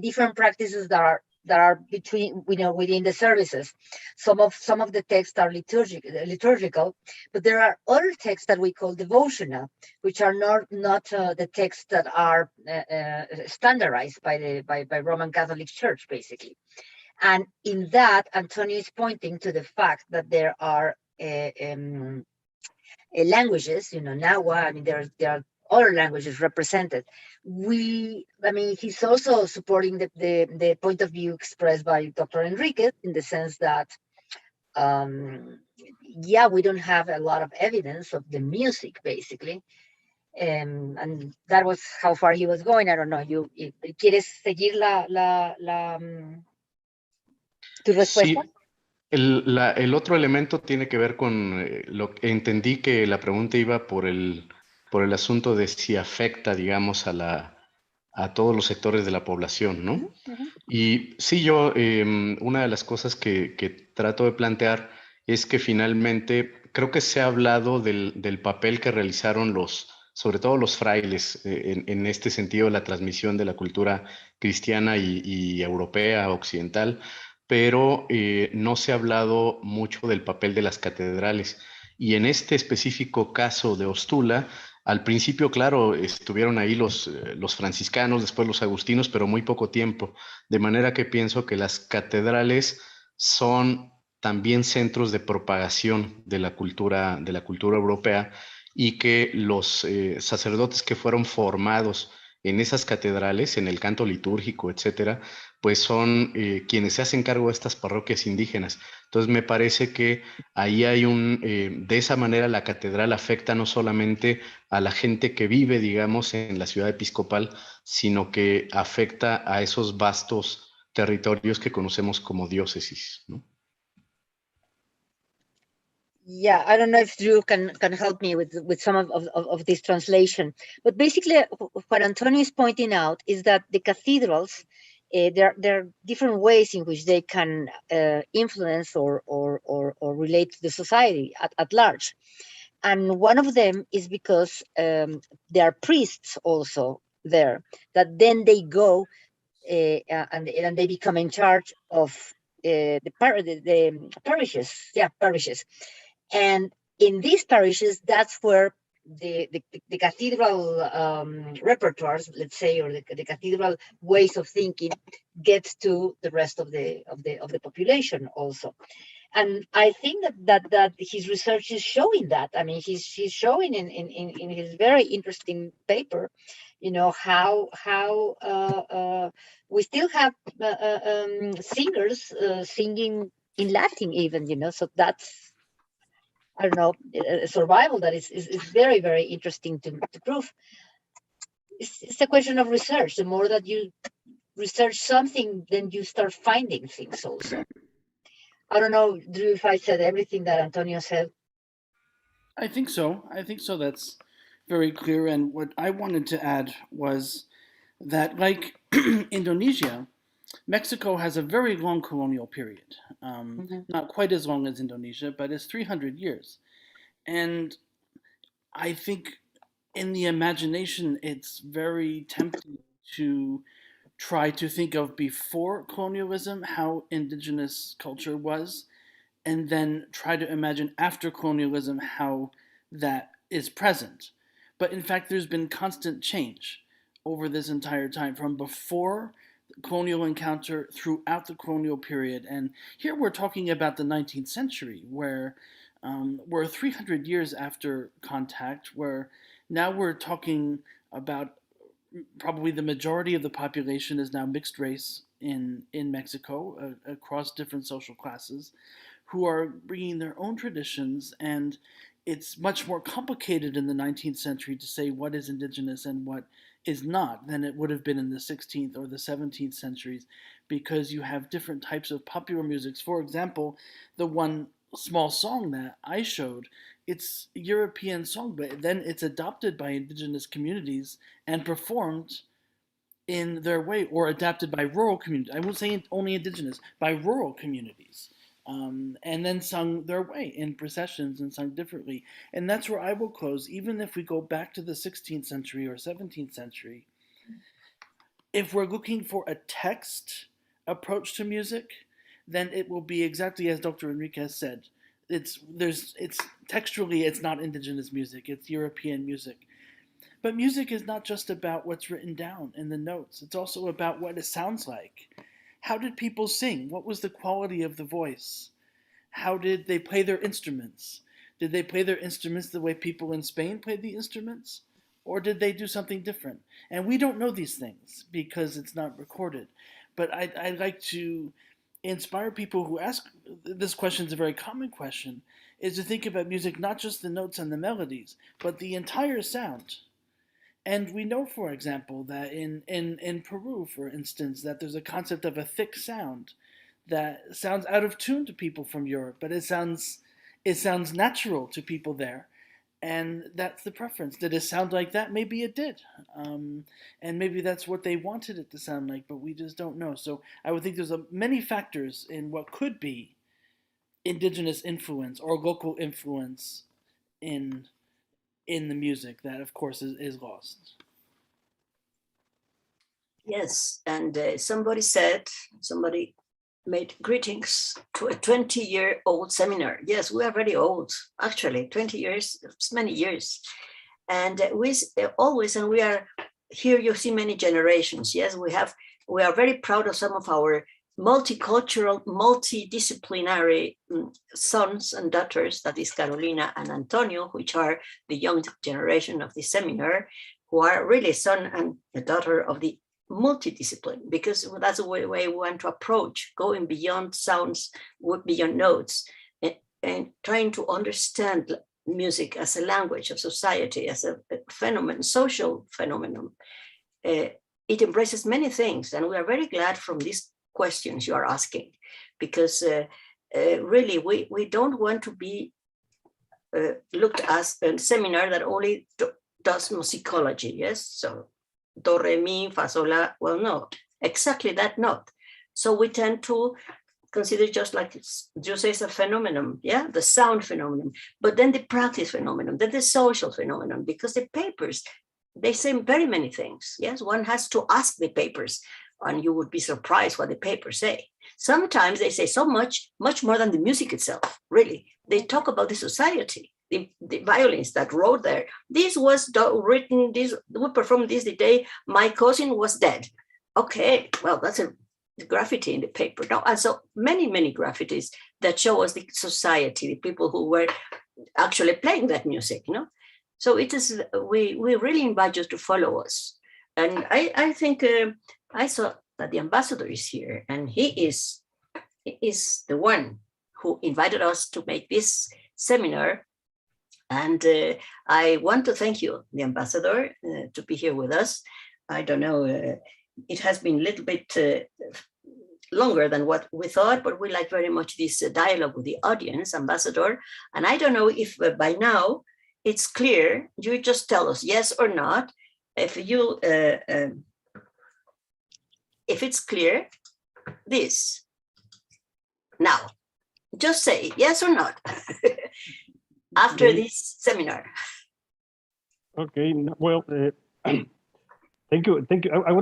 different practices that are between, you know, within the services. Some of the texts are liturgical, but there are other texts that we call devotional, which are not the texts that are standardized by Roman Catholic Church, basically. And in that, Antonio is pointing to the fact that there are languages, you know, Nahua, I mean, there are other languages represented. I mean, he's also supporting the point of view expressed by Dr. Enríquez in the sense that, yeah, we don't have a lot of evidence of the music, basically. And that was how far he was going. I don't know, ¿quieres seguir tu respuesta? Sí, el otro elemento tiene que ver con lo que entendí que la pregunta iba por el asunto de si afecta, digamos, a todos los sectores de la población, ¿no? Y sí, yo, una de las cosas que trato de plantear es que finalmente creo que se ha hablado del papel que realizaron sobre todo los frailes, en este sentido, la transmisión de la cultura cristiana y europea, occidental, pero no se ha hablado mucho del papel de las catedrales. Y en este específico caso de Ostula, al principio, claro, estuvieron ahí los franciscanos, después los agustinos, pero muy poco tiempo. De manera que pienso que las catedrales son también centros de propagación de la cultura europea, y que los sacerdotes que fueron formados en esas catedrales, en el canto litúrgico, etcétera, pues son quienes se hacen cargo de estas parroquias indígenas. Entonces me parece que ahí hay de esa manera la catedral afecta no solamente a la gente que vive, digamos, en la ciudad episcopal, sino que afecta a esos vastos territorios que conocemos como diócesis, ¿no? Yeah, I don't know if Drew can help me with some of this translation, but basically what Antonio is pointing out is that the cathedrals, there are different ways in which they can influence or relate to the society at large, and one of them is because there are priests also there that then they go and they become in charge of the parishes, parishes. And in these parishes, that's where the cathedral repertoires, let's say, or the cathedral ways of thinking gets to the rest of the population also. And I think that his research is showing that. I mean, he's showing in his very interesting paper, you know, how we still have singers singing in Latin even, you know, so that's, I don't know, survival that is very, very interesting to prove. It's a question of research. The more that you research something, then you start finding things also. I don't know, Drew, if I said everything that Antonio said. I think so. I think so. That's very clear. And what I wanted to add was that, like Indonesia, Mexico has a very long colonial period. Not quite as long as Indonesia, but it's 300 years. And I think in the imagination, it's very tempting to try to think of before colonialism how indigenous culture was, and then try to imagine after colonialism how that is present. But in fact, there's been constant change over this entire time, from before colonial encounter throughout the colonial period. And here we're talking about the 19th century, where we're 300 years after contact, where now we're talking about probably the majority of the population is now mixed race in Mexico, across different social classes, who are bringing their own traditions. And it's much more complicated in the 19th century to say what is indigenous and what is not than it would have been in the 16th or the 17th centuries, because you have different types of popular musics. For example, the one small song that I showed, it's a European song, but then it's adopted by indigenous communities and performed in their way, or adapted by rural communities. I won't say only indigenous, by rural communities. And then sung their way in processions and sung differently. And that's where I will close. Even if we go back to the 16th century or 17th century, if we're looking for a text approach to music, then it will be exactly as Dr. Enríquez said. It's textually, it's not indigenous music, it's European music. But music is not just about what's written down in the notes. It's also about what it sounds like. How did people sing? What was the quality of the voice? How did they play their instruments? Did they play their instruments the way people in Spain played the instruments? Or did they do something different? And we don't know these things because it's not recorded. But I'd like to inspire people who ask, this question is a very common question, is to think about music, not just the notes and the melodies, but the entire sound. And we know, for example, that in Peru, for instance, that there's a concept of a thick sound that sounds out of tune to people from Europe, but it sounds natural to people there. And that's the preference. Did it sound like that? Maybe it did. And maybe that's what they wanted it to sound like, but we just don't know. So I would think there's many factors in what could be indigenous influence or local influence in the music that, of course, is lost. Yes, and somebody made greetings to a 20-year-old seminar. Yes, we are very old, actually, 20 years, it's many years. And we always, and we are here, you see many generations. Yes, we are very proud of some of our multicultural, multidisciplinary sons and daughters, that is Carolina and Antonio, which are the young generation of the seminar, who are really son and the daughter of the multidiscipline, because that's the way we want to approach, going beyond sounds, beyond notes, and trying to understand music as a language of society, as a phenomenon, social phenomenon. It embraces many things, and we are very glad from these questions you are asking, because really we don't want to be looked as a seminar that only does musicology. Yes, so do, re, mi, fa, sol, la. Well, no, exactly that not. So we tend to consider, just like you say, a phenomenon, yeah, the sound phenomenon, but then the practice phenomenon, then the social phenomenon, because the papers, they say very many things. Yes, one has to ask the papers, and you would be surprised what the papers say. Sometimes they say so much more than the music itself, really. They talk about the society, the violins that wrote there. This was written, we performed this the day my cousin was dead. Okay, well, that's a graffiti in the paper now. And so many graffitis that show us the society, the people who were actually playing that music, you know? So it is, we really invite you to follow us. And I think I saw that the ambassador is here, and he is the one who invited us to make this seminar. And I want to thank you, the ambassador, to be here with us. I don't know, it has been a little bit longer than what we thought, but we like very much this dialogue with the audience, Ambassador. And I don't know if by now it's clear. You just tell us yes or not. If you, if it's clear, this. Now, just say yes or not after this seminar. Okay, well, thank you.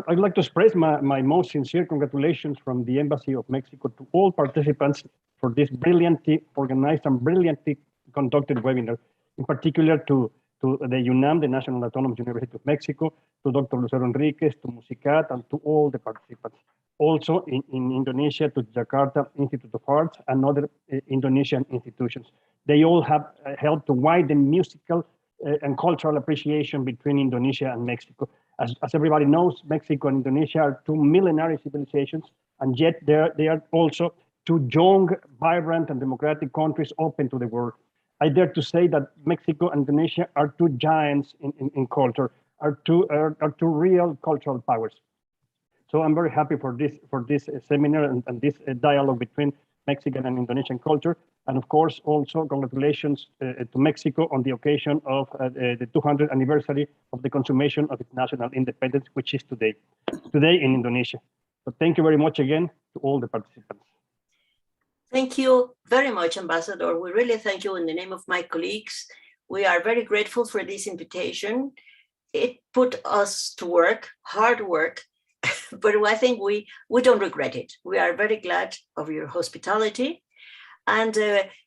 I'd like to express my most sincere congratulations from the Embassy of Mexico to all participants for this brilliantly organized and brilliantly conducted webinar, in particular to the UNAM, the National Autonomous University of Mexico, to Dr. Lucero Enríquez, to Musicat, and to all the participants. Also in Indonesia, to Jakarta Institute of Arts and other Indonesian institutions. They all have helped to widen musical and cultural appreciation between Indonesia and Mexico. As everybody knows, Mexico and Indonesia are two millenary civilizations, and yet they are also two young, vibrant, and democratic countries open to the world. I dare to say that Mexico and Indonesia are two giants in culture, are two real cultural powers. So I'm very happy for this seminar and this dialogue between Mexican and Indonesian culture. And of course, also congratulations to Mexico on the occasion of the 200th anniversary of the consummation of its national independence, which is today in Indonesia. So thank you very much again to all the participants. Thank you very much, Ambassador. We really thank you in the name of my colleagues. We are very grateful for this invitation. It put us to work, hard work, but I think we don't regret it. We are very glad of your hospitality. And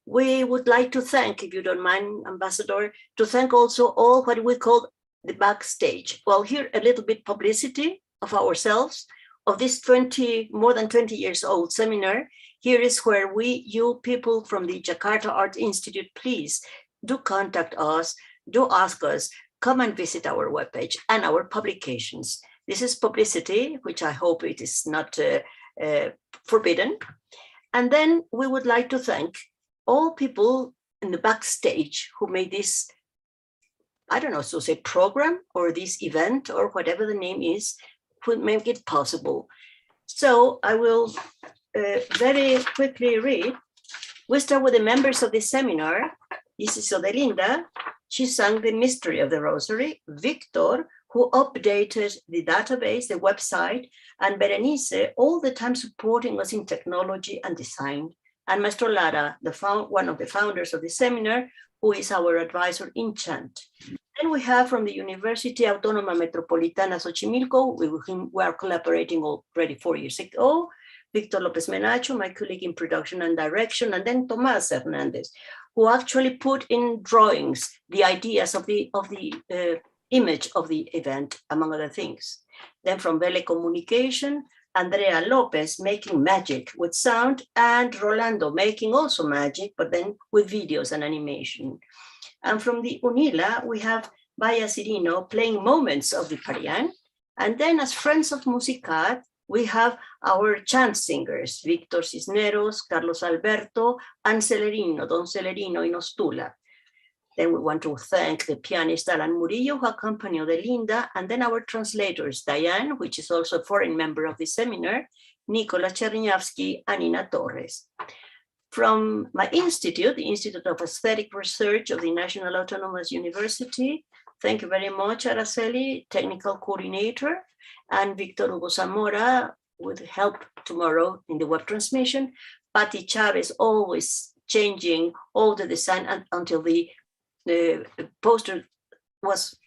we would like to thank, if you don't mind, Ambassador, to thank also all what we call the backstage. Well, here a little bit publicity of ourselves, of this more than 20 years old seminar. Here is where you people from the Jakarta Art Institute, please do contact us, do ask us, come and visit our webpage and our publications. This is publicity, which I hope it is not forbidden. And then we would like to thank all people in the backstage who made this, I don't know, so say program or this event or whatever the name is, who make it possible. So I will very quickly read. We start with the members of this seminar. This is Odelinda. She sang the Mystery of the Rosary. Victor, who updated the database, the website, and Berenice, all the time supporting us in technology and design. And Maestro Lara, one of the founders of the seminar, who is our advisor in chant. Then we have from the University Autónoma Metropolitana Xochimilco, with whom we are collaborating already 4 years ago, Victor Lopez Menacho, my colleague in production and direction, and then Tomás Hernández, who actually put in drawings the ideas of the image of the event, among other things. Then from Vele Communication, Andrea Lopez making magic with sound, and Rolando making also magic, but then with videos and animation. And from the UNILA, we have Baya Cirino playing moments of the Parian. And then as friends of Musicat, we have our chant singers, Victor Cisneros, Carlos Alberto, and Celerino, Don Celerino in Ostula. Then we want to thank the pianist Alan Murillo, who accompanied Odelinda, and then our translators, Diane, which is also a foreign member of the seminar, Nicola Cherñavsky, and Ina Torres. From my institute, the Institute of Aesthetic Research of the National Autonomous University, thank you very much, Araceli, technical coordinator, and Victor Hugo Zamora with help tomorrow in the web transmission. Patti Chavez always changing all the design until the poster was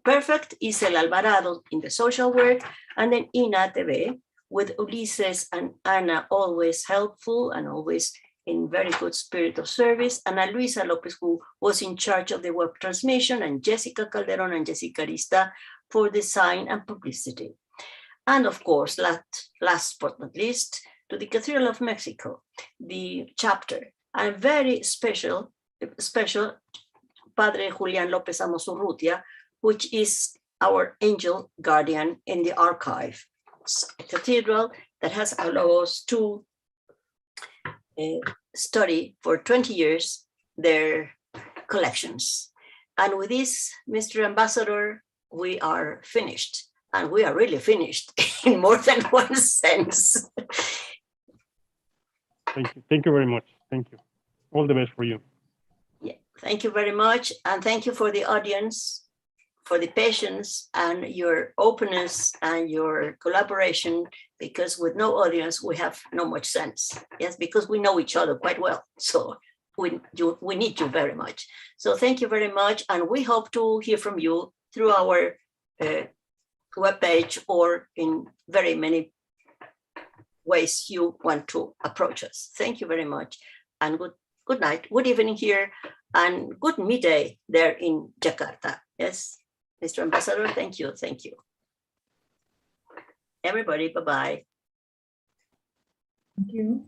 perfect. Isel Alvarado in the social work, and then Ina TV with Ulises and Ana always helpful and always in very good spirit of service, and Luisa Lopez, who was in charge of the web transmission, and Jessica Calderon and Jessica Arista for design and publicity. And of course, last but not least, to the Cathedral of Mexico, the chapter, and very special Padre Julián López Amosurrutia, which is our angel guardian in the archive. It's a cathedral that has allowed us to study for 20 years their collections. And with this, Mr. Ambassador, we are finished. And we are really finished in more than one sense. Thank you. Thank you very much. Thank you. All the best for you. Yeah, thank you very much. And thank you for the audience, for the patience and your openness and your collaboration, because with no audience, we have no much sense. Yes, because we know each other quite well. So we need you very much. So thank you very much. And we hope to hear from you through our webpage or in very many ways you want to approach us. Thank you very much. And good night, good evening here, and good midday there in Jakarta. Yes, Mr. Ambassador, thank you, thank you. Everybody, bye-bye. Thank you.